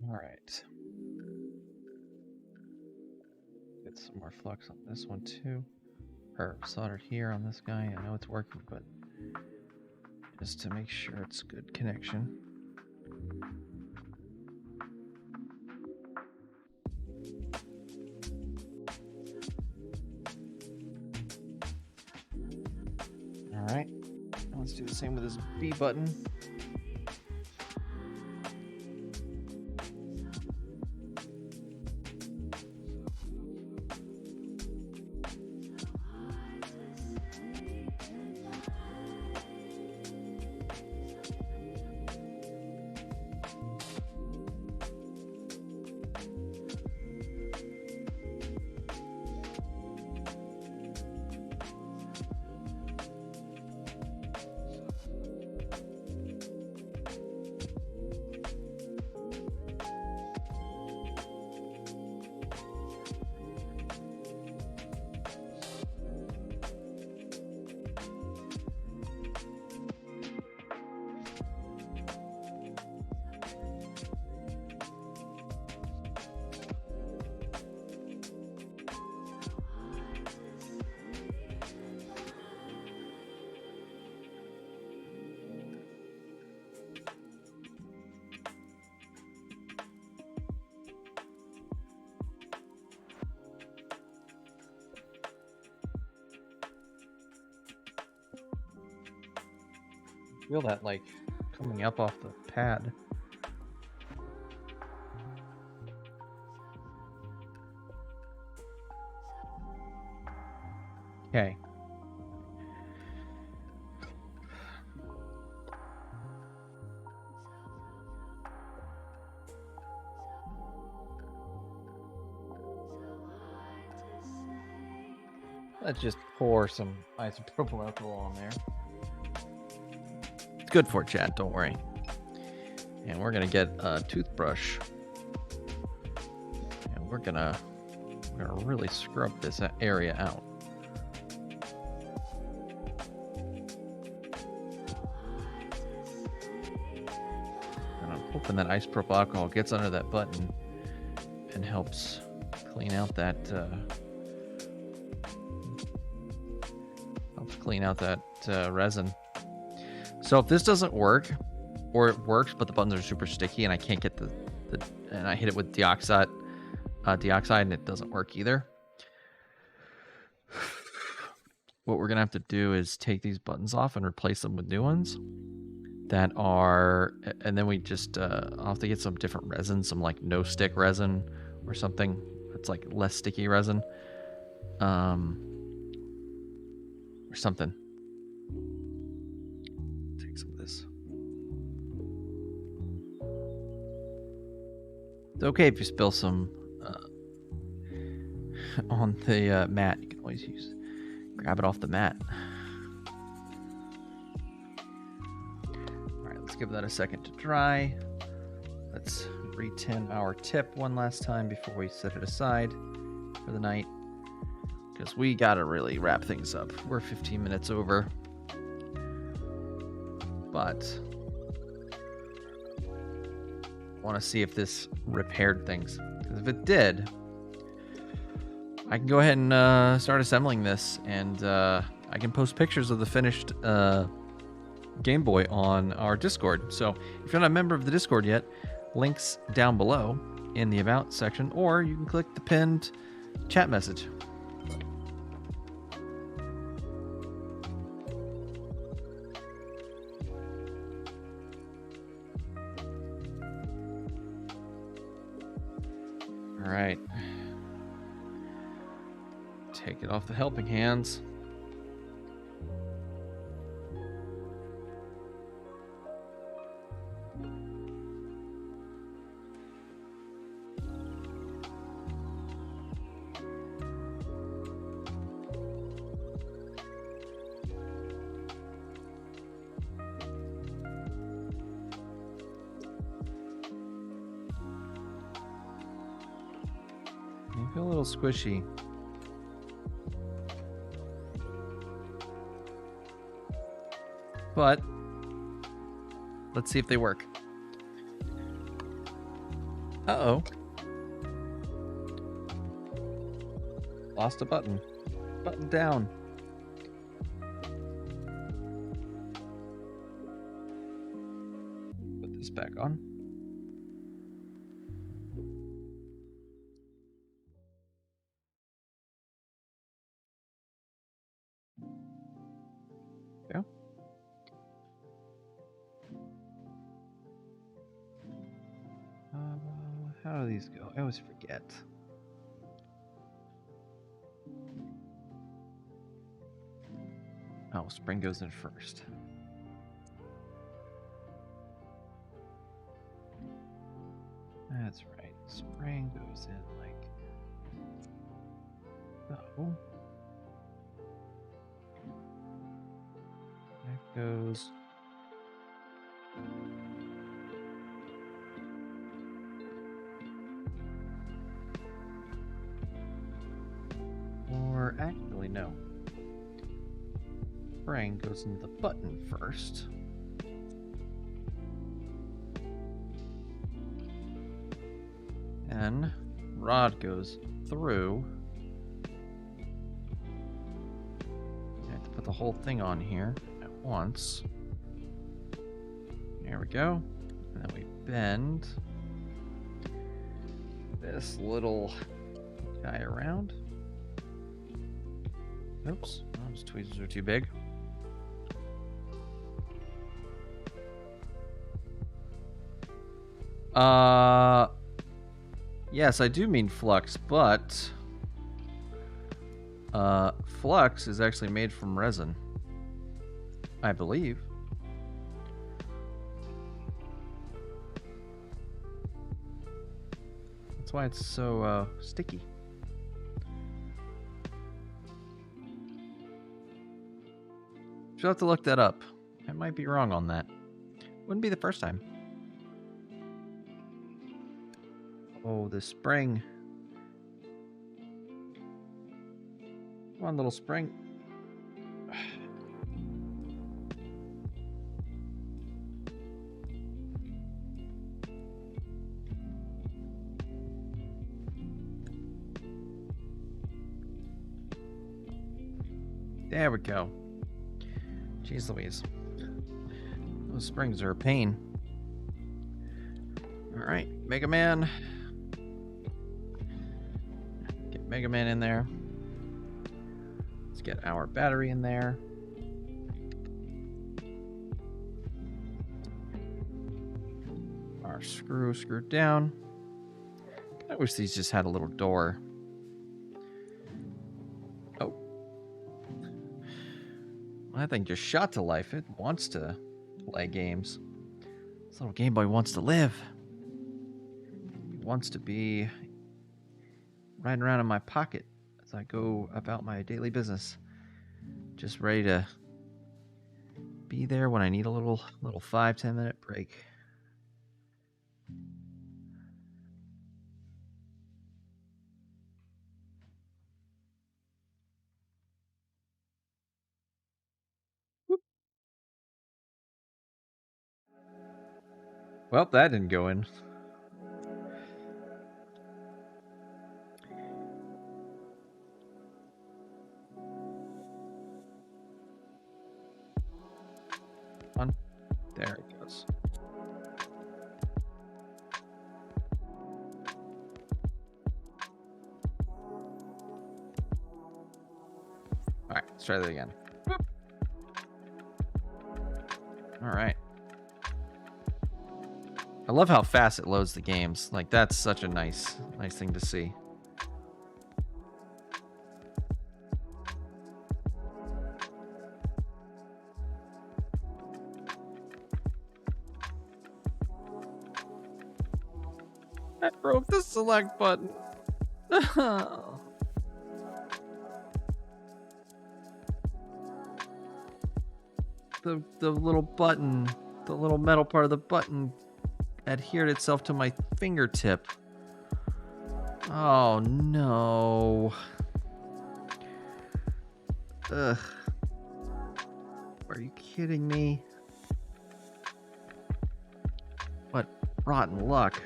All right. Get some more flux on this one too. Or soldered here on this guy. I know it's working, but just to make sure it's good connection. All right. Let's do the same with this B button. Feel that like coming up off the pad. Okay. Let's just pour some isopropyl alcohol on there. It's good for it, Chad, don't worry. And we're gonna get a toothbrush. And we're gonna really scrub this area out. And I'm hoping that isopropyl alcohol gets under that button and helps clean out that resin. So if this doesn't work, or it works but the buttons are super sticky and I can't get the and I hit it with dioxide and it doesn't work either, what we're gonna have to do is take these buttons off and replace them with new ones that are, and then we just I'll have to get some different resin, some like no stick resin or something that's like less sticky resin, or something. Take some of this. It's okay if you spill some on the mat. You can always grab it off the mat. All right, let's give that a second to dry. Let's re-tin our tip one last time before we set it aside for the night, because we gotta really wrap things up. We're 15 minutes over, but I want to see if this repaired things, because if it did, I can go ahead and start assembling this, and I can post pictures of the finished Game Boy on our Discord. So if you're not a member of the Discord yet, links down below in the About section, or you can click the pinned chat message. All right. Take it off the helping hands. They feel a little squishy. But let's see if they work. Uh-oh. Lost a button. Button down. Put this back on. Yeah. How do these go? I always forget. Oh, spring goes in first. That's right. Spring goes in like so. That goes. Or actually, no. Spring goes into the button first. And rod goes through. I have to put the whole thing on here at once. There we go. And then we bend this little guy around. Oops, those tweezers are too big. Yes, I do mean flux, but flux is actually made from resin, I believe. That's why it's so sticky. Should have to look that up. I might be wrong on that. Wouldn't be the first time. Oh, the spring. Come on, little spring. There we go. Jeez Louise. Those springs are a pain. Alright, Mega Man. Get Mega Man in there. Let's get our battery in there. Our screwed down. I wish these just had a little door. Oh. That thing just shot to life. It wants to play games. This little Game Boy wants to live. It wants to be riding around in my pocket as I go about my daily business. Just ready to be there when I need a little 5-10 minute break. Whoop. Well, that didn't go in. On. Let's try that again. Boop. All right. I love how fast it loads the games. Like, that's such a nice thing to see. I broke the select button. The little button, the little metal part of the button adhered itself to my fingertip. Oh no. Ugh. Are you kidding me? What rotten luck.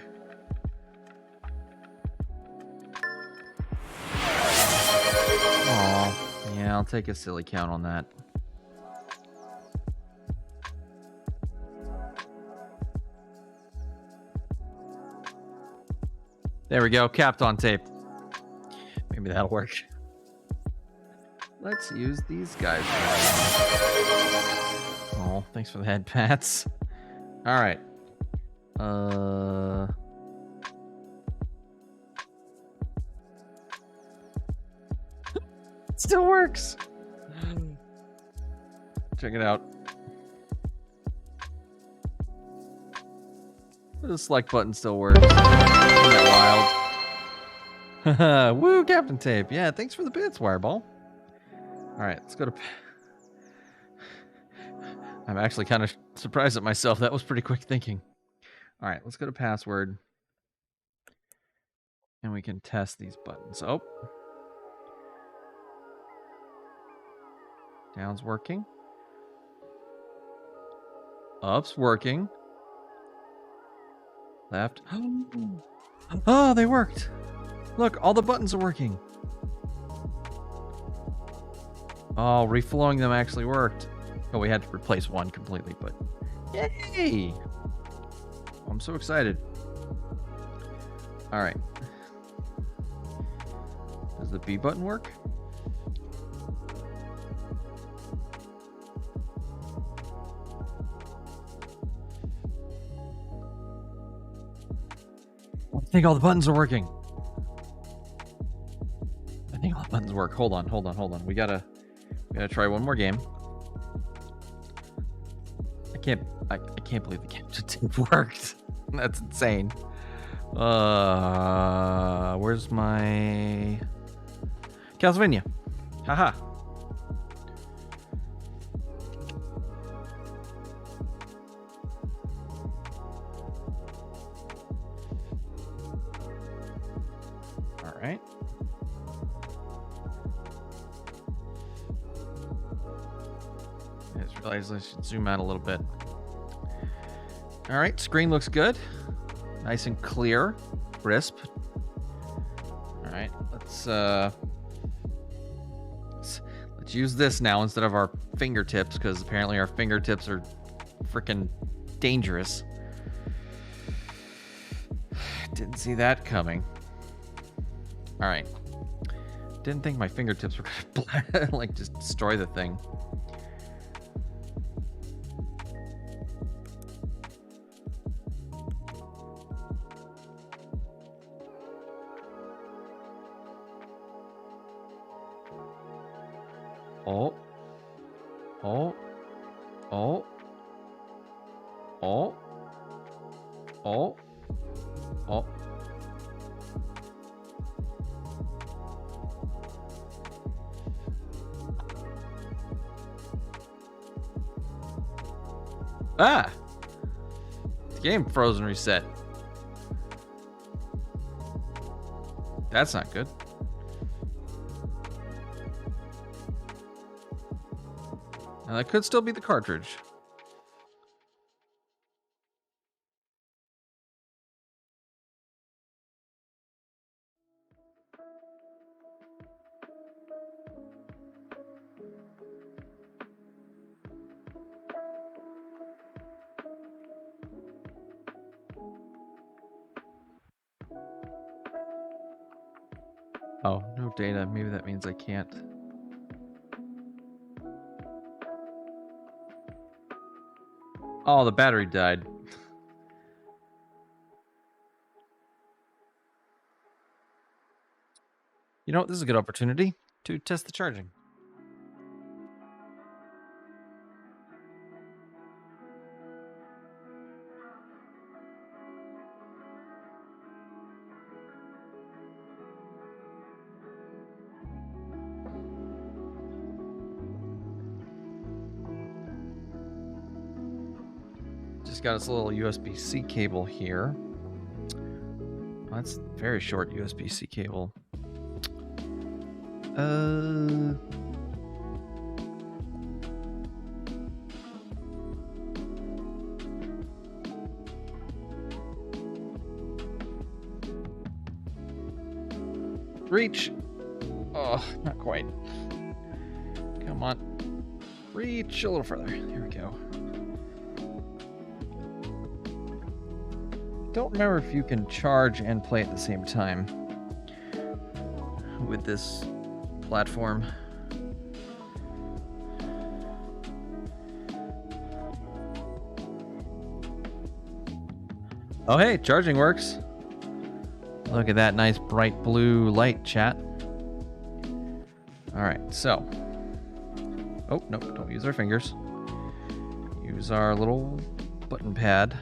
Oh, yeah, I'll take a silly count on that. There we go, capped on tape. Maybe that'll work. Let's use these guys. Oh, thanks for the head pats. All right. It still works. Check it out. The select button still works. Isn't that wild? Woo, Captain Tape. Yeah, thanks for the bits, Wireball. All right, let's go to... I'm actually kind of surprised at myself. That was pretty quick thinking. All right, let's go to password. And we can test these buttons. Oh. Down's working. Up's working. Left. Oh, they worked. Look, all the buttons are working. Oh, reflowing them actually worked. Oh, we had to replace one completely, but yay! I'm so excited. All right. Does the B button work? I think all the buttons are working. I think all the buttons work. Hold on. We gotta try one more game. I can't believe the game just worked. That's insane. Where's my Castlevania? Haha. All right. I just realized I should zoom out a little bit. All right, screen looks good. Nice and clear, crisp. All right, let's use this now instead of our fingertips, because apparently our fingertips are freaking dangerous. Didn't see that coming. All right. Didn't think my fingertips were gonna like just destroy the thing. Oh. Oh. Oh. Oh. Oh. Oh. Ah! The game frozen reset. That's not good. Now that could still be the cartridge. Oh, no data. Maybe that means I can't. Oh, the battery died. You know what? This is a good opportunity to test the charging. Just got this little USB-C cable here. Oh, that's a very short USB-C cable. Reach. Oh, not quite. Come on. Reach a little further. There we go. Don't remember if you can charge and play at the same time with this platform. Oh, hey, charging works. Look at that nice bright blue light, chat. All right, so. Oh, no, don't use our fingers. Use our little button pad.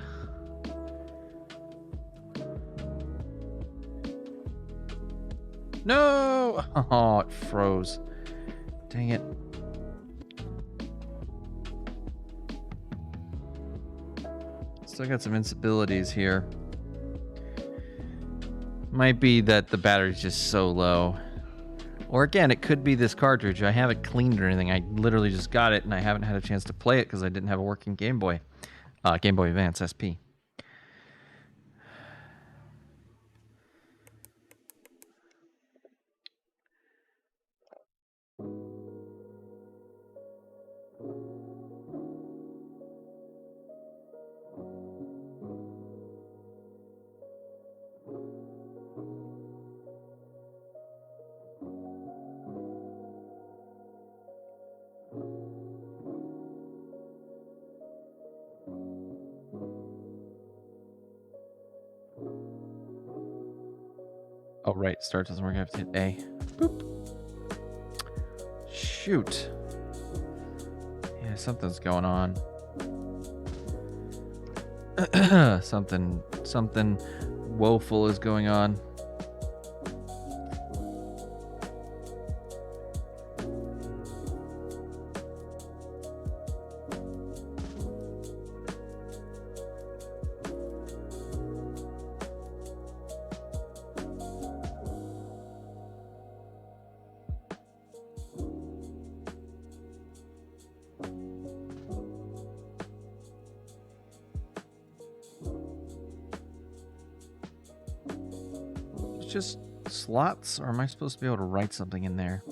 No! Oh, it froze. Dang it. Still got some instabilities here. Might be that the battery's just so low. Or again, it could be this cartridge. I haven't cleaned or anything. I literally just got it and I haven't had a chance to play it because I didn't have a working Game Boy. Game Boy Advance SP. Oh, right. Start doesn't work. I have to hit A. Boop. Shoot. Yeah, something's going on. Something woeful is going on. Just slots, or am I supposed to be able to write something in there?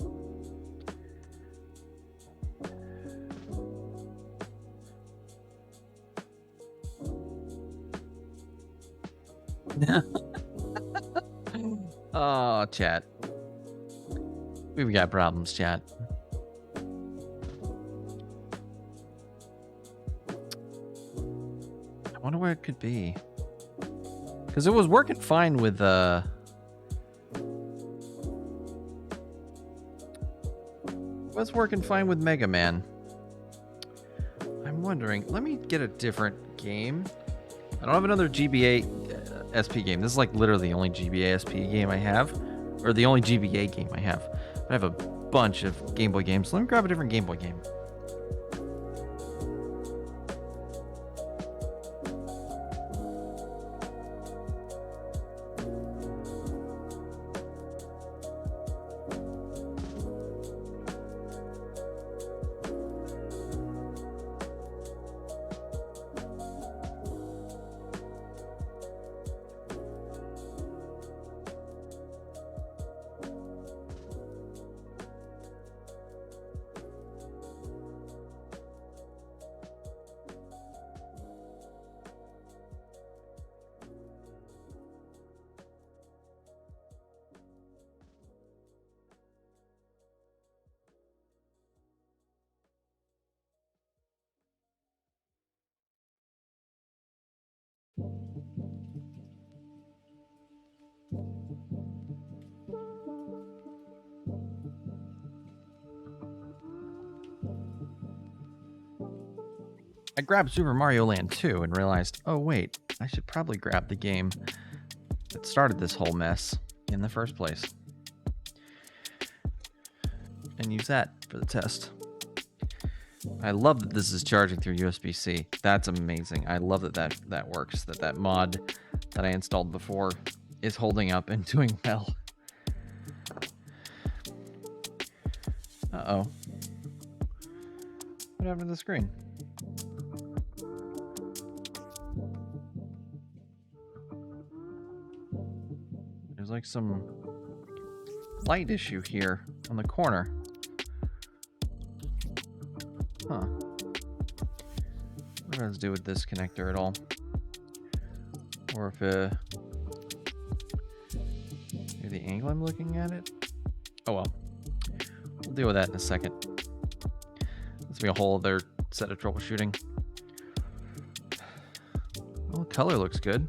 Oh, chat. We've got problems, chat. I wonder where it could be. Because it was working fine with was working fine with Mega Man. I'm wondering, let me get a different game. I don't have another GBA SP game. This is like literally the only GBA SP game I have, or the only GBA game I have. But I have a bunch of Game Boy games. Let me grab a different Game Boy game. I grabbed Super Mario Land 2 and realized, oh wait, I should probably grab the game that started this whole mess in the first place. And use that for the test. I love that this is charging through USB-C. That's amazing. I love that that works, that mod that I installed before is holding up and doing well. Uh-oh. What happened to the screen? There's like some light issue here on the corner. Huh. What does it do with this connector at all? Or if maybe the angle I'm looking at it? Oh well. We'll deal with that in a second. This will be a whole other set of troubleshooting. Well, the color looks good.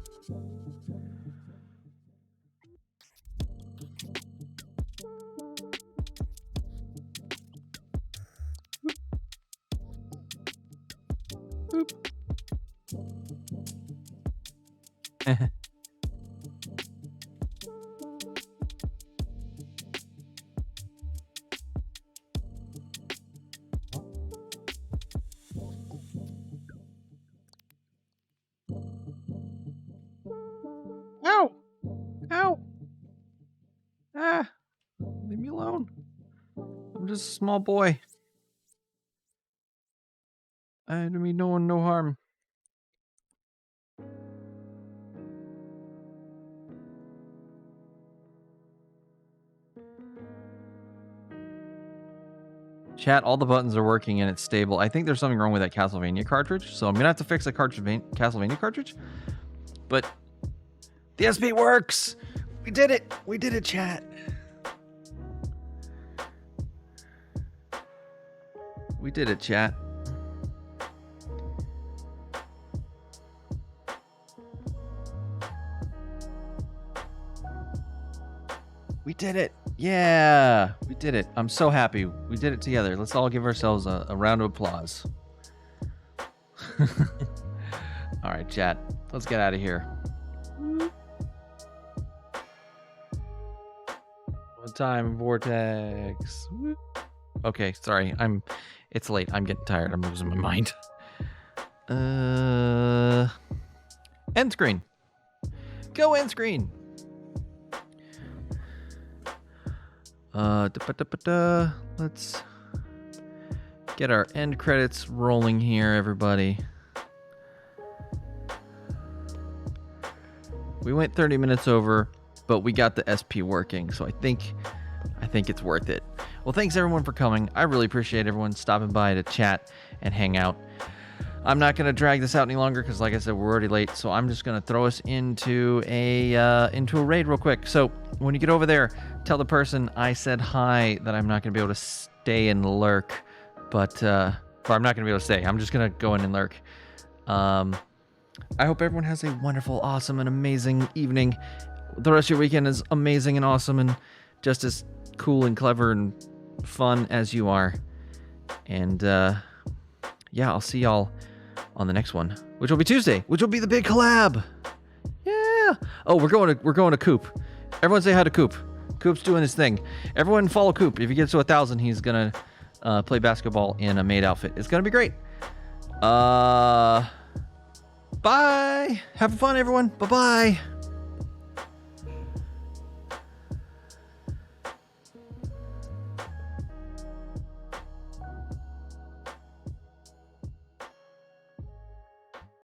Ow! Ow! Ah! Leave me alone. I'm just a small boy. I don't mean no one no harm. Chat, all the buttons are working and it's stable. I think there's something wrong with that Castlevania cartridge, so I'm gonna have to fix the Castlevania cartridge. But the SP works! We did it! We did it, chat! We did it, chat. We did it! Yeah! We did it. I'm so happy. We did it together. Let's all give ourselves a round of applause. Alright, chat. Let's get out of here. One time, Vortex. Okay, sorry. It's late. I'm getting tired. I'm losing my mind. End screen. Go end screen. Let's get our end credits rolling here, everybody. We went 30 minutes over, but we got the SP working, so I think it's worth it. Well, thanks everyone for coming. I really appreciate everyone stopping by to chat and hang out. I'm not going to drag this out any longer because, like I said, we're already late. So I'm just going to throw us into a raid real quick. So when you get over there, tell the person I said hi, that I'm not going to be able to stay and lurk. But or I'm not going to be able to stay. I'm just going to go in and lurk. I hope everyone has a wonderful, awesome, and amazing evening. The rest of your weekend is amazing and awesome and just as cool and clever and fun as you are. And yeah, I'll see y'all on the next one, which will be Tuesday, which will be the big collab. Yeah. Oh, we're going to Coop. Everyone say hi to Coop. Coop's doing his thing. Everyone follow Coop. If he gets to 1,000, he's gonna play basketball in a maid outfit. It's gonna be great. Bye. Have fun, everyone. Bye-bye.